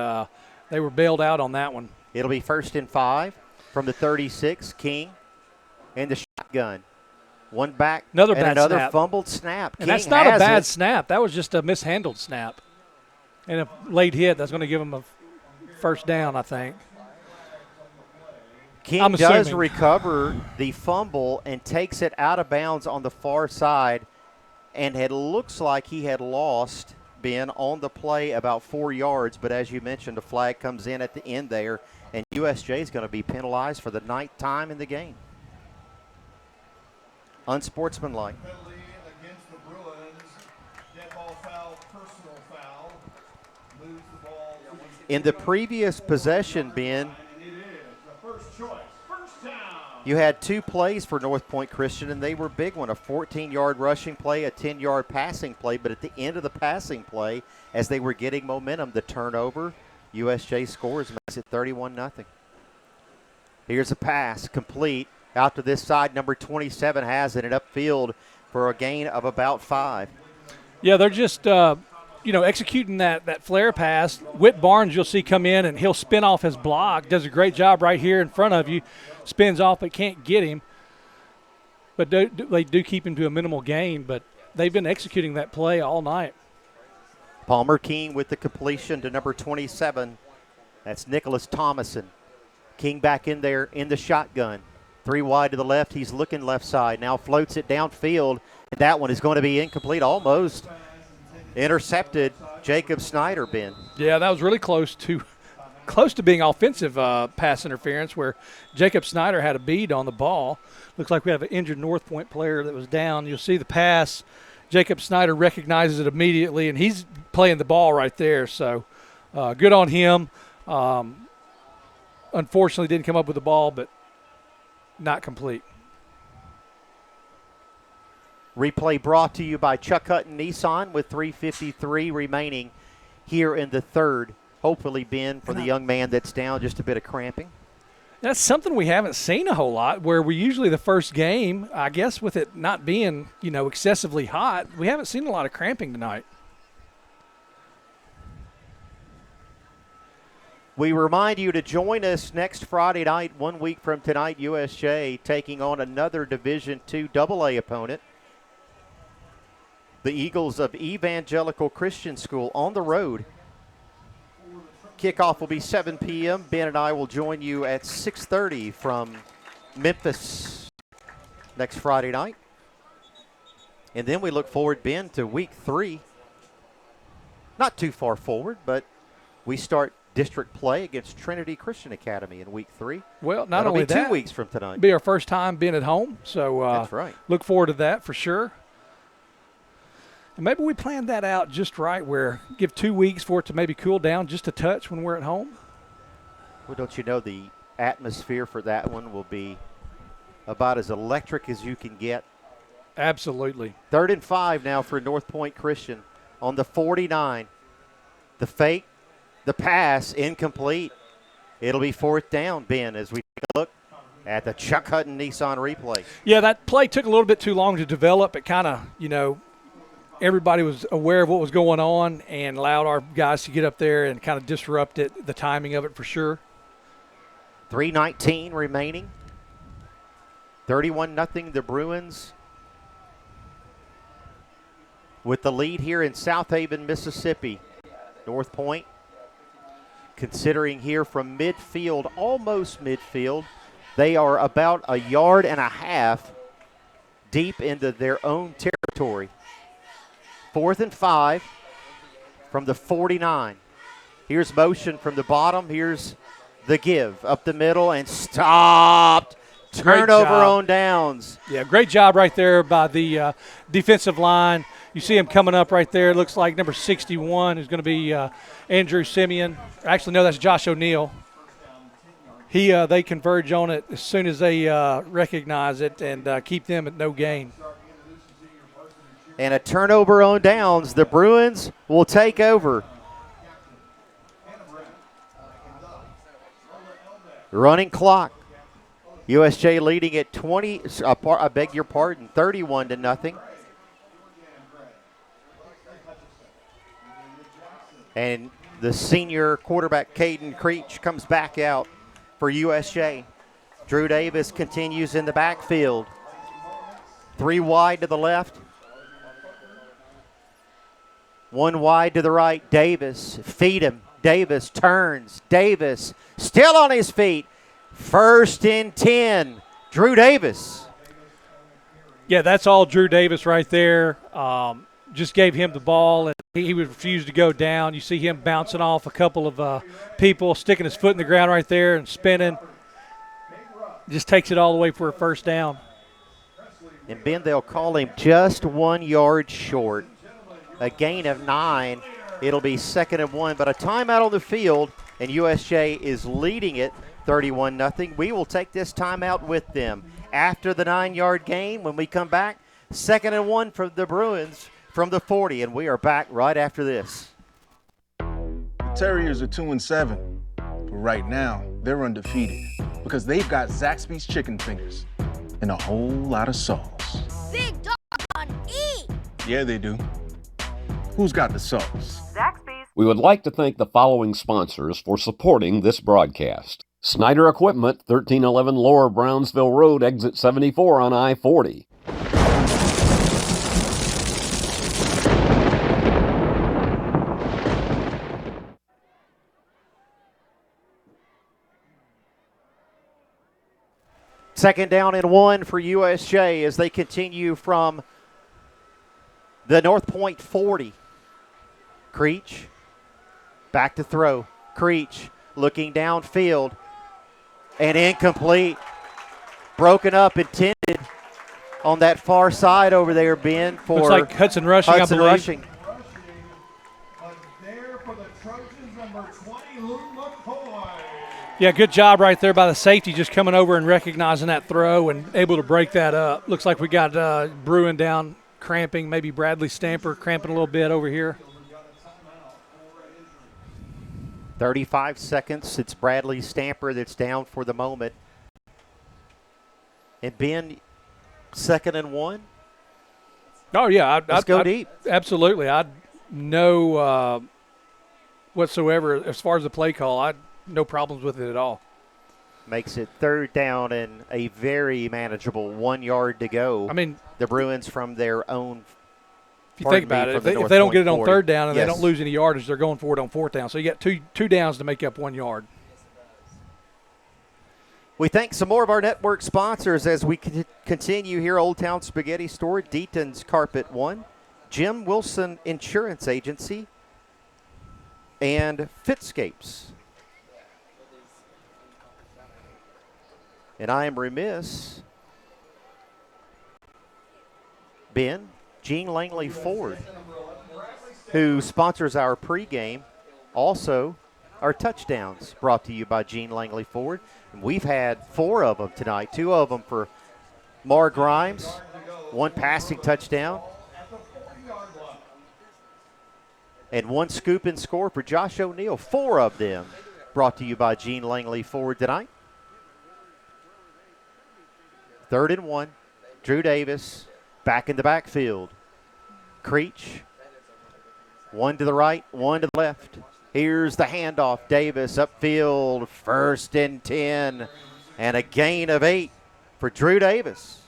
they were bailed out on that one. It'll be 1st and 5 from the 36. King and the shotgun. One back another and bad another snap. Fumbled snap. And King that's not a has bad it. snap. That was just a mishandled snap. And a late hit, that's going to give him a first down, I think. King does recover the fumble and takes it out of bounds on the far side, and it looks like he had lost Ben, on the play about 4 yards, but as you mentioned, a flag comes in at the end there, and USJ is going to be penalized for the 9th time in the game. Unsportsmanlike. Penalty against the Bruins. Dead ball foul, personal foul. Moves the ball. In the previous possession, Ben, It is the first choice. First down. you had 2 plays for Northpoint Christian, and they were big one, a 14-yard rushing play, a 10-yard passing play. But at the end of the passing play, as they were getting momentum, the turnover, USJ scores, makes it 31-0. Here's a pass, complete. Out to this side, number 27 has it, and upfield for a gain of about 5. Yeah, they're just, executing that flare pass. Whit Barnes, you'll see come in, and he'll spin off his block. Does a great job right here in front of you. Spins off, but can't get him. But they do keep him to a minimal gain, but they've been executing that play all night. Palmer King with the completion to number 27. That's Nicholas Thomason. King back in there in the shotgun. 3 wide to the left. He's looking left side. Now floats it downfield. And that one is going to be incomplete. Almost intercepted. Jacob Snyder, Ben. Yeah, that was really close to being offensive pass interference where Jacob Snyder had a bead on the ball. Looks like we have an injured Northpoint player that was down. You'll see the pass. Jacob Snyder recognizes it immediately, and he's playing the ball right there. So good on him. Unfortunately, didn't come up with the ball, but not complete. Replay brought to you by Chuck Hutton Nissan with 3:53 remaining here in the third. Hopefully, Ben, for the young man that's down, just a bit of cramping. That's something we haven't seen a whole lot, where we usually the first game, I guess with it not being, excessively hot, we haven't seen a lot of cramping tonight. We remind you to join us next Friday night, 1 week from tonight, USJ taking on another Division II AA opponent. The Eagles of Evangelical Christian School on the road. Kickoff will be 7 p.m. Ben and I will join you at 6:30 from Memphis next Friday night. And then we look forward, Ben, to week 3. Not too far forward, but we start district play against Trinity Christian Academy in week 3. Well, not That'll only be that, 2 weeks from tonight. It'll be our first time being at home, so That's right. Look forward to that for sure. And maybe we planned that out just right, where give 2 weeks for it to maybe cool down just a touch when we're at home. Well, don't you know the atmosphere for that one will be about as electric as you can get. Absolutely. 3rd and 5 now for Northpoint Christian on the 49. The fake, the pass, incomplete. It'll be 4th down, Ben, as we take a look at the Chuck Hutton Nissan replay. Yeah, that play took a little bit too long to develop. It kind of, everybody was aware of what was going on and allowed our guys to get up there and kind of disrupt it, the timing of it for sure. 3:19 remaining. 31-0 the Bruins with the lead here in South Haven, Mississippi. Northpoint considering here from midfield, almost midfield. They are about 1.5 yards deep into their own territory. 4th and 5 from the 49. Here's motion from the bottom. Here's the give up the middle and stopped. Turnover on downs. Yeah, great job right there by the defensive line. You see him coming up right there. It looks like number 61 is going to be Andrew Simeon. Actually, no, that's Josh O'Neill. They converge on it as soon as they recognize it and keep them at no gain. And a turnover on downs. The Bruins will take over. Running clock. USJ leading at 31-0. And the senior quarterback, Caden Creech, comes back out for USJ. Drew Davis continues in the backfield. 3 wide to the left. 1 wide to the right. Davis, feed him. Davis turns. Davis still on his feet. 1st and 10. Drew Davis. Yeah, that's all Drew Davis right there. Just gave him the ball, and He would refuse to go down. You see him bouncing off a couple of people, sticking his foot in the ground right there and spinning. Just takes it all the way for a first down. And Ben, they'll call him just 1 yard short. A gain of 9. It'll be 2nd and 1, but a timeout on the field, and USJ is leading it 31-0. We will take this timeout with them. After the 9-yard gain, when we come back, 2nd and 1 for the Bruins from the 40, and we are back right after this. The Terriers are 2-7, but right now they're undefeated because they've got Zaxby's chicken fingers and a whole lot of sauce. Big dog on E! Yeah, they do. Who's got the sauce? Zaxby's. We would like to thank the following sponsors for supporting this broadcast. Snyder Equipment, 1311 Lower Brownsville Road, exit 74 on I-40. Second down and 1 for USJ as they continue from the Northpoint 40. Creech, back to throw. Creech looking downfield and incomplete. Broken up, intended on that far side over there, Ben, for looks like Hudson Rushing, I believe. Rushing. Yeah, good job right there by the safety, just coming over and recognizing that throw and able to break that up. Looks like we got Bruin down cramping, maybe Bradley Stamper cramping a little bit over here. 35 seconds. It's Bradley Stamper that's down for the moment. And Ben, 2nd and 1. Oh, yeah. Let's go deep. Absolutely. I know whatsoever as far as the play call. No problems with it at all. Makes it 3rd down and a very manageable 1 yard to go. I mean, the Bruins from their own. If you think about it, if they don't get it on 3rd down and they don't lose any yardage, they're going for it on 4th down. So you got two downs to make up 1 yard. We thank some more of our network sponsors as we continue here. Old Town Spaghetti Store, Deaton's Carpet One, Jim Wilson Insurance Agency, and Fitscapes. And I am remiss, Ben, Gene Langley Ford, who sponsors our pregame, also our touchdowns, brought to you by Gene Langley Ford. And we've had 4 of them tonight, 2 of them for Mar Grimes, 1 passing touchdown, and 1 scoop and score for Josh O'Neal. 4 of them brought to you by Gene Langley Ford tonight. 3rd and 1. Drew Davis back in the backfield. Creech. 1 to the right, 1 to the left. Here's the handoff. Davis upfield. 1st and 10. And a gain of 8 for Drew Davis.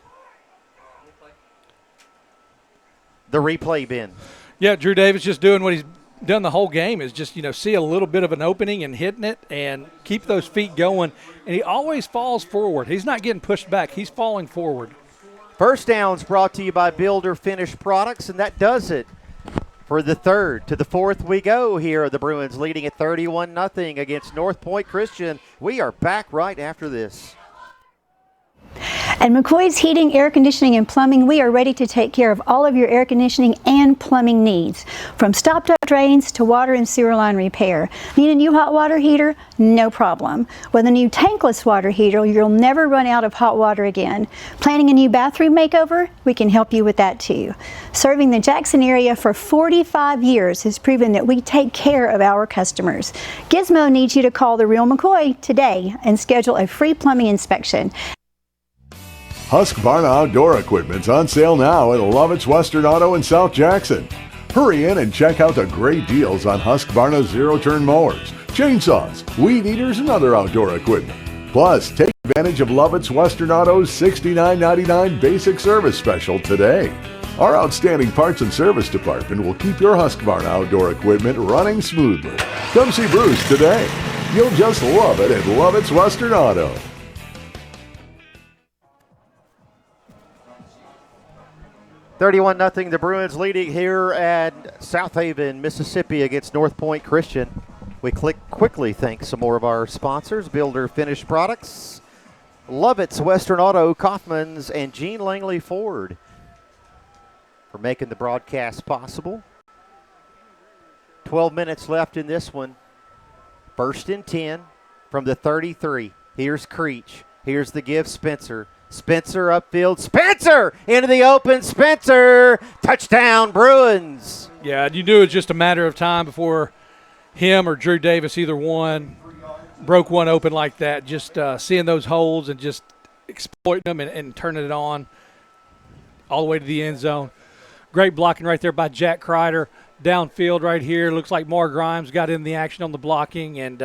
The replay, Ben. Yeah, Drew Davis just doing what he's done the whole game is just, see a little bit of an opening and hitting it and keep those feet going. And he always falls forward. He's not getting pushed back. He's falling forward. First downs brought to you by Builder Finished Products, and that does it for the 3rd. To the 4th we go here. The Bruins leading at 31-0 against Northpoint Christian. We are back right after this. At McCoy's Heating, Air Conditioning, and Plumbing, we are ready to take care of all of your air conditioning and plumbing needs. From stopped-up drains to water and sewer line repair. Need a new hot water heater? No problem. With a new tankless water heater, you'll never run out of hot water again. Planning a new bathroom makeover? We can help you with that too. Serving the Jackson area for 45 years has proven that we take care of our customers. Gizmo needs you to call the real McCoy today and schedule a free plumbing inspection. Husqvarna Outdoor Equipment's on sale now at Lovett's Western Auto in South Jackson. Hurry in and check out the great deals on Husqvarna zero-turn mowers, chainsaws, weed eaters, and other outdoor equipment. Plus, take advantage of Lovett's Western Auto's $69.99 basic service special today. Our outstanding parts and service department will keep your Husqvarna outdoor equipment running smoothly. Come see Bruce today. You'll just love it at Lovett's Western Auto. 31-0, the Bruins leading here at South Haven, Mississippi against Northpoint Christian. We quickly thank some more of our sponsors, Builder Finished Products, Lovett's Western Auto, Kaufman's, and Gene Langley Ford for making the broadcast possible. 12 minutes left in this one. 1st and 10 from the 33. Here's Creech. Here's the give, Spencer. Spencer upfield. Spencer into the open. Spencer. Touchdown, Bruins. Yeah, you knew it was just a matter of time before him or Drew Davis, either one, broke one open like that. Just seeing those holes and just exploiting them and turning it on all the way to the end zone. Great blocking right there by Jack Kreider. Downfield right here. Looks like Mar Grimes got in the action on the blocking, and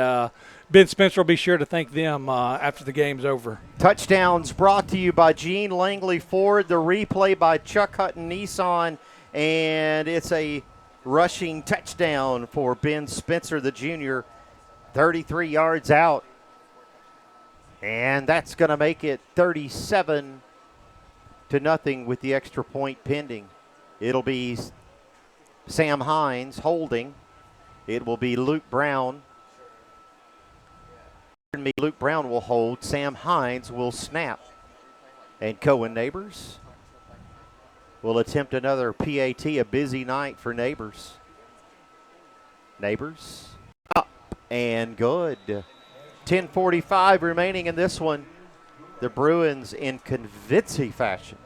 Ben Spencer will be sure to thank them after the game's over. Touchdowns brought to you by Gene Langley Ford. The replay by Chuck Hutton Nissan, and it's a rushing touchdown for Ben Spencer, the junior, 33 yards out. And that's going to make it 37-0 with the extra point pending. It'll be Sam Hines holding. It will be Luke Brown. Luke Brown will hold. Sam Hines will snap. And Cohen Neighbors will attempt another PAT, a busy night for Neighbors. Neighbors up and good. 10:45 remaining in this one. The Bruins in convincing fashion.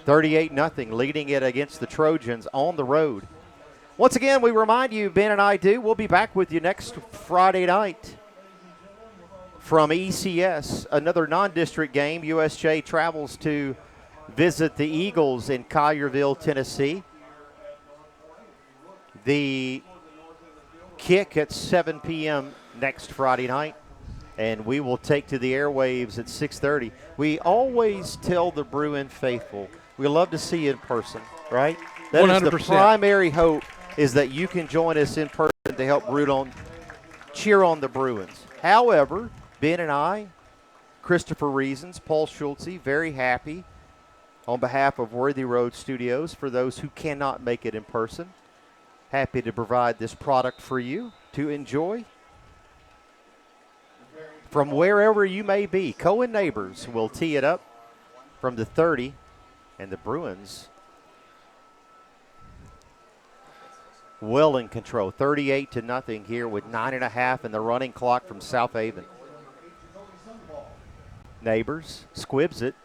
38-0, leading it against the Trojans on the road. Once again, we remind you, Ben and I do, we'll be back with you next Friday night from ECS. Another non-district game. USJ travels to visit the Eagles in Collierville, Tennessee. The kick at 7 p.m. next Friday night, and we will take to the airwaves at 6:30. We always tell the Bruin faithful, we love to see you in person, right? That 100%. Is the primary hope, is that you can join us in person to help cheer on the Bruins. However, Ben and I, Christopher Reasons, Paul Schultze, very happy on behalf of Worthy Road Studios for those who cannot make it in person. Happy to provide this product for you to enjoy from wherever you may be. Cohen Neighbors will tee it up from the 30, and the Bruins well in control. 38-0 here with 9.5 in the running clock from South Haven. Neighbors squibs it.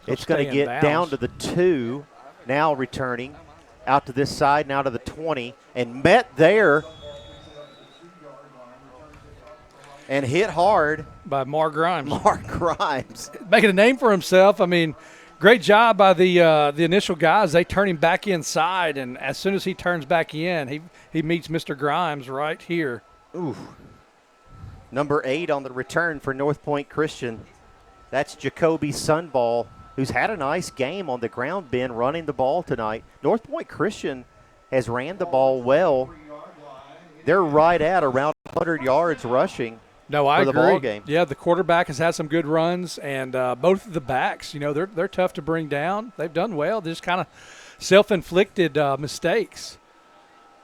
It's going to get down to the 2. Now returning out to this side, now to the 20, and met there and hit hard by Mar Grimes. Mar Grimes making a name for himself. I mean, great job by the initial guys. They turn him back inside, and as soon as he turns back in, he meets Mr. Grimes right here. Ooh. Number 8 on the return for Northpoint Christian. That's Jacoby Sunball, who's had a nice game on the ground, Ben, running the ball tonight. Northpoint Christian has ran the ball well. They're right at around 100 yards rushing. No, I for the agree. ball game. Yeah, the quarterback has had some good runs, and both of the backs, they're tough to bring down. They've done well. They're just kind of self-inflicted mistakes.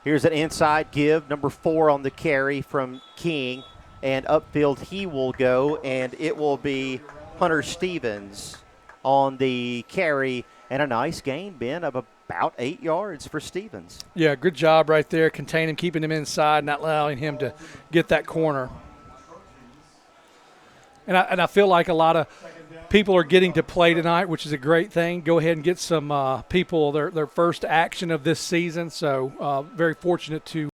Here's an inside give, number 4 on the carry from King, and upfield he will go, and it will be Hunter Stevens on the carry, and a nice gain, Ben, of about 8 yards for Stevens. Yeah, good job right there, containing, keeping him inside, not allowing him to get that corner. And I feel like a lot of people are getting to play tonight, which is a great thing. Go ahead and get some people their first action of this season. So very fortunate to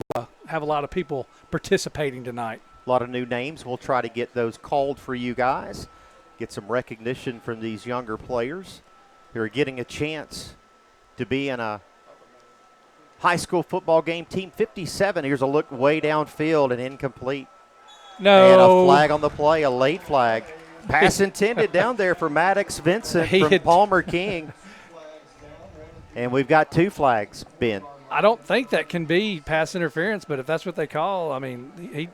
have a lot of people participating tonight. A lot of new names. We'll try to get those called for you guys. Get some recognition from these younger players who are getting a chance to be in a high school football game. Team 57. Here's a look way downfield and incomplete. No. And a flag on the play, a late flag. Pass intended down there for Maddox Vincent from Palmer King. And we've got 2 flags, Ben. I don't think that can be pass interference, but if that's what they call, I mean, he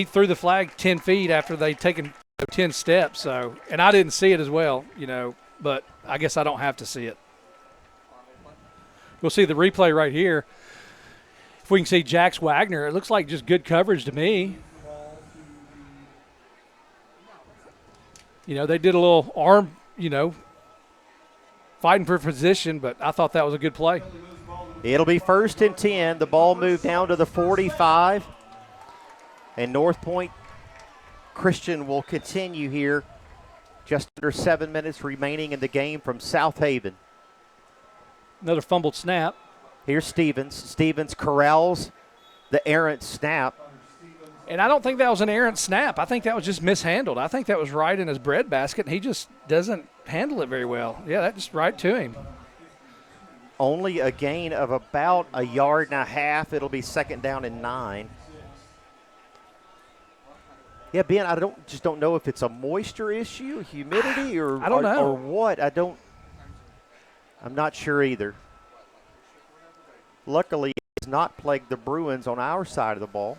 threw the flag 10 feet after they'd taken 10 steps. So, and I didn't see it as well, but I guess I don't have to see it. We'll see the replay right here. If we can see Jax Wagner, it looks like just good coverage to me. They did a little arm, fighting for position, but I thought that was a good play. It'll be 1st and 10. The ball moved down to the 45. And Northpoint Christian will continue here. Just under 7 minutes remaining in the game from South Haven. Another fumbled snap. Here's Stevens. Stevens corrals the errant snap. And I don't think that was an errant snap. I think that was just mishandled. I think that was right in his breadbasket, and he just doesn't handle it very well. Yeah, that's just right to him. Only a gain of about 1.5 yards. It'll be 2nd down and 9. Yeah, Ben, I just don't know if it's a moisture issue, humidity, or I don't know. Or what. I'm not sure either. Luckily, it's not plagued the Bruins on our side of the ball.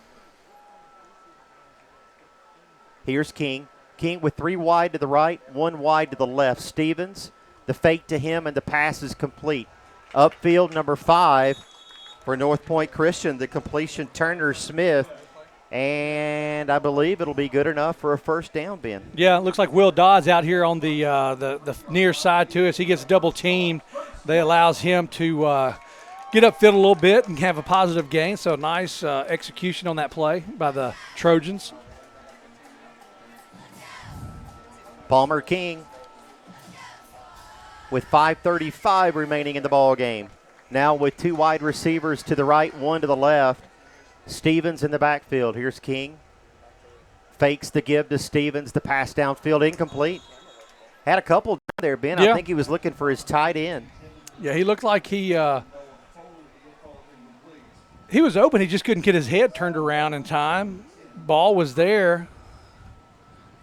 Here's King. King with 3 wide to the right, 1 wide to the left. Stevens, the fake to him, and the pass is complete. Upfield, number 5 for Northpoint Christian. The completion, Turner Smith. And I believe it'll be good enough for a 1st down, Ben. Yeah, it looks like Will Dodd's out here on the near side to us. He gets double teamed. That allows him to get upfield a little bit and have a positive gain. So nice execution on that play by the Trojans. Palmer King with 5:35 remaining in the ball game. Now with 2 wide receivers to the right, 1 to the left. Stevens in the backfield. Here's King. Fakes the give to Stevens. The pass downfield incomplete. Had a couple there, Ben. Yeah. I think he was looking for his tight end. Yeah, he looked like he was open. He just couldn't get his head turned around in time. Ball was there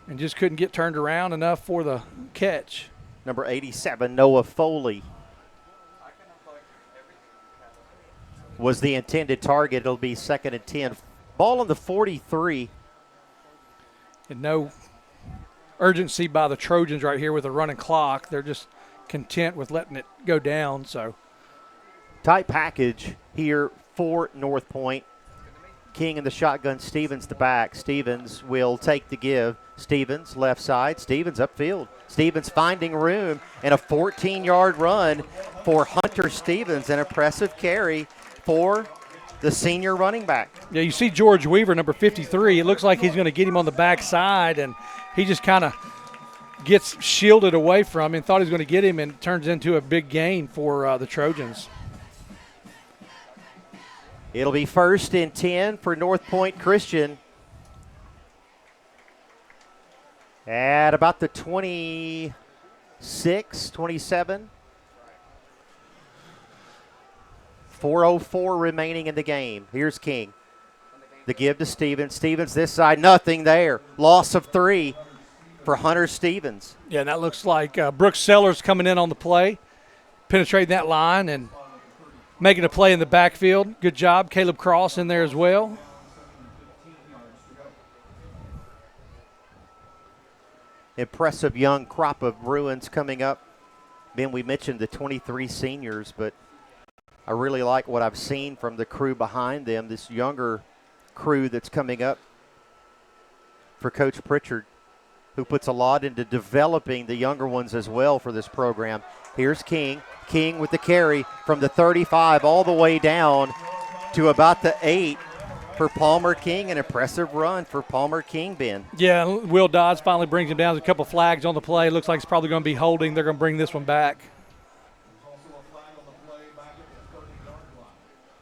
and just couldn't get turned around enough for the catch. Number 87, Noah Foley, was the intended target. It'll be 2nd and 10. Ball on the 43. And no urgency by the Trojans right here with a running clock. They're just content with letting it go down. So tight package here for Northpoint. King in the shotgun, Stevens the back. Stevens will take the give. Stevens left side, Stevens upfield. Stevens finding room and a 14-yard run for Hunter Stevens. An impressive carry for the senior running back. Yeah, you see George Weaver, number 53. It looks like he's going to get him on the backside, and he just kind of gets shielded away from him. Thought he was going to get him, and it turns into a big gain for the Trojans. It'll be 1st and 10 for Northpoint Christian at about the 26, 27. 4:04 remaining in the game. Here's King. The give to Stevens. Stevens this side, nothing there. Loss of 3 for Hunter Stevens. Yeah, and that looks like Brooks Sellers coming in on the play, penetrating that line and making a play in the backfield. Good job. Caleb Cross in there as well. Impressive young crop of Bruins coming up. Ben, we mentioned the 23 seniors, but I really like what I've seen from the crew behind them, this younger crew that's coming up for Coach Pritchard, who puts a lot into developing the younger ones as well for this program. Here's King. King with the carry from the 35 all the way down to about the 8 for Palmer King. An impressive run for Palmer King, Ben. Yeah, Will Dodds finally brings him down. There's a couple flags on the play. Looks like it's probably going to be holding. They're going to bring this one back.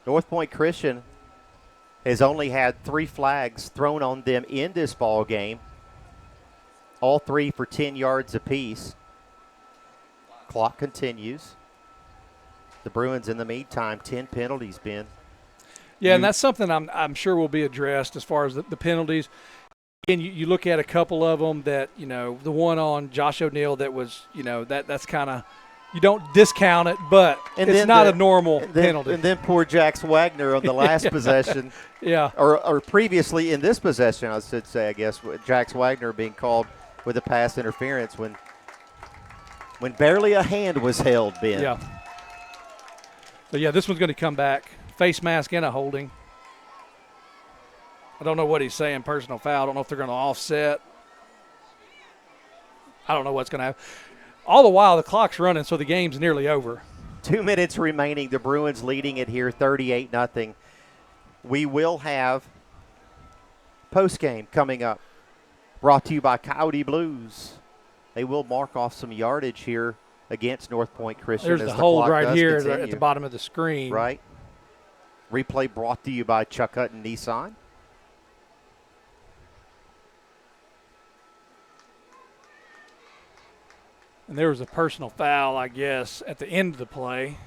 Northpoint Christian has only had 3 flags thrown on them in this ball game. All 3 for 10 yards apiece. Clock continues. The Bruins, in the meantime, 10 penalties, Ben. Yeah, and that's something I'm sure will be addressed as far as the penalties. Again, you look at a couple of them that, the one on Josh O'Neal that was, that's kind of, you don't discount it, but it's not a normal penalty. And then poor Jax Wagner on the last possession. Yeah. Or previously in this possession, I should say, I guess, with Jax Wagner being called with the pass interference when barely a hand was held, Ben. Yeah. But, yeah, this one's going to come back. Face mask and a holding. I don't know what he's saying, personal foul. I don't know if they're going to offset. I don't know what's going to happen. All the while, the clock's running, so the game's nearly over. 2 minutes remaining. The Bruins leading it here 38-0. We will have postgame coming up, brought to you by Coyote Blues. They will mark off some yardage here against Northpoint Christian. There's as the hold right here continue. at the bottom of the screen. Right. Replay brought to you by Chuck Hutton Nissan. And there was a personal foul, I guess, at the end of the play.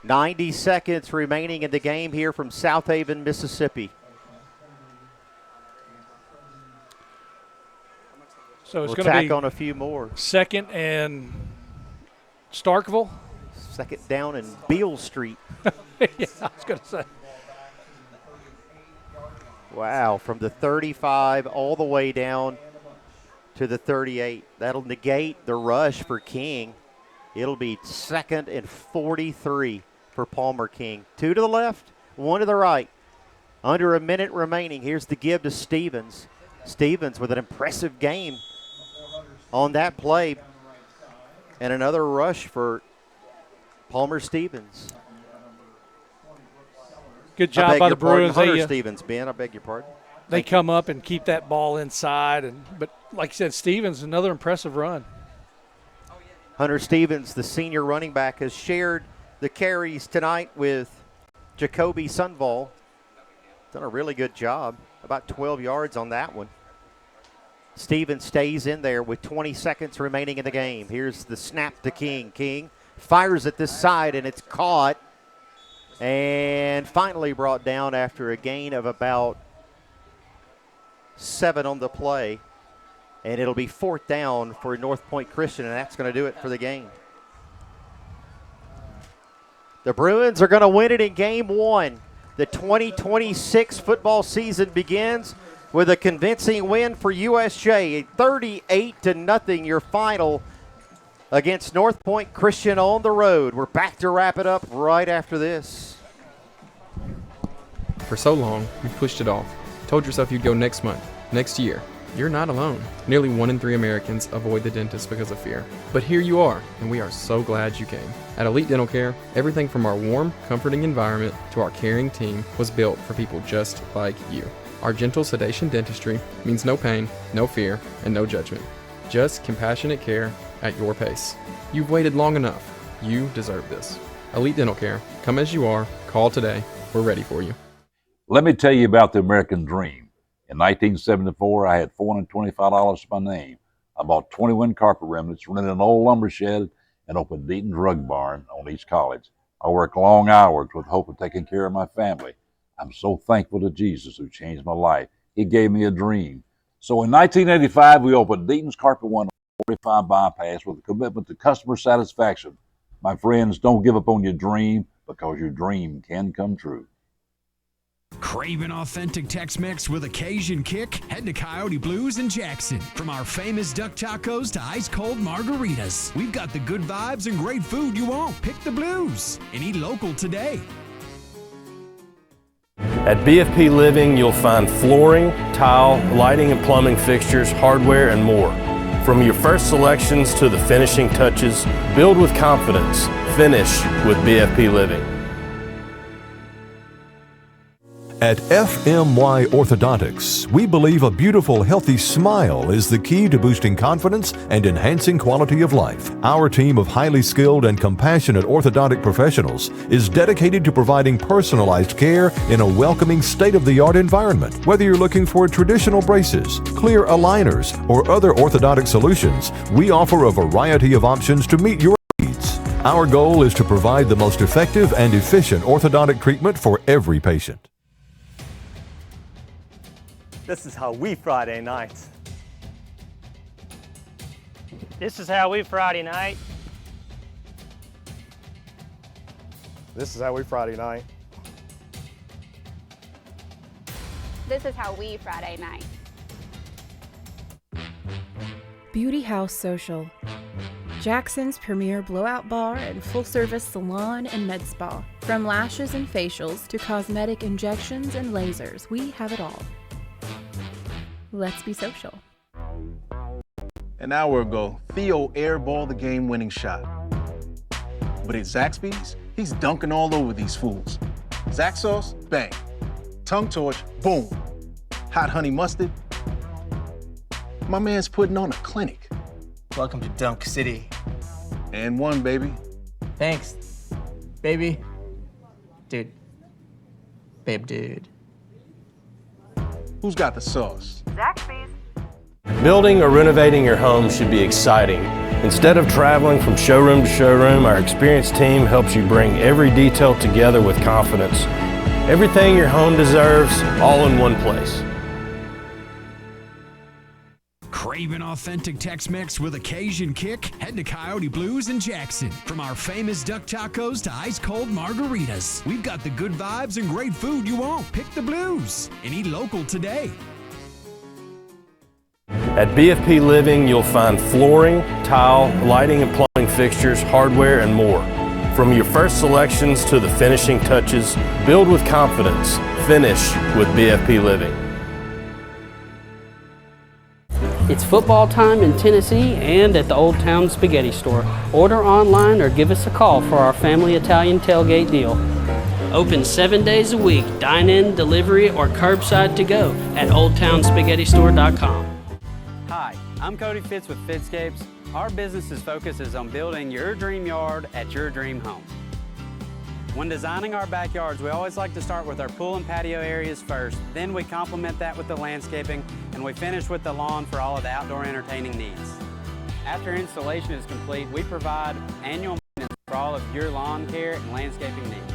90 seconds remaining in the game here from South Haven, Mississippi. So it's we'll going to be tack on a few more. Second and Starkville. Second down and Beale Street. Yeah, I was going to say. Wow, from the 35 all the way down to the 38. That'll negate the rush for King. It'll be second and 43 for Palmer King. 2 to the left, 1 to the right. Under a minute remaining. Here's the give to Stevens. Stevens with an impressive game on that play. And another rush for Palmer Stevens. Good job by the Bruins. Hunter Stevens, Ben, I beg your pardon. They come up and keep that ball inside. But like you said, Stevens, another impressive run. Hunter Stevens, the senior running back, has shared the carries tonight with Jacoby Sunval. Done a really good job. About 12 yards on that one. Stevens stays in there with 20 seconds remaining in the game. Here's the snap to King. King fires at this side, and it's caught. And finally brought down after a gain of about 7 on the play. And it'll be 4th down for Northpoint Christian, and that's going to do it for the game. The Bruins are going to win it in game 1. The 2026 football season begins with a convincing win for USJ. 38-0 your final against Northpoint Christian on the road. We're back to wrap it up right after this. For so long, you pushed it off. Told yourself you'd go next month, next year. You're not alone. Nearly 1 in 3 Americans avoid the dentist because of fear. But here you are, and we are so glad you came. At Elite Dental Care, everything from our warm, comforting environment to our caring team was built for people just like you. Our gentle sedation dentistry means no pain, no fear, and no judgment. Just compassionate care at your pace. You've waited long enough. You deserve this. Elite Dental Care. Come as you are. Call today. We're ready for you. Let me tell you about the American dream. In 1974, I had $425 to my name. I bought 21 carpet remnants, rented an old lumber shed, and opened Deaton's Rug Barn on East College. I worked long hours with hope of taking care of my family. I'm so thankful to Jesus who changed my life. He gave me a dream. So in 1985, we opened Deaton's Carpet One on 45 Bypass with a commitment to customer satisfaction. My friends, don't give up on your dream because your dream can come true. Craving authentic Tex-Mex with a Cajun kick? Head to Coyote Blues in Jackson. From our famous duck tacos to ice-cold margaritas, we've got the good vibes and great food you want. Pick the Blues and eat local today. At BFP Living, you'll find flooring, tile, lighting and plumbing fixtures, hardware, and more. From your first selections to the finishing touches, build with confidence. Finish with BFP Living. At FMY Orthodontics, we believe a beautiful, healthy smile is the key to boosting confidence and enhancing quality of life. Our team of highly skilled and compassionate orthodontic professionals is dedicated to providing personalized care in a welcoming, state-of-the-art environment. Whether you're looking for traditional braces, clear aligners, or other orthodontic solutions, we offer a variety of options to meet your needs. Our goal is to provide the most effective and efficient orthodontic treatment for every patient. This is how we Friday night. This is how we Friday night. This is how we Friday night. This is how we Friday night. Beauty House Social, Jackson's premier blowout bar and full-service salon and med spa. From lashes and facials to cosmetic injections and lasers, we have it all. Let's be social. An hour ago, Theo airballed the game-winning shot. But at Zaxby's, he's dunking all over these fools. Zax sauce, bang. Tongue torch, boom. Hot honey mustard. My man's putting on a clinic. Welcome to Dunk City. And one, baby. Thanks, baby. Dude. Babe, dude. Who's got the sauce? Zaxby's. Building or renovating your home should be exciting. Instead of traveling from showroom to showroom, our experienced team helps you bring every detail together with confidence. Everything your home deserves, all in one place. Craving authentic Tex-Mex with a Cajun kick? Head to Coyote Blues in Jackson. From our famous duck tacos to ice-cold margaritas, we've got the good vibes and great food you want. Pick the Blues and eat local today. At BFP Living, you'll find flooring, tile, lighting and plumbing fixtures, hardware, and more. From your first selections to the finishing touches, build with confidence. Finish with BFP Living. It's football time in Tennessee and at the Old Town Spaghetti Store. Order online or give us a call for our family Italian tailgate deal. Open 7 days a week, dine-in, delivery, or curbside to go at oldtownspaghettistore.com. Hi, I'm Cody Fitz with Fitscapes. Our business's focus is on building your dream yard at your dream home. When designing our backyards, we always like to start with our pool and patio areas first. Then we complement that with the landscaping, and we finish with the lawn for all of the outdoor entertaining needs. After installation is complete, we provide annual maintenance for all of your lawn care and landscaping needs.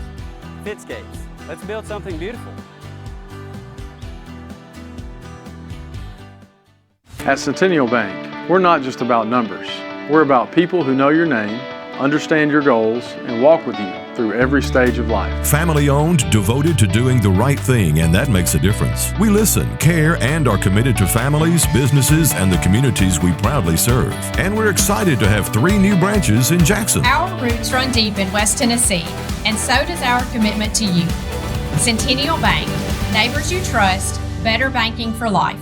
Fitscapes, let's build something beautiful. At Centennial Bank, we're not just about numbers. We're about people who know your name, understand your goals, and walk with you through every stage of life. Family owned, devoted to doing the right thing, and that makes a difference. We listen, care, and are committed to families, businesses, and the communities we proudly serve. And we're excited to have 3 new branches in Jackson. Our roots run deep in West Tennessee, and so does our commitment to you. Centennial Bank, neighbors you trust, better banking for life.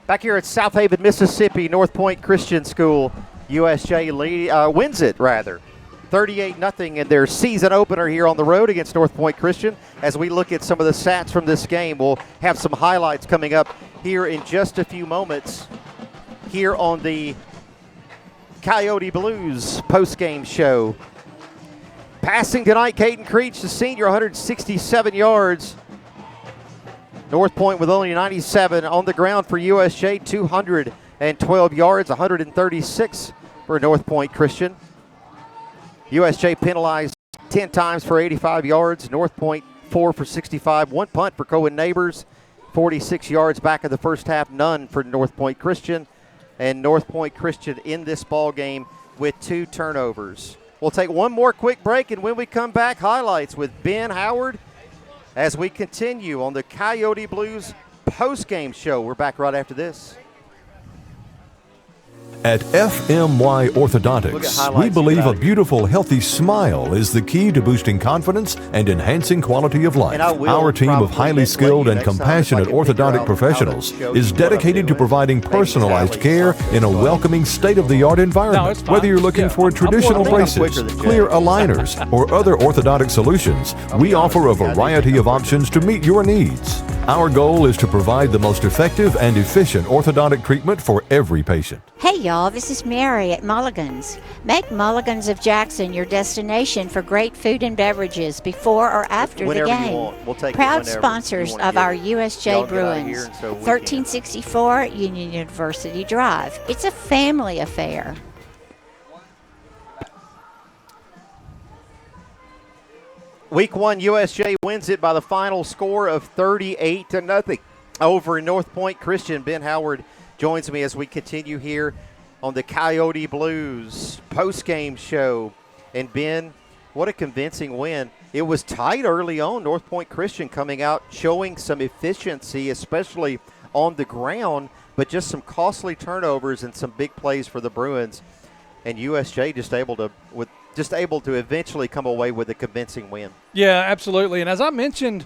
Back here at South Haven, Mississippi, Northpoint Christian School, USJ wins it, 38-0 in their season opener here on the road against Northpoint Christian. As we look at some of the stats from this game, we'll have some highlights coming up here in just a few moments here on the Coyote Blues postgame show. Passing tonight, Caden Creech, the senior, 167 yards. Northpoint with only 97 on the ground for USJ, 212 yards, 136 for Northpoint Christian. USJ penalized 10 times for 85 yards, Northpoint 4 for 65, 1 punt for Cohen Neighbors, 46 yards back in the first half, none for Northpoint Christian. And Northpoint Christian in this ball game with 2 turnovers. We'll take one more quick break, and when we come back, highlights with Ben Howard as we continue on the Coyote Blues post-game show. We're back right after this. At FMY Orthodontics, we believe a beautiful, healthy smile is the key to boosting confidence and enhancing quality of life. Our team of highly skilled and compassionate orthodontic professionals is dedicated to providing personalized care in a welcoming, state-of-the-art environment. Whether you're looking for traditional braces, clear aligners, or other orthodontic solutions, we offer a variety of options to meet your needs. Our goal is to provide the most effective and efficient orthodontic treatment for every patient. Hey y'all, this is Mary at Mulligan's. Make Mulligan's of Jackson your destination for great food and beverages before or after the game. We'll take Proud sponsors of our USJ Bruins, 1364 Union University Drive. It's a family affair. Week 1, USJ wins it by the final score of 38-0 over Northpoint Christian. Ben Howard joins me as we continue here on the Coyote Blues post-game show. And Ben, What a convincing win. It was tight early on. Northpoint Christian coming out, showing some efficiency, especially on the ground, but just some costly turnovers and some big plays for the Bruins. And USJ just able to eventually come away with a convincing win. Yeah, absolutely. And as I mentioned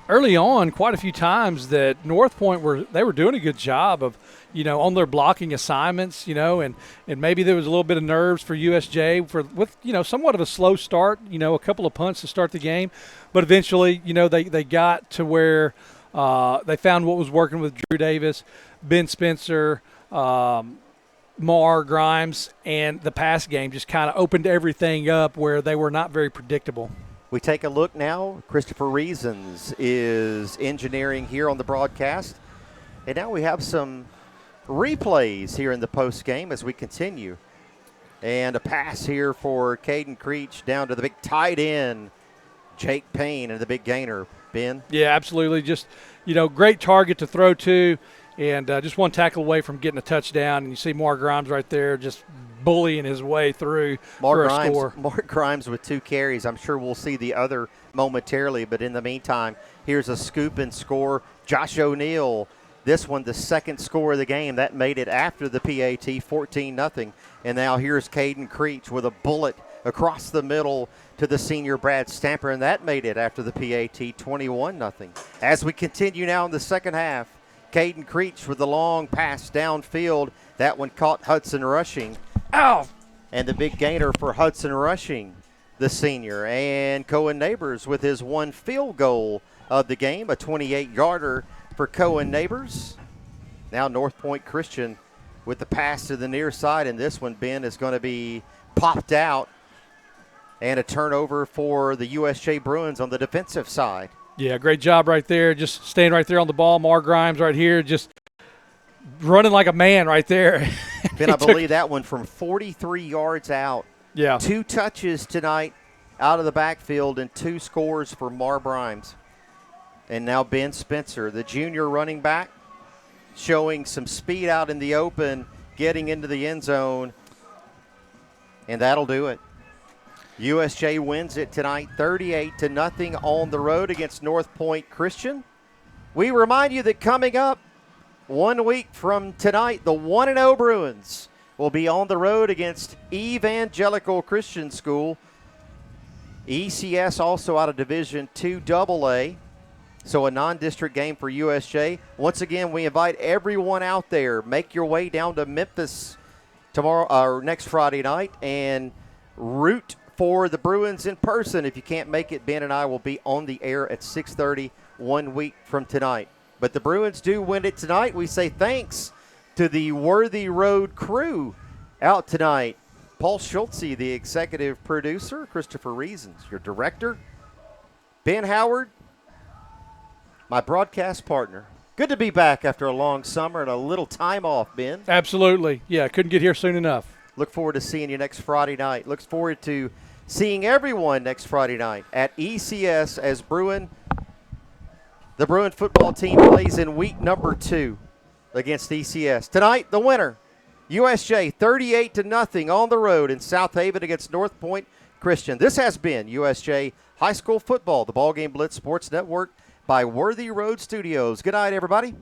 early on quite a few times, that Northpoint were doing a good job of, on their blocking assignments, and maybe there was a little bit of nerves for USJ with somewhat of a slow start, a couple of punts to start the game, but eventually, they got to where they found what was working with Drew Davis, Ben Spencer, Mar Grimes, and the pass game just kind of opened everything up where they were not very predictable. We take a look now. Christopher Reasons is engineering here on the broadcast. And now we have some replays here in the post game as we continue. And a pass here for Caden Creech down to the big tight end, Jake Payne, and the big gainer, Ben. Yeah, absolutely. Just, great target to throw to. And just one tackle away from getting a touchdown. And you see Mark Grimes right there just bullying his way through for a score. Mark Grimes with 2 carries. I'm sure we'll see the other momentarily. But in the meantime, here's a scoop and score. Josh O'Neal, this one the second score of the game. That made it after the PAT, 14-0. And now here's Caden Creech with a bullet across the middle to the senior Brad Stamper. And that made it after the PAT, 21-0. As we continue now in the second half, Caden Creech with the long pass downfield. That one caught Hudson Rushing. Ow! And the big gainer for Hudson Rushing, the senior. And Cohen Neighbors with his 1 field goal of the game, a 28-yarder for Cohen Neighbors. Now Northpoint Christian with the pass to the near side. And this one, Ben, is going to be popped out. And a turnover for the USJ Bruins on the defensive side. Yeah, great job right there. Just staying right there on the ball. Mar Grimes right here, just running like a man right there. Ben, I believe that one from 43 yards out. Yeah. 2 touches tonight out of the backfield and 2 scores for Mar Grimes. And now Ben Spencer, the junior running back, showing some speed out in the open, getting into the end zone. And that'll do it. USJ wins it tonight 38-0 on the road against Northpoint Christian. We remind you that coming up 1 week from tonight, the 1-0 Bruins will be on the road against Evangelical Christian School. ECS also out of Division II AA, so a non-district game for USJ. Once again, we invite everyone out there. Make your way down to Memphis tomorrow or next Friday night and root for the Bruins in person. If you can't make it, Ben and I will be on the air at 6:30 1 week from tonight. But the Bruins do win it tonight. We say thanks to the Worthy Road crew out tonight. Paul Schultze, the executive producer, Christopher Reasons, your director, Ben Howard, my broadcast partner. Good to be back after a long summer and a little time off, Ben. Absolutely. Yeah, couldn't get here soon enough. Look forward to seeing you next Friday night. Looks forward to seeing everyone next Friday night at ECS as the Bruin football team plays in week number 2 against ECS. Tonight, the winner, USJ 38-0 on the road in South Haven against Northpoint Christian. This has been USJ High School Football, the BallGame Blitz Sports Network by Worthy Road Studios. Good night, everybody.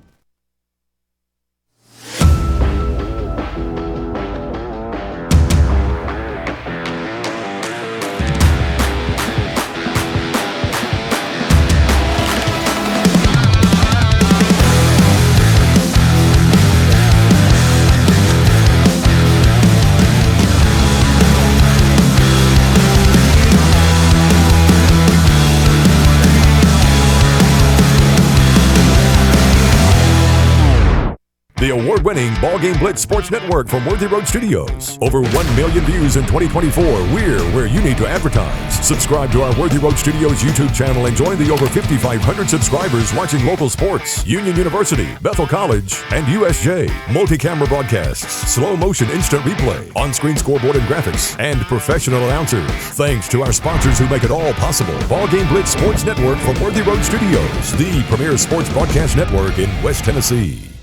The award-winning BallGame Blitz Sports Network from Worthy Road Studios. Over 1 million views in 2024. We're where you need to advertise. Subscribe to our Worthy Road Studios YouTube channel and join the over 5,500 subscribers watching local sports, Union University, Bethel College, and USJ. Multi-camera broadcasts, slow motion instant replay, on-screen scoreboard and graphics, and professional announcers. Thanks to our sponsors who make it all possible. BallGame Blitz Sports Network from Worthy Road Studios, the premier sports broadcast network in West Tennessee.